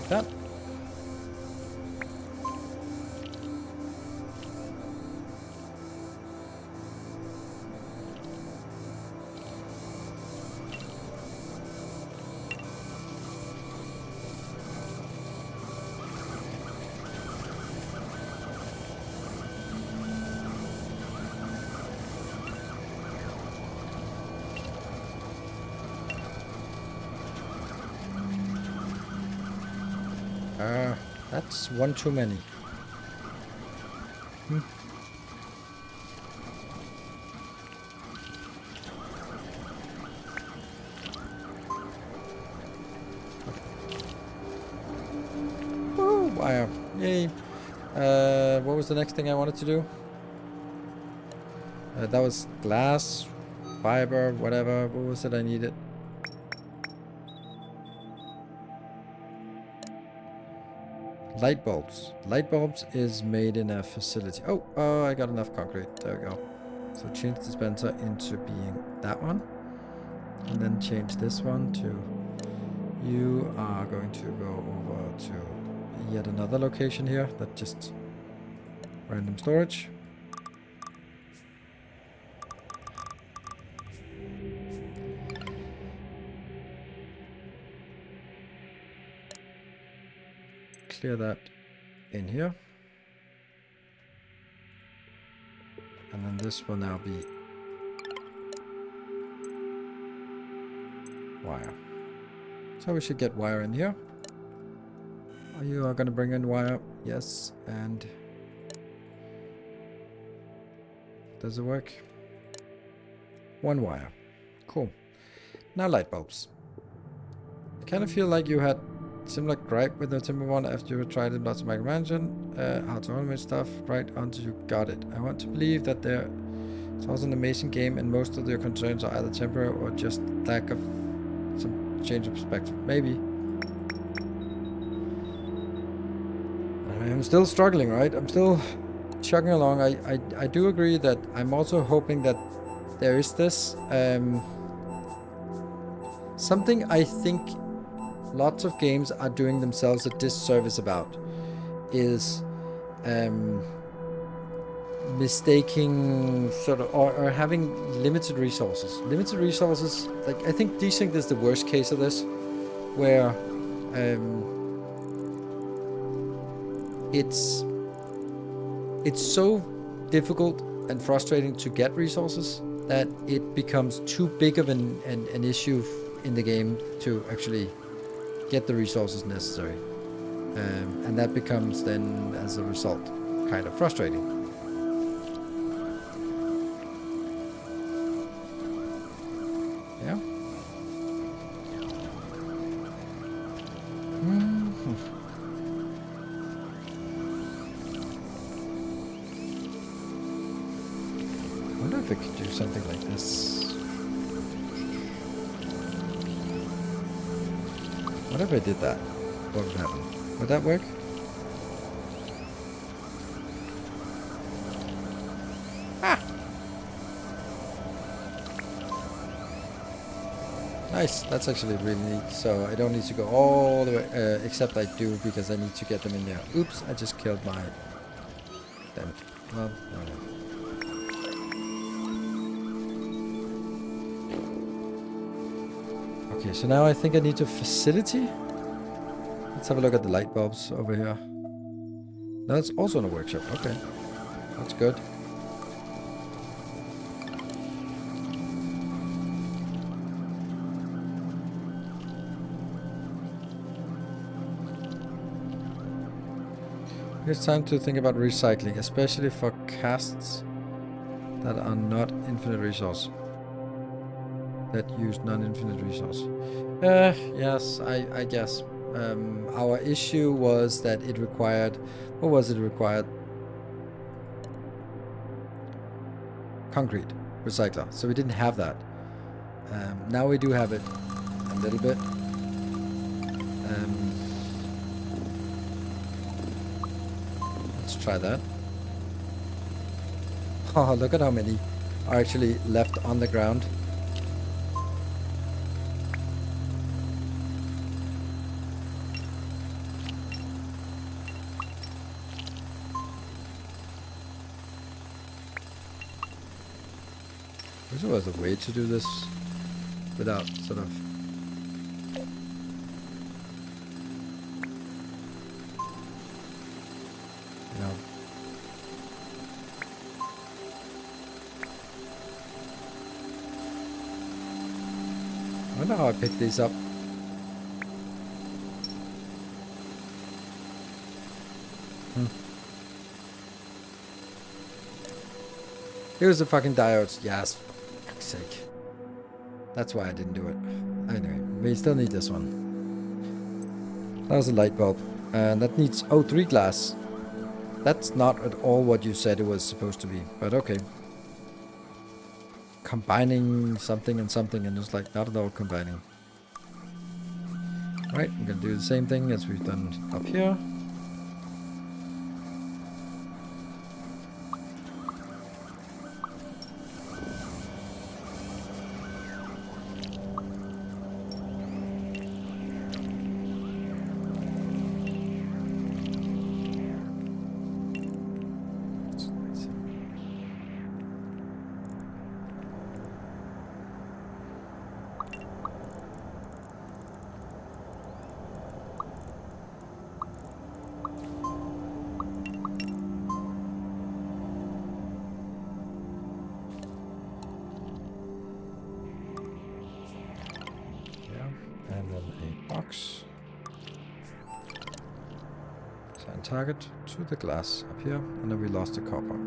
That. That's one too many. Woo, wire. Yay. What was the next thing I wanted to do? That was glass, fiber, whatever. What was it I needed? Light bulbs. Light bulbs is made in a facility. Oh, I got enough concrete. There we go. So change dispenser into being that one. And then change this one to... You are going to go over to yet another location here. That just... Random storage. Clear that in here. And then this will now be wire. So we should get wire in here. You are going to bring in wire. Yes. And does it work? One wire. Cool. Now light bulbs. I kind of feel like you had similar gripe with the Timber one after you tried it lots of micromanagement, how to automate stuff, right until you got it. I want to believe that there is also an amazing game and most of your concerns are either temporary or just lack of some change of perspective. Maybe. I'm still struggling, right? I'm still chugging along. I do agree that I'm also hoping that there is this something I think lots of games are doing themselves a disservice about is mistaking sort of or having limited resources. Limited resources, like I think Desync is the worst case of this, where it's so difficult and frustrating to get resources that it becomes too big of an issue in the game to actually get the resources necessary. And that becomes then, as a result, kind of frustrating. Yeah. I wonder if I could do something like this. What if I did that? What would happen? Would that work? Ah! Nice, that's actually really neat. So I don't need to go all the way, except I do because I need to get them in there. Oops, I just killed my... Damn it. Well, no. Okay, so now I think I need to facility. Let's have a look at the light bulbs over here. No, it's also in a workshop. Okay, that's good. It's time to think about recycling, especially for casts that are not infinite resource. That use non-infinite resource. Yes, I guess. Our issue was that it required... What was it required? Concrete recycler. So we didn't have that. Now we do have it a little bit. Let's try that. Oh, look at how many are actually left on the ground. Wish there was a way to do this without sort of... You know... I wonder how I picked these up. Here's the fucking diodes. Yes, for fuck's sake. That's why I didn't do it. Anyway, we still need this one. That was a light bulb. And that needs O3 glass. That's not at all what you said it was supposed to be. But okay. Combining something and something, and it's like not at all combining. Right, I'm gonna do the same thing as we've done up here. And then a box. Assign target to the glass up here, and then we lost the copper.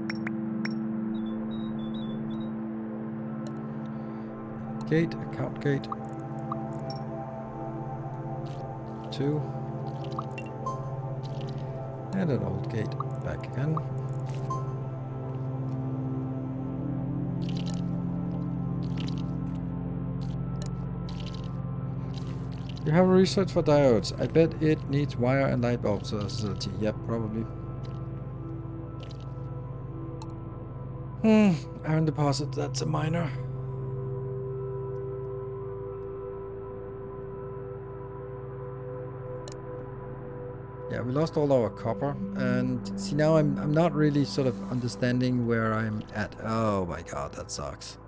Gate, account gate. 2. And an old gate back again. You have a research for diodes. I bet it needs wire and light bulbs facility. Yep, probably. Iron deposit, that's a minor. Yeah, we lost all our copper. And see, now I'm not really sort of understanding where I'm at. Oh my god, that sucks.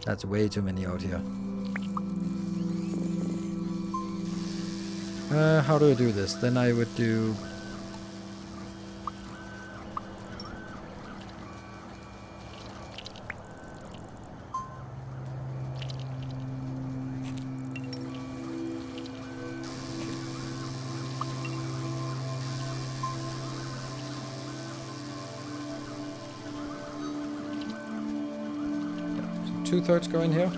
That's way too many out here. How do I do this? Then I would do... 2/3 go in here.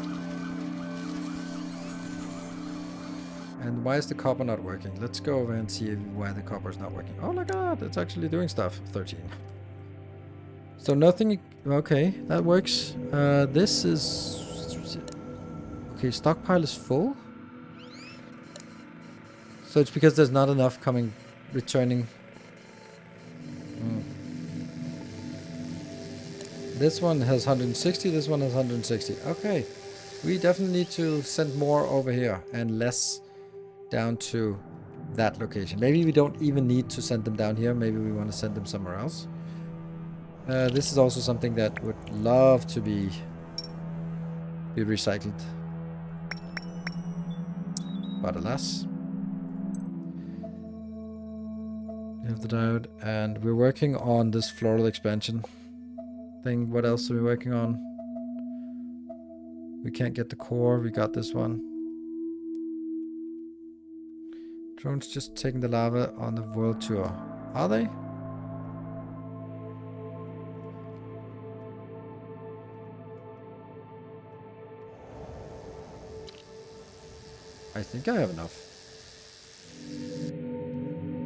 And why is the copper not working? Let's go over and see why the copper is not working. Oh my god, it's actually doing stuff. 13. So nothing... Okay, that works. This is... Okay, stockpile is full. So it's because there's not enough coming... returning. This one has 160, this one has 160. Okay. We definitely need to send more over here and less down to that location. Maybe we don't even need to send them down here. Maybe we want to send them somewhere else. This is also something that would love to be recycled. But alas. We have the diode, and we're working on this floral expansion thing. What else are we working on? We can't get the core. We got this one. Drones just taking the lava on the world tour. Are they? I think I have enough.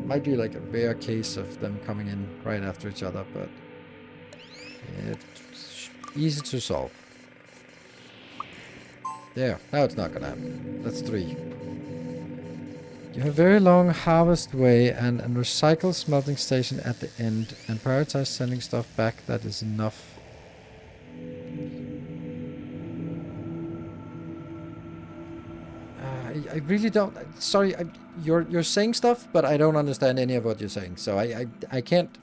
Might be like a rare case of them coming in right after each other, but it's easy to solve. There, now it's not gonna happen. That's 3. You have very long harvest way and a recycle smelting station at the end, and prioritize sending stuff back. That is enough. I really don't. Sorry, you're saying stuff, but I don't understand any of what you're saying. So I can't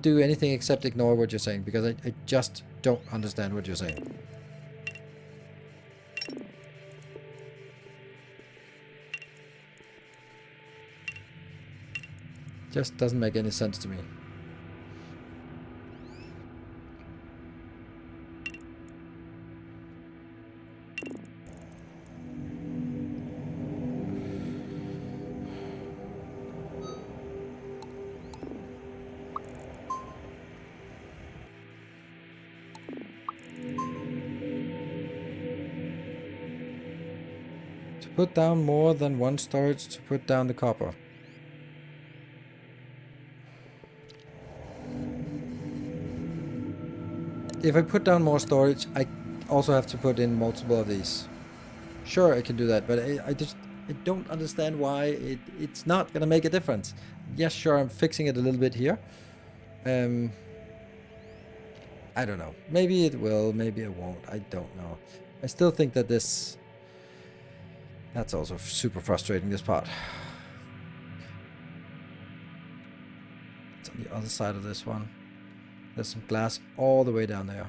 do anything except ignore what you're saying, because I just don't understand what you're saying. Just doesn't make any sense to me. To put down more than one storage to put down the copper. If I put down more storage, I also have to put in multiple of these. Sure, I can do that, but I don't understand why it's not gonna make a difference. Yes, sure, I'm fixing it a little bit here. I don't know. Maybe it will, maybe it won't. I don't know. I still think that this... That's also super frustrating, this part. It's on the other side of this one. There's some glass all the way down there.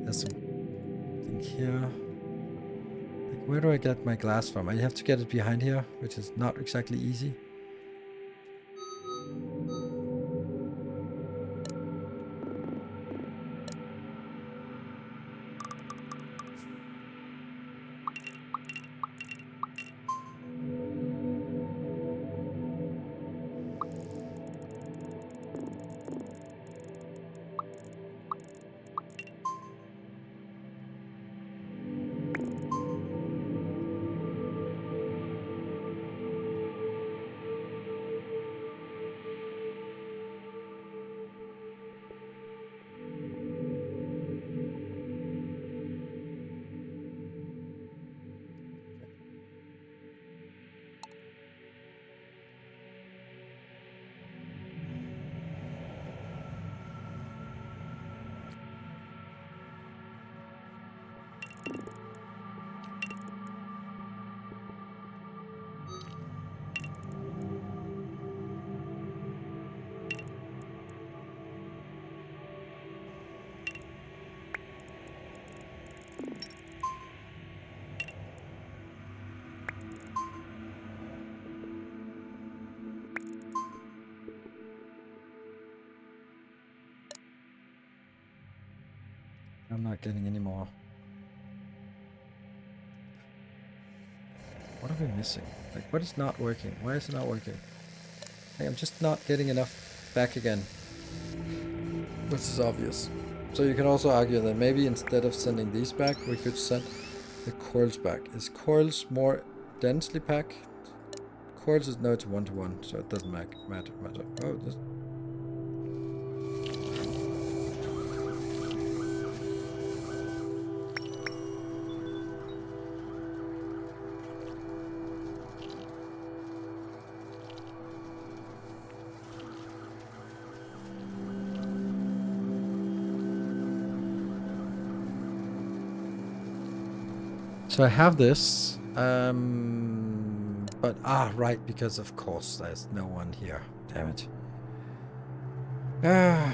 There's something here. Like, where do I get my glass from? I have to get it behind here, which is not exactly easy. I'm not getting any more. What are we missing? Like, what is not working? Why is it not working? Hey, I'm just not getting enough back again. Which is obvious. So you can also argue that maybe instead of sending these back, we could send the coils back. Is coils more densely packed? Coils is no, it's 1-to-1, so it doesn't matter. Oh, this. So I have this, but right, because of course there's no one here. Damn it. Now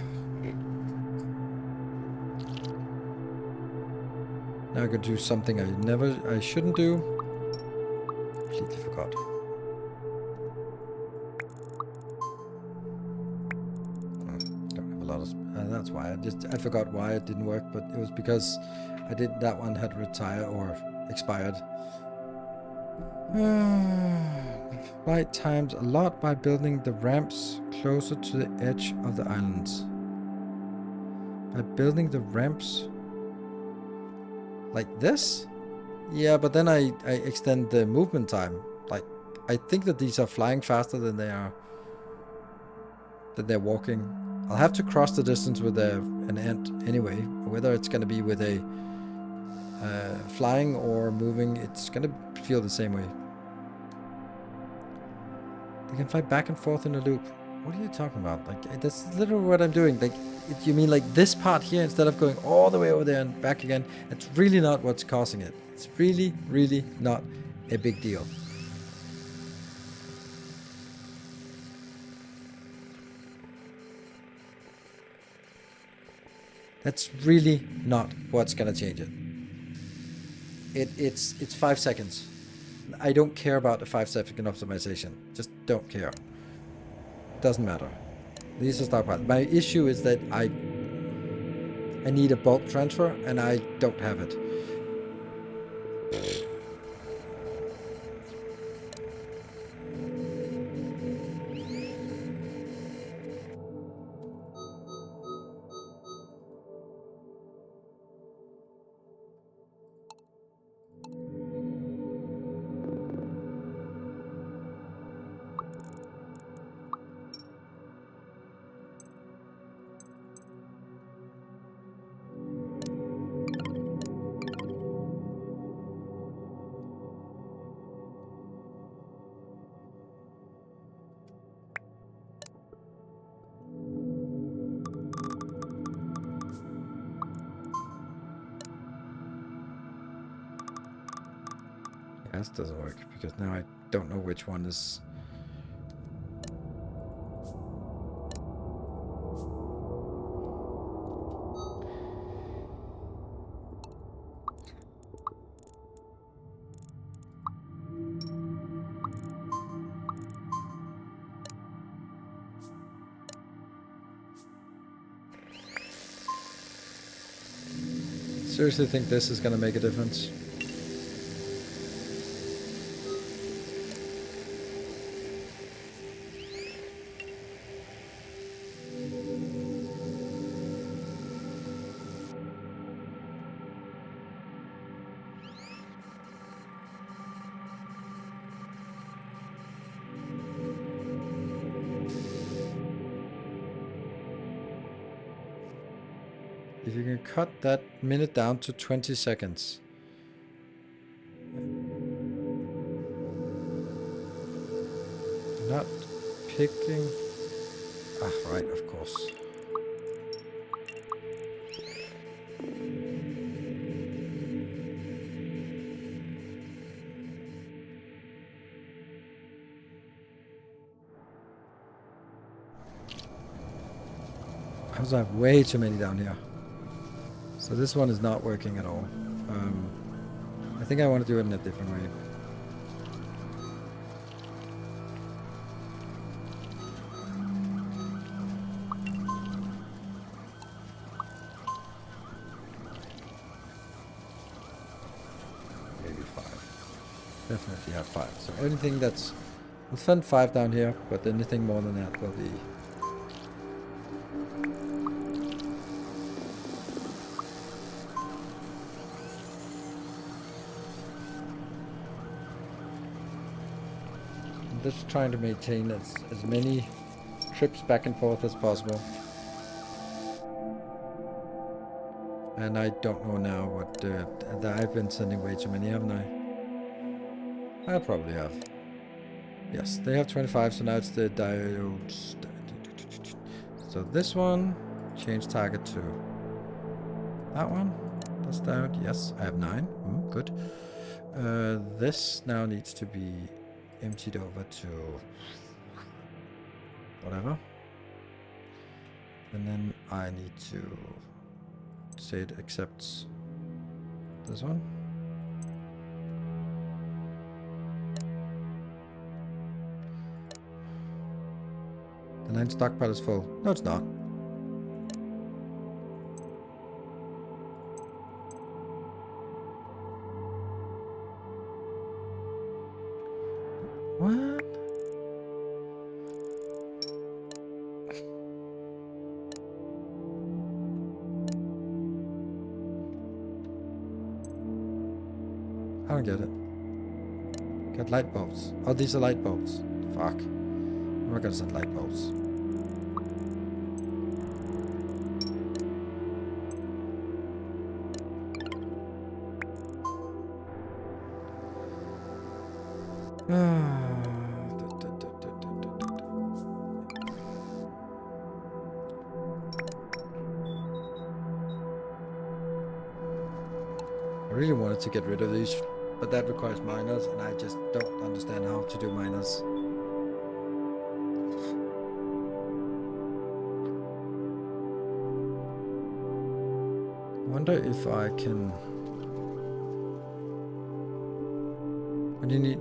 I could do something I shouldn't do. Completely forgot. Don't have a lot of. That's why I forgot why it didn't work, but it was because that one had retired or expired. Flight times a lot by building the ramps closer to the edge of the islands. By building the ramps like this? Yeah, but then I extend the movement time. Like, I think that these are flying faster than they're walking. I'll have to cross the distance with an ant anyway. Whether it's going to be with a flying or moving, it's going to feel the same way. They can fly back and forth in a loop. What are you talking about? Like, that's literally what I'm doing. Like, you mean like this part here instead of going all the way over there and back again? It's really not what's causing it. It's really, really not a big deal. That's really not what's gonna change it. It's 5 seconds. I don't care about the 5-second optimization. Just don't care. Doesn't matter. These are stockpiles. My issue is that I need a bulk transfer and I don't have it. This doesn't work because now I don't know which one is. Seriously think this is gonna make a difference? If you can cut that minute down to 20 seconds. Not picking. Right, of course. Because I have way too many down here. So this one is not working at all. I think I want to do it in a different way. Maybe 5. Definitely have 5. So anything that's... We'll send 5 down here, but anything more than that will be... I'm just trying to maintain as many trips back and forth as possible. And I don't know now what... I've been sending way too many, haven't I? I probably have. Yes, they have 25, so now it's the diodes. So this one, change target to that one. That's diode. Yes, I have 9. Good. This now needs to be emptied over to whatever. And then I need to say it accepts this one. The 9 stockpile is full. No, it's not. What? I don't get it. Got light bulbs. Oh, these are light bulbs. Fuck. I'm not gonna send light bulbs. I really wanted to get rid of these, but that requires miners, and I just don't understand how to do miners. I wonder if I can... What do you need?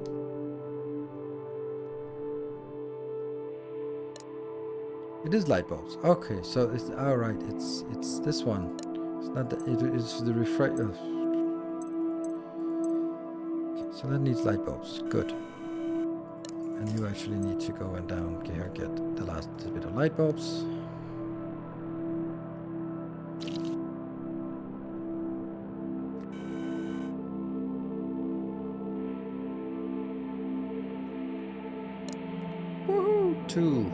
It is light bulbs. Okay, so it's alright. It's this one. It's not the, it is the refractor. Okay, so that needs light bulbs. Good. And you actually need to go and down here get the last bit of light bulbs. Woohoo! 2.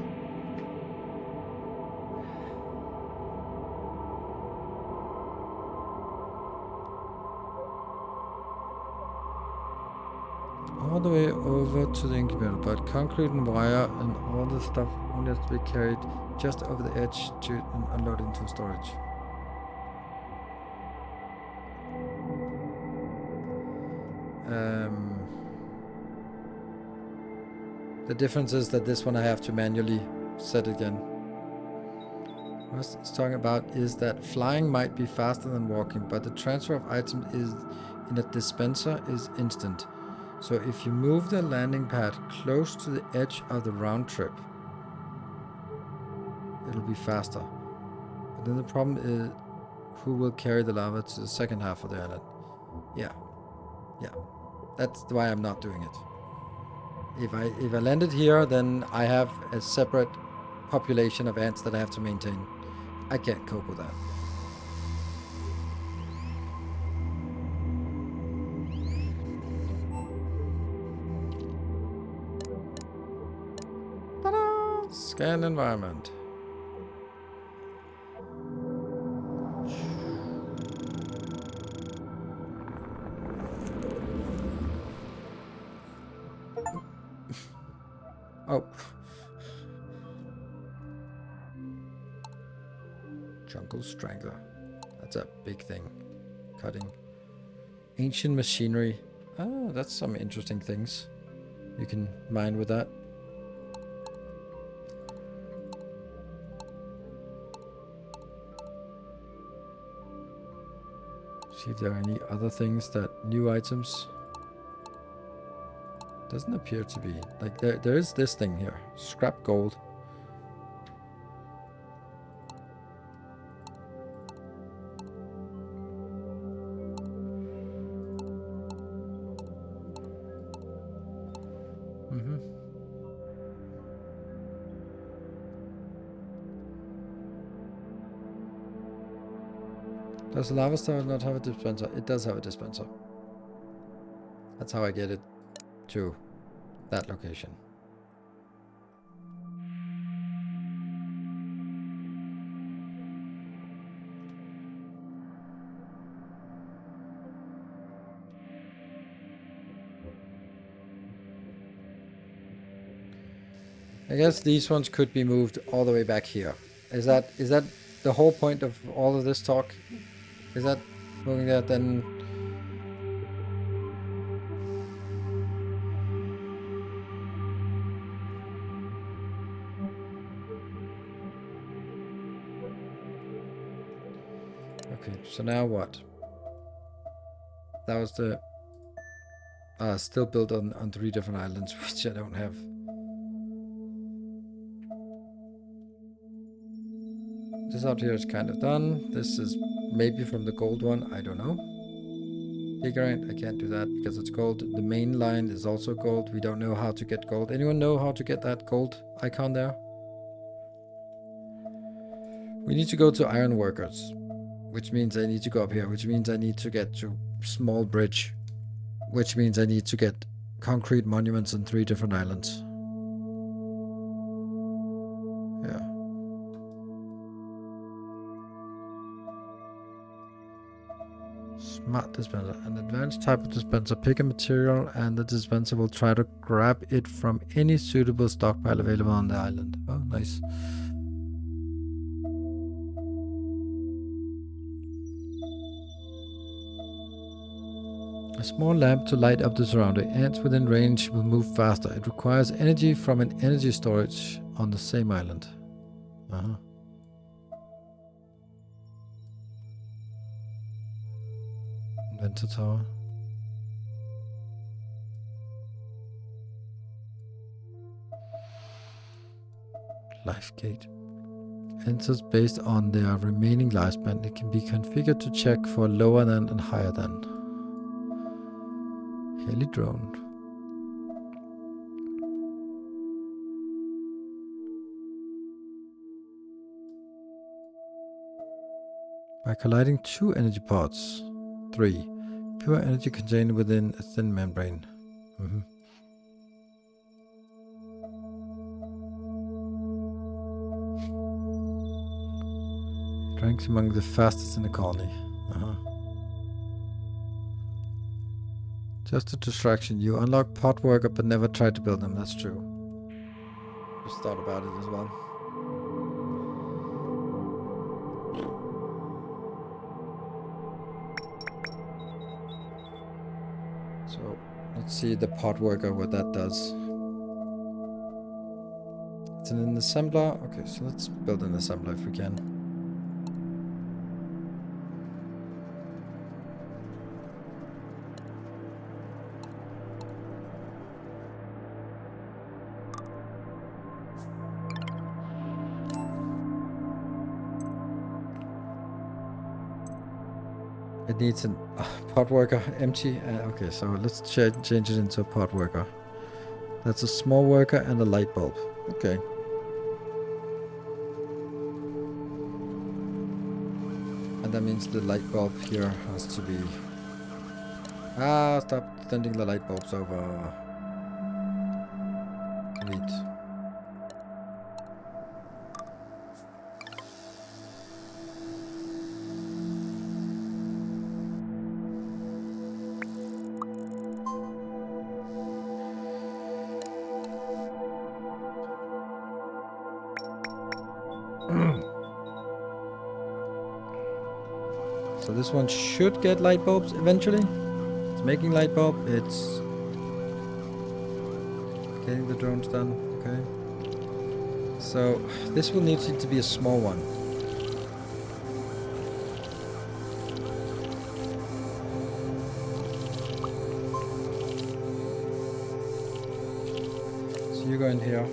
All the way over to the incubator, but concrete and wire and all the stuff only has to be carried just over the edge to unload into storage. The difference is that this one I have to manually set again. What it's talking about is that flying might be faster than walking, but the transfer of items is in a dispenser is instant. So if you move the landing pad close to the edge of the round trip, it'll be faster. But then the problem is who will carry the lava to the second half of the island. Yeah. That's why I'm not doing it. If I landed here, then I have a separate population of ants that I have to maintain. I can't cope with that. Ta-da! Scan environment. Oh. Jungle Strangler. That's a big thing. Cutting. Ancient machinery. Oh, that's some interesting things. You can mine with that. See if there are any other things that... New items. Doesn't appear to be. Like there is this thing here. Scrap gold. Does the lava star not have a dispenser? It does have a dispenser. That's how I get it to that location. I guess these ones could be moved all the way back here. Is that the whole point of all of this talk? Is that moving that then? Okay, so now what? That was the still built on 3 different islands, which I don't have. This out here is kind of done. This is maybe from the gold one, I don't know. Figurine, I can't do that because it's gold. The main line is also gold. We don't know how to get gold. Anyone know how to get that gold icon there? We need to go to iron workers, which means I need to go up here, which means I need to get to small bridge, which means I need to get concrete monuments on 3 different islands. Yeah. Smart dispenser. An advanced type of dispenser. Pick a material and the dispenser will try to grab it from any suitable stockpile available on the island. Oh, nice. A small lamp to light up the surrounding. Ants within range will move faster. It requires energy from an energy storage on the same island. Uh-huh. Inventor tower. Life gate. Enters based on their remaining lifespan. It can be configured to check for lower than and higher than. Heli drone. By colliding 2 energy pods. 3. Pure energy contained within a thin membrane. Ranks among the fastest in the colony. Just a distraction. You unlock pot worker but never tried to build them. That's true. Just thought about it as well. So let's see the pot worker, what that does. It's an assembler. Okay, so let's build an assembler if we can. It needs a pot worker, empty. Okay, so let's change it into a pot worker. That's a small worker and a light bulb. Okay. And that means the light bulb here has to be... stop sending the light bulbs over. Delete. So this one should get light bulbs eventually. It's making light bulb. It's getting the drones done. Okay. So this will need to be a small one. So you go in here,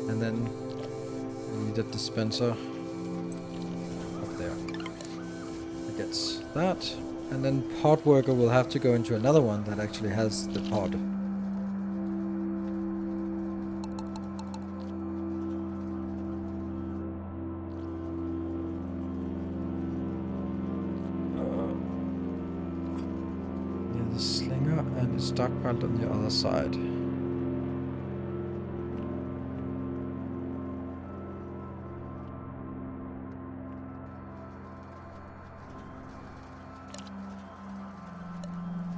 and then you need a dispenser. Gets that, and then pod worker will have to go into another one that actually has the pod. Yeah, the slinger, and it's stockpiled on the other side.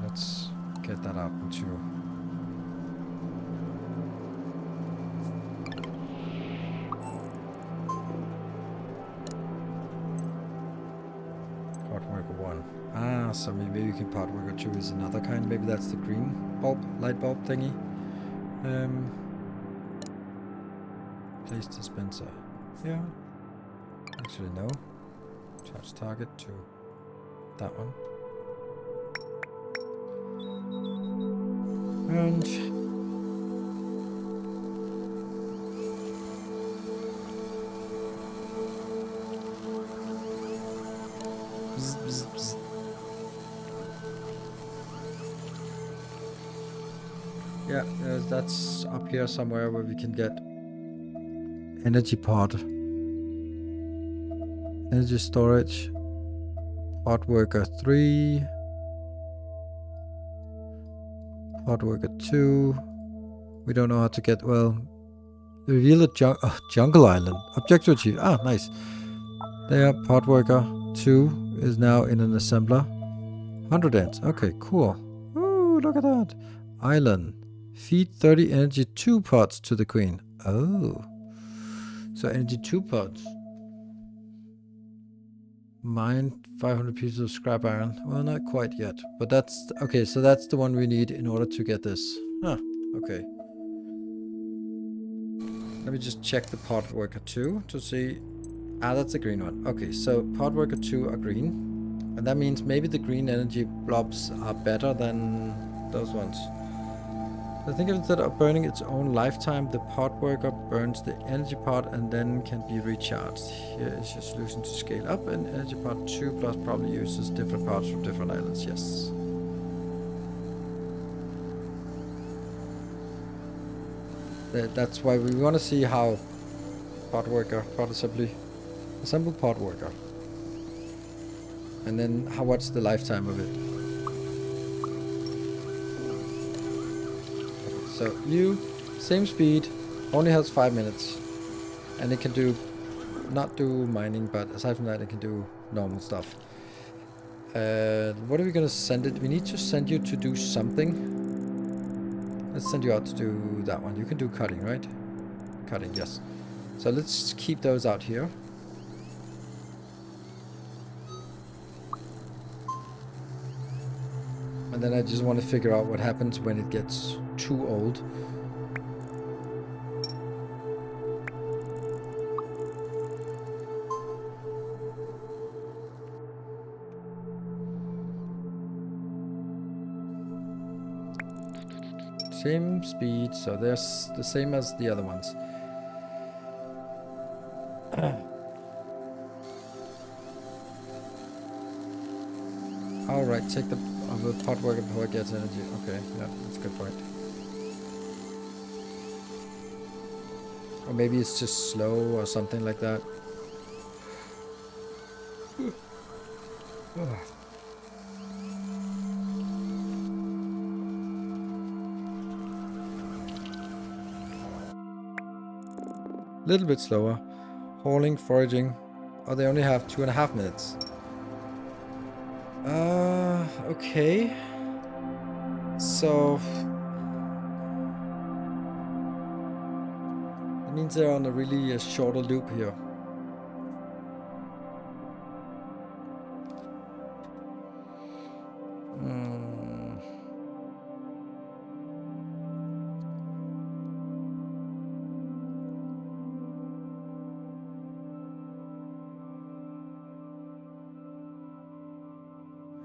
Let's get that out into... 1. Ah, so maybe we can part worker 2 is another kind. Maybe that's the green bulb, light bulb thingy. Place dispenser. Yeah. Actually, no. Charge target to that one. And bzz, bzz, bzz. Yeah, that's up here somewhere where we can get energy pod, energy storage, pod worker 3, pod worker 2. We don't know how to get, well, reveal a jungle island. Objective achieved. Ah, nice. There, pod worker 2 is now in an assembler. 100 ants. Okay, cool. Ooh, look at that. Island. Feed 30 energy 2 pods to the queen. Oh. So energy 2 pods. Mine 500 pieces of scrap iron. Well, not quite yet. But that's... Okay, so that's the one we need in order to get this. Huh. Okay. Let me just check the pod worker 2 to see... Ah, that's the green one. Okay, so pod worker 2 are green. And that means maybe the green energy blobs are better than those ones. I think instead of burning its own lifetime, the pod worker burns the energy pod and then can be recharged. Here is your solution to scale up, and energy pod 2 plus probably uses different parts from different islands. Yes. That's why we want to see how pod worker, pod assembly, assemble pod worker. And then what's the lifetime of it? So you, same speed, only has 5 minutes. And it can do, not do mining, but aside from that it can do normal stuff. What are we gonna send it? We need to send you to do something. Let's send you out to do that one. You can do cutting, right? Cutting, yes. So let's keep those out here. And then I just want to figure out what happens when it gets too old. Same speed, so they're the same as the other ones. Alright, take the pod worker before it gets energy. Okay, yeah, that's a good point. Or maybe it's just slow or something like that. Little bit slower. Hauling, foraging. Oh, they only have 2.5 minutes. Okay. So... that means they're on a really shorter loop here.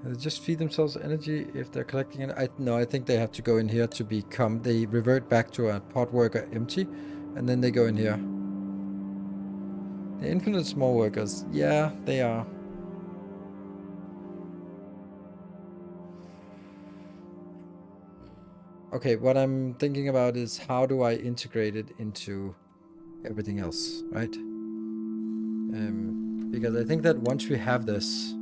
They just feed themselves energy if they're collecting it. No, I think they have to go in here to become... They revert back to a pod worker empty, and then they go in here. The infinite small workers. Yeah, they are. Okay, what I'm thinking about is how do I integrate it into everything else, right? Because I think that once we have this...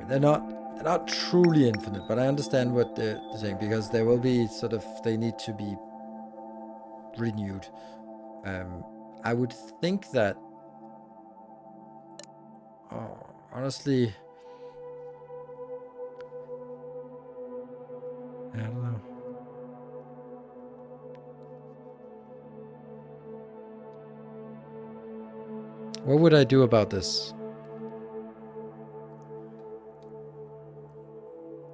They're not truly infinite, but I understand what they're saying, because there will be sort of, they need to be renewed. I would think that, honestly, I don't know. What would I do about this?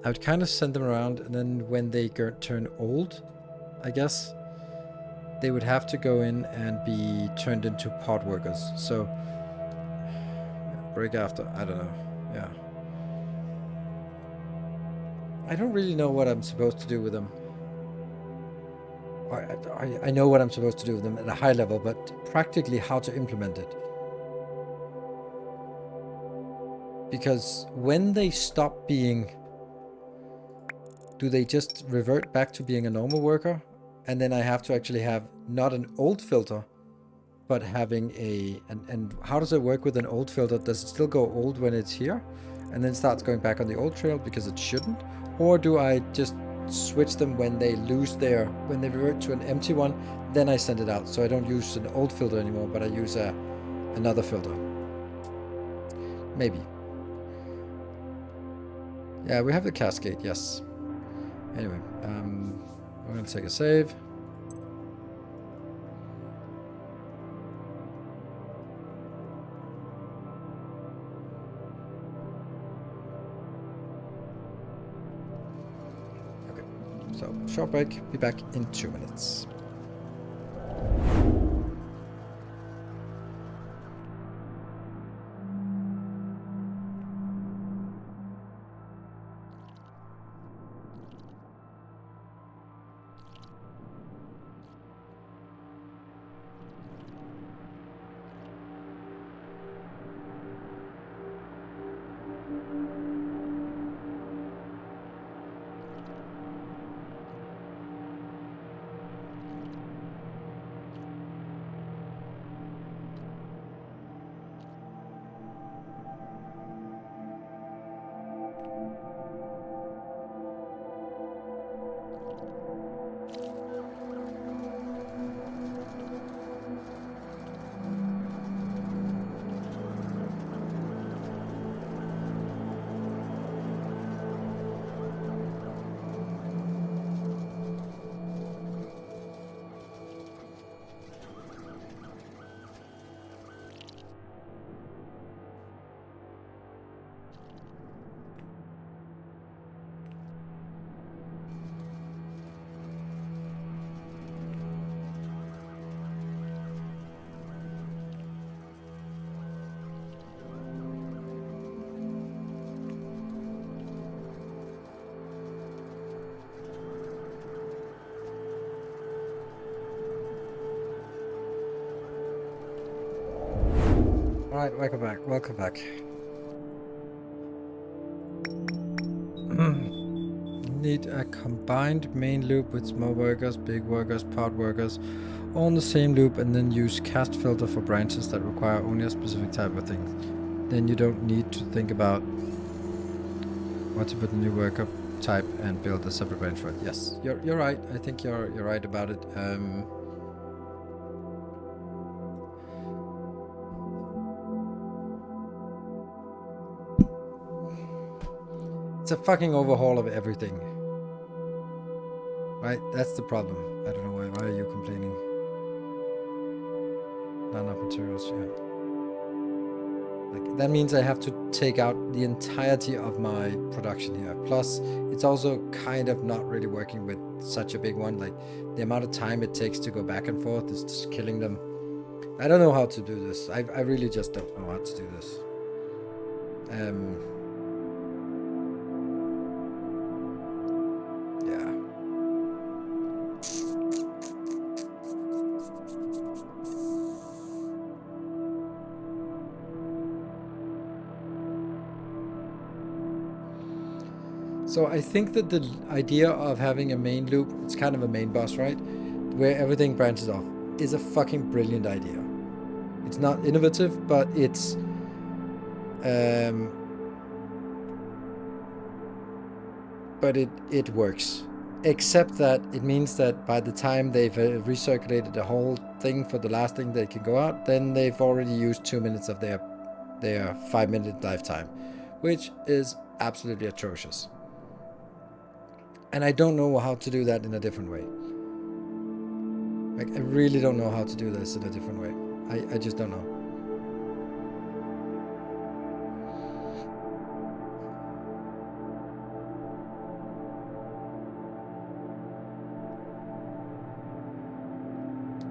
I would kind of send them around, and then when they turn old, I guess, they would have to go in and be turned into pod workers. So, break after, I don't know. Yeah. I don't really know what I'm supposed to do with them. I know what I'm supposed to do with them at a high level, but practically how to implement it. Because when they stop being... Do they just revert back to being a normal worker? And then I have to actually have not an old filter, but having a... And how does it work with an old filter? Does it still go old when it's here? And then starts going back on the old trail because it shouldn't? Or do I just switch them when they lose their... When they revert to an empty one, then I send it out. So I don't use an old filter anymore, but I use another filter. Maybe. Yeah, we have the cascade, yes. Anyway, we're going to take a save. Okay, so short break. Be back in 2 minutes. Alright, welcome back, welcome back. Need a combined main loop with small workers, big workers, pod workers, all in the same loop, and then use cast filter for branches that require only a specific type of thing. Then you don't need to think about what to put in new worker type and build a separate branch for it. Yes, you're right. I think you're right about it. It's a fucking overhaul of everything. Right? That's the problem. I don't know why. Why are you complaining? Not enough materials, yeah. Like, that means I have to take out the entirety of my production here. Plus, it's also kind of not really working with such a big one. Like, the amount of time it takes to go back and forth is just killing them. I don't know how to do this. I really just don't know how to do this. Yeah. So I think that the idea of having a main loop, it's kind of a main boss, right? Where everything branches off, is a fucking brilliant idea. It's not innovative, but it's but it works. Except that it means that by the time they've recirculated the whole thing for the last thing they can go out, then they've already used 2 minutes of their 5-minute lifetime, which is absolutely atrocious. And I don't know how to do that in a different way. Like, I really don't know how to do this in a different way. I just don't know.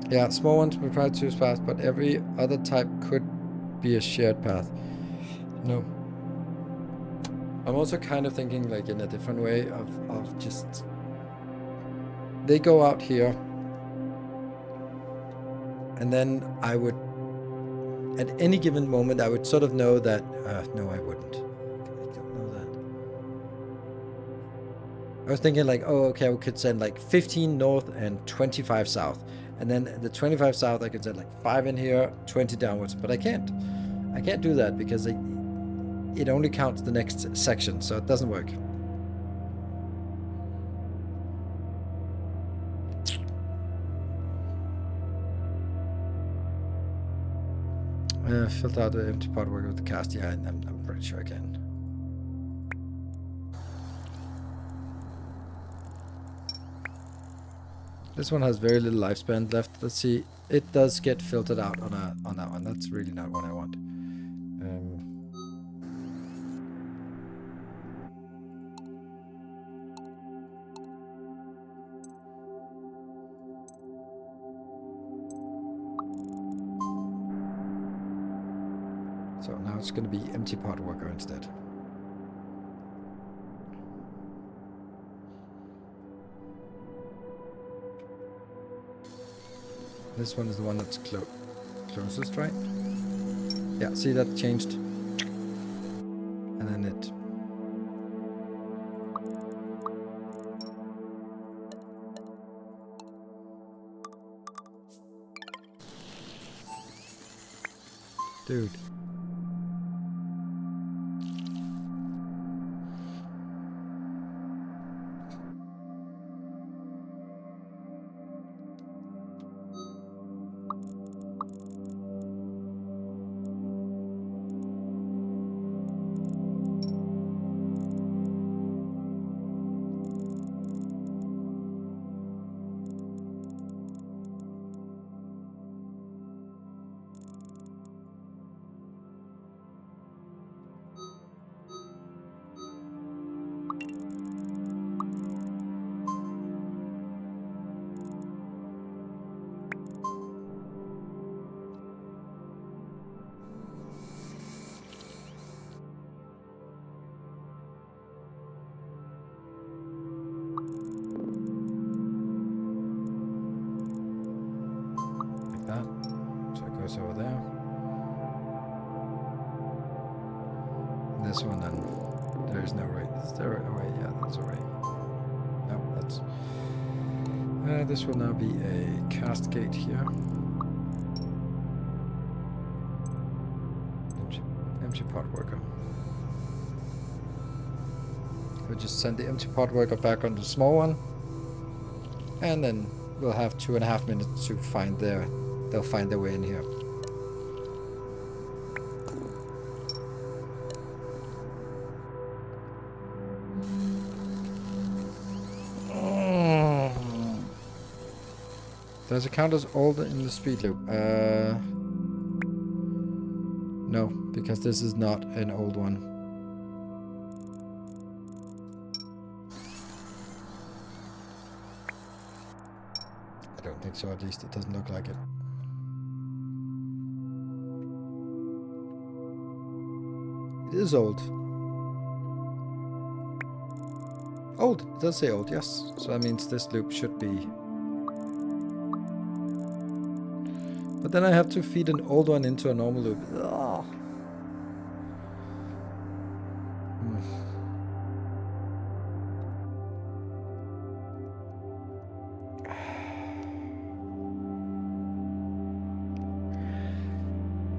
Yeah, small ones we probably choose path, but every other type could be a shared path. No. I'm also kind of thinking like in a different way of just... They go out here. And then I would... At any given moment, I would sort of know that... no, I wouldn't. I don't know that. I was thinking like, oh, okay, we could send like 15 north and 25 south. And then the 25 south, I could send like 5 in here, 20 downwards. But I can't. I can't do that because it only counts the next section, so it doesn't work. Filled out the empty part work with the cast. Yeah, I'm pretty sure I can. This one has very little lifespan left. Let's see. It does get filtered out on that one. That's really not what I want. So now it's going to be empty part worker instead. This one is the one that's closest, right? Yeah, see that changed? And then it... Dude. Over there. And this one, then there is no way. Is there a way? Yeah, there's a way. No, that's... this will now be a cast gate here. Empty pot worker. We'll just send the empty pot worker back on the small one. And then we'll have 2.5 minutes to find their... They'll find their way in here. Does it count as old in the speed loop? No, because this is not an old one. I don't think so, at least it doesn't look like it. It is old. Old, it does say old, yes. So that means this loop should be... But then I have to feed an old one into a normal loop. Ugh.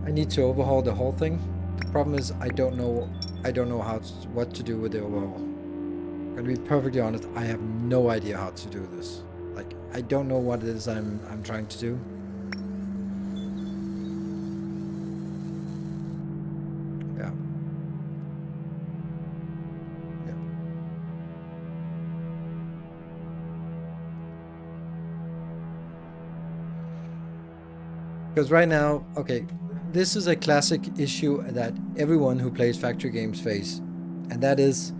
I need to overhaul the whole thing. The problem is I don't know what to do with the overhaul. I'm gonna be perfectly honest, I have no idea how to do this. Like, I don't know what it is I'm trying to do. Because right now, okay, this is a classic issue that everyone who plays factory games face. And that is,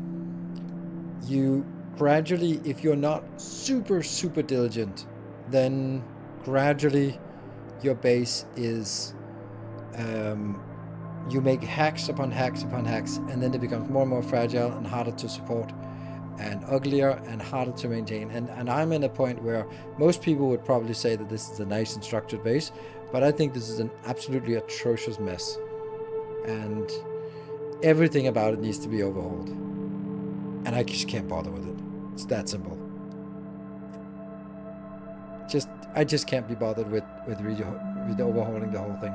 you gradually, if you're not super diligent, then gradually your base is, you make hacks upon hacks upon hacks, and then it becomes more and more fragile and harder to support, and uglier and harder to maintain. And I'm in a point where most people would probably say that this is a nice and structured base, but I think this is an absolutely atrocious mess. And everything about it needs to be overhauled. And I just can't bother with it. It's that simple. I just can't be bothered with overhauling the whole thing.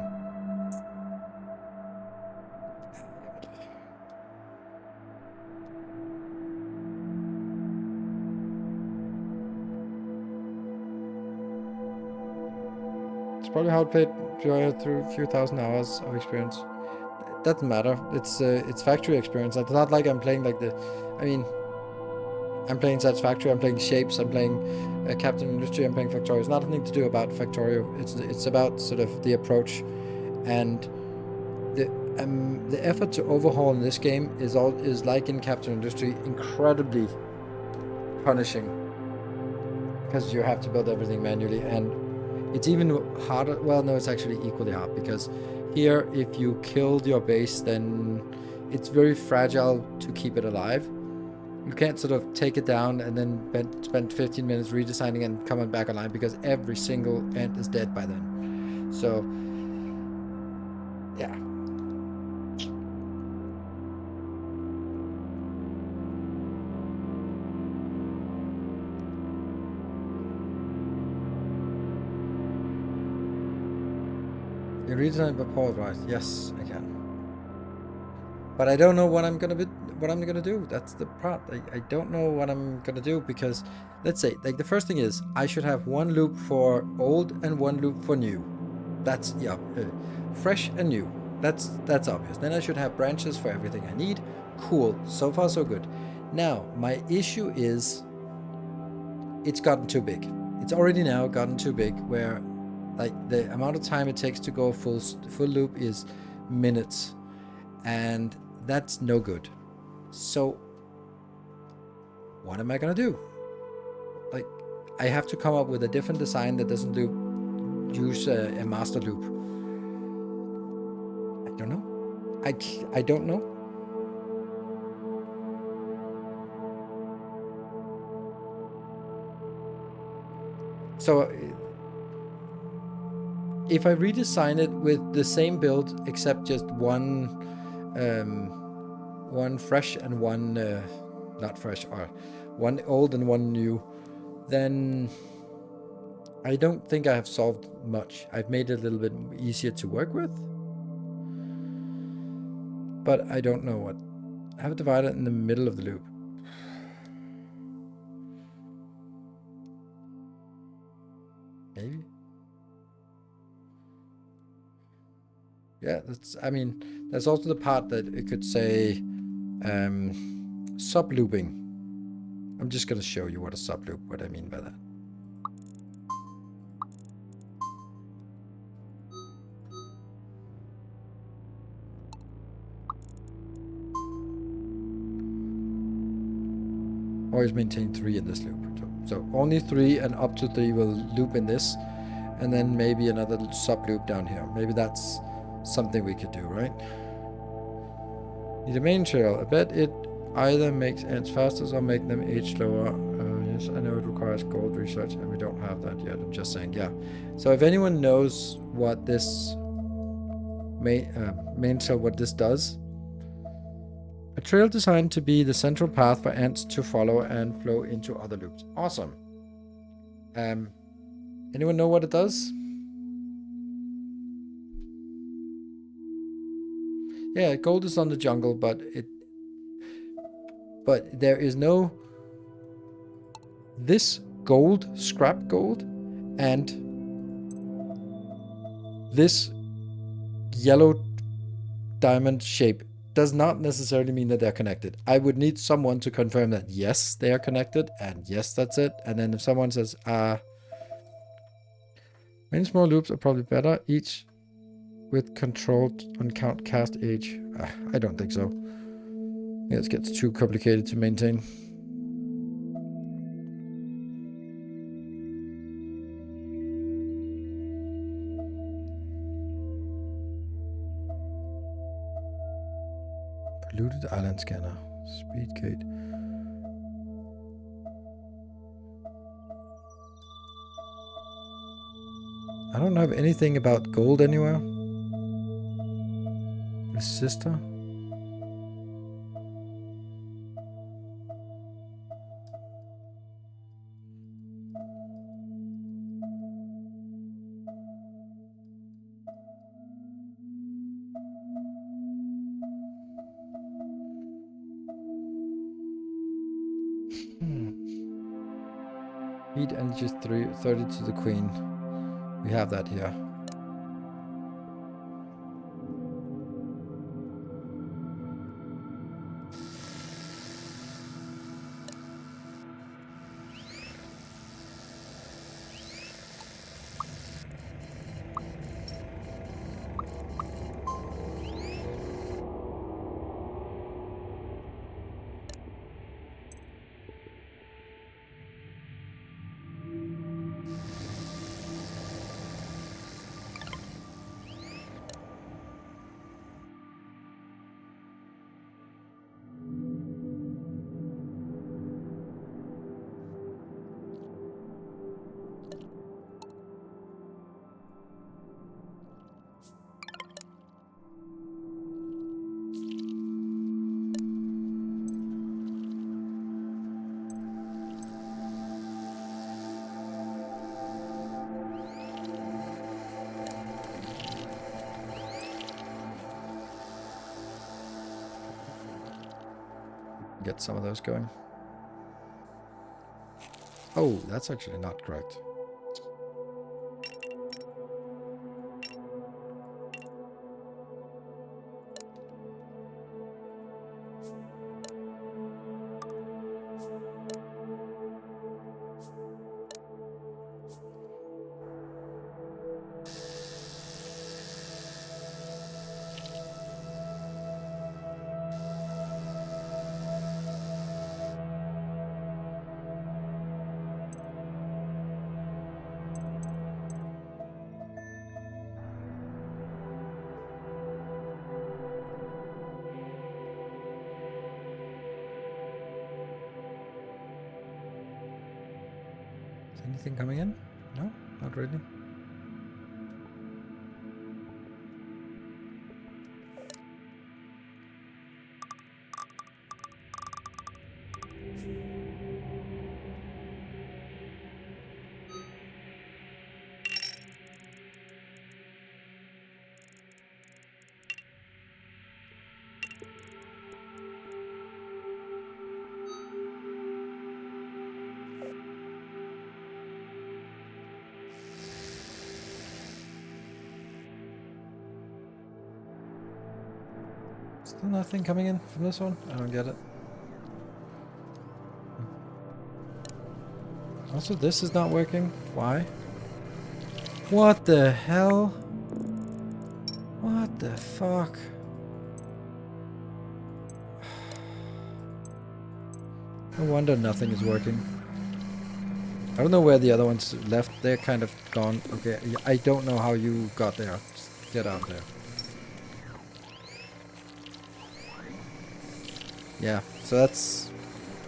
It's probably how I played through a few thousand hours of experience. It doesn't matter. It's factory experience. It's not like I'm playing like I'm playing Satisfactory, I'm playing Shapes, I'm playing Captain Industry, I'm playing Factorio. It's nothing to do about Factorio. It's about sort of the approach, and the effort to overhaul in this game is like in Captain Industry, incredibly punishing, because you have to build everything manually, and it's even harder. Well, no, it's actually equally hard, because here, if you killed your base, then it's very fragile to keep it alive. You can't sort of take it down and then spend 15 minutes redesigning and coming back online, because every single ant is dead by then. So, yeah. You redesign by Paul, right? Yes, I can. But I don't know what I'm gonna do. That's the part. I don't know what I'm gonna do, because let's say, like, the first thing is I should have one loop for old and one loop for new. That's fresh and new. That's obvious. Then I should have branches for everything I need. Cool. So far so good. Now my issue is it's gotten too big. It's already now gotten too big, where like the amount of time it takes to go full loop is minutes, and that's no good. So what am I gonna do? Like, I have to come up with a different design that doesn't use a master loop. I don't know. I don't know. So if I redesign it with the same build, except just one fresh and one not fresh, or one old and one new, then I don't think I have solved much. I've made it a little bit easier to work with, but I don't know what. I have a divider in the middle of the loop. Maybe. Yeah, that's also the part that it could say sub-looping. I'm just going to show you what I mean by that. Always maintain 3 in this loop. So only 3 and up to 3 will loop in this, and then maybe another sub-loop down here. Maybe that's something we could do, right? Need a main trail. I bet it either makes ants faster or make them age slower. Yes, I know it requires gold research, and we don't have that yet. I'm just saying, yeah. So if anyone knows what this main trail, what this does, a trail designed to be the central path for ants to follow and flow into other loops. Awesome. Anyone know what it does? Yeah, gold is on the jungle, but there is no this gold, scrap gold, and this yellow diamond shape does not necessarily mean that they're connected. I would need someone to confirm that yes, they are connected, and yes, that's it. And then if someone says, many small loops are probably better, each with controlled on count cast age. I don't think so. Yeah, it gets too complicated to maintain. Looted island scanner. Speed gate. I don't have anything about gold anywhere. Resistor. Heat energy 30 to the queen. We have that here. Get some of those going. Oh, that's actually not correct. Anything coming in? No, not really. Still nothing coming in from this one? I don't get it. Also, this is not working. Why? What the hell? What the fuck? No wonder nothing is working. I don't know where the other ones left. They're kind of gone. Okay, I don't know how you got there. Just get out there. Yeah, so that's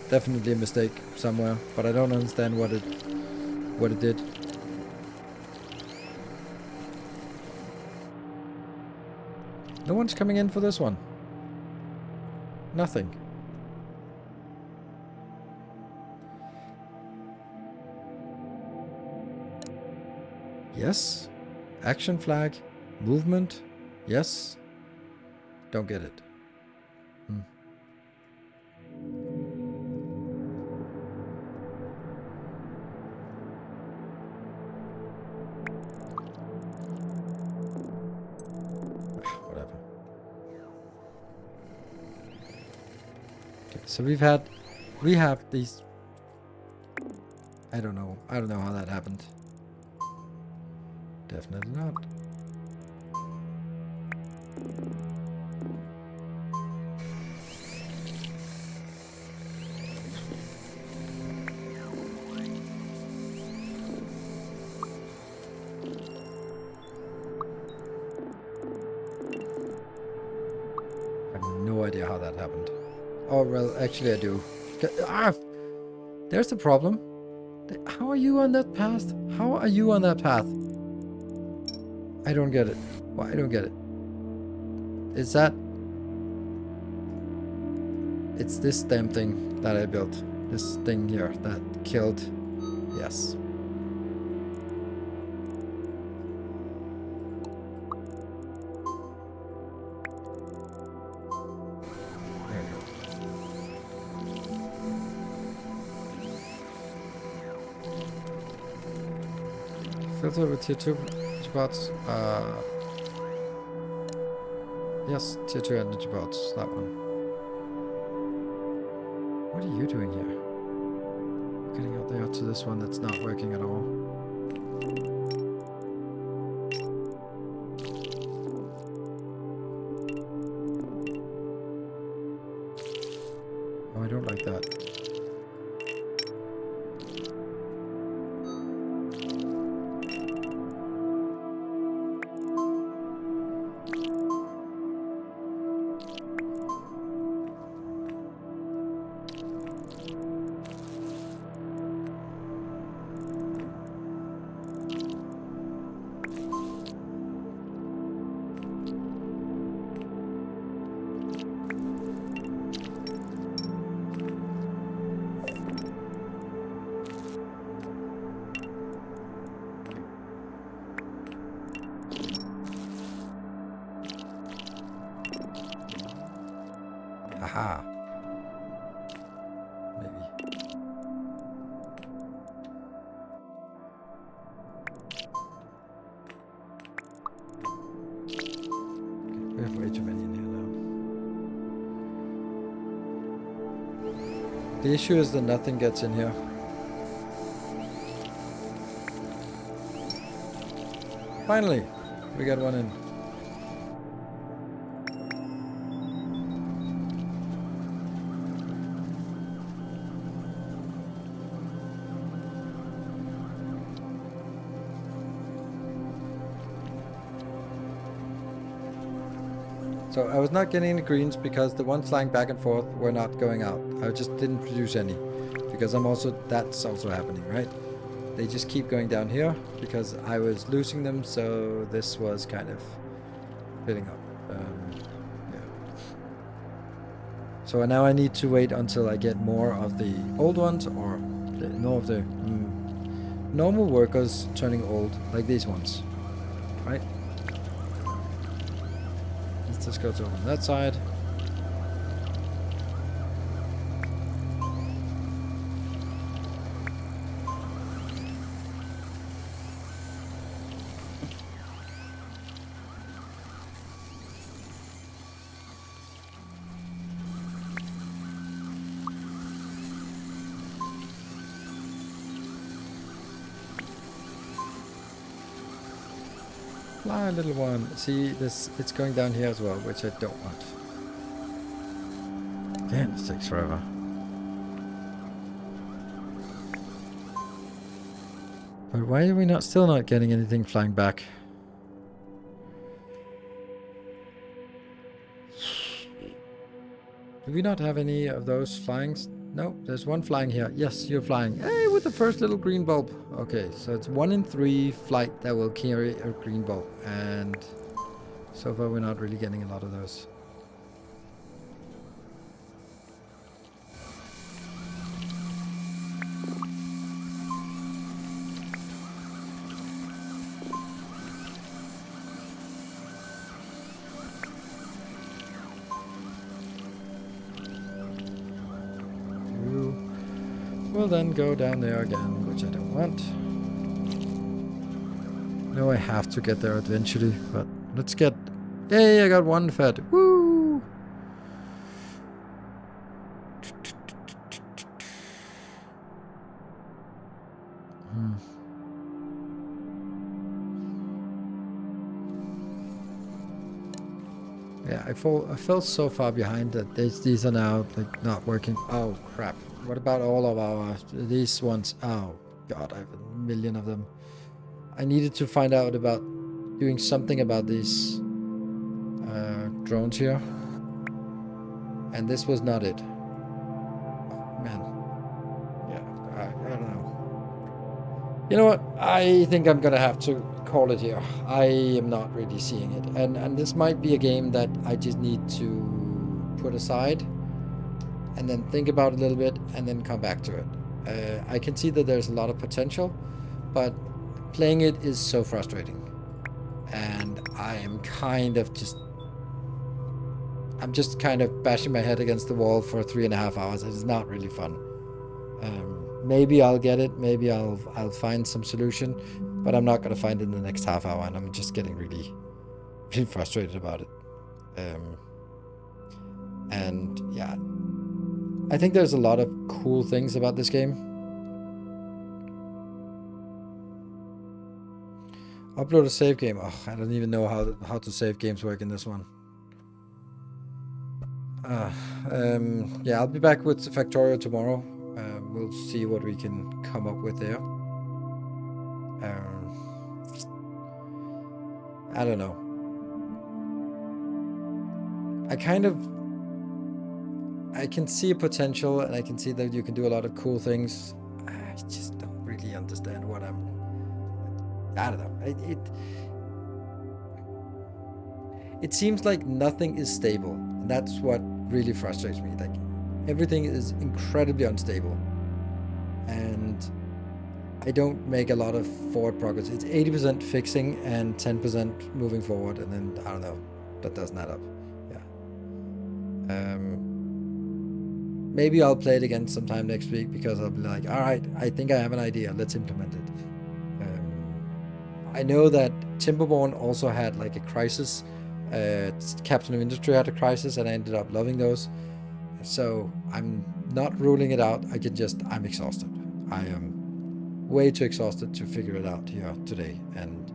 definitely a mistake somewhere, but I don't understand what it did. No one's coming in for this one. Nothing. Yes. Action flag. Movement. Yes. Don't get it. Whatever. Okay, so we have these. I don't know how that happened. Definitely not. I have no idea how that happened. Oh, well, actually I do. Ah! There's the problem. How are you on that path? How are you on that path? I don't get it. Why I don't get it? Is that... It's this damn thing that I built. This thing here that killed... Yes. There we go. Filter with tier 2 spots. Yes, tier 2 energy bots. That one. What are you doing here? Getting out there to this one that's not working at all. Oh, I don't like that. Aha. Maybe. Okay, we have way too many in here now. The issue is that nothing gets in here. Finally, we got one in. So I was not getting any greens because the ones flying back and forth were not going out. I just didn't produce any because that's also happening, right? They just keep going down here because I was losing them, so this was kind of filling up. Yeah. So now I need to wait until I get more of the old ones or more of the normal workers turning old, like these ones, right? Let's go to on that side. Fly, little one. See, it's going down here as well, which I don't want. Damn, this takes forever. But why are we still not getting anything flying back? Do we not have any of those flying? No, there's one flying here. Yes, you're flying. Hey, with the first little green bulb. Okay, so it's 1 in 3 flight that will carry a green bulb. And so far we're not really getting a lot of those. We'll then go down there again, which I don't want. No, I have to get there eventually, but let's get... Yay, I got one fed. Woo! Yeah, I fell so far behind that these are now like not working. Oh crap. What about all of these ones? Oh god, I have a million of them. I needed to find out about doing something about these drones here. And this was not it. Oh, man. Yeah, I don't know. You know what? I think I'm gonna have to call it here. I am not really seeing it. And this might be a game that I just need to put aside and then think about it a little bit and then come back to it. I can see that there's a lot of potential, but playing it is so frustrating. And I am kind of just... I'm just kind of bashing my head against the wall for 3.5 hours. It is not really fun. Maybe I'll get it. Maybe I'll find some solution, but I'm not going to find it in the next half hour, and I'm just getting really, really frustrated about it. And yeah, I think there's a lot of cool things about this game. Upload a save game. Oh, I don't even know how to save games work in this one. Yeah, I'll be back with Factorio tomorrow. We'll see what we can come up with there. I don't know. I can see a potential, and I can see that you can do a lot of cool things. I just don't really understand what I don't know. It seems like nothing is stable. And that's what really frustrates me. Like, everything is incredibly unstable, and I don't make a lot of forward progress. It's 80% fixing and 10% moving forward, and then I don't know, that doesn't add up. Yeah. Maybe I'll play it again sometime next week, because I'll be like, all right, I think I have an idea. Let's implement it. I know that Timberborn also had like a crisis. Captain of Industry had a crisis, and I ended up loving those. So I'm not ruling it out. I'm exhausted. I am way too exhausted to figure it out here today. And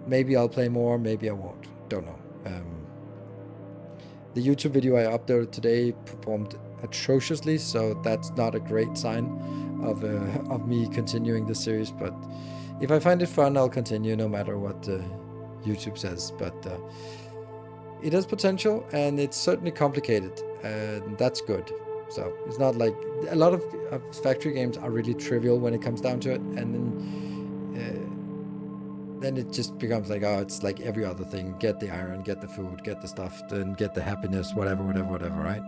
maybe I'll play more, maybe I won't. Don't know. The YouTube video I uploaded today performed atrociously, so that's not a great sign of me continuing the series. But if I find it fun, I'll continue no matter what YouTube says. But it has potential, and it's certainly complicated, and that's good. So it's not like a lot of factory games are really trivial when it comes down to it, and then it just becomes like, oh, it's like every other thing. Get the iron, get the food, get the stuff, then get the happiness, whatever, right?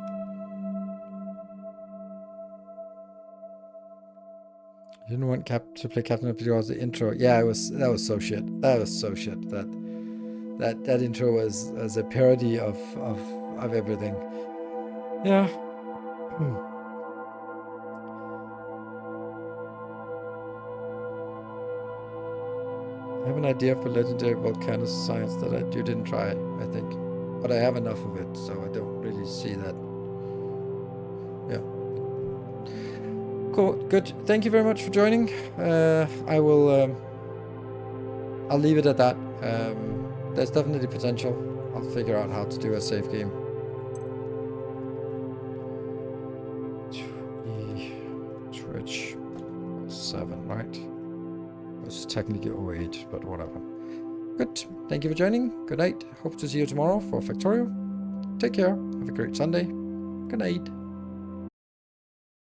I didn't want to play Captain of because the intro. Yeah, that was so shit. That was so shit. That intro was a parody of everything. Yeah. I have an idea for legendary volcano science that you didn't try, I think. But I have enough of it, so I don't really see that. Yeah. Cool, good. Thank you very much for joining. I'll leave it at that. There's definitely potential. I'll figure out how to do a save game. Twitch 7, right? It's technically 08, but whatever. Good. Thank you for joining. Good night. Hope to see you tomorrow for Factorio. Take care. Have a great Sunday. Good night.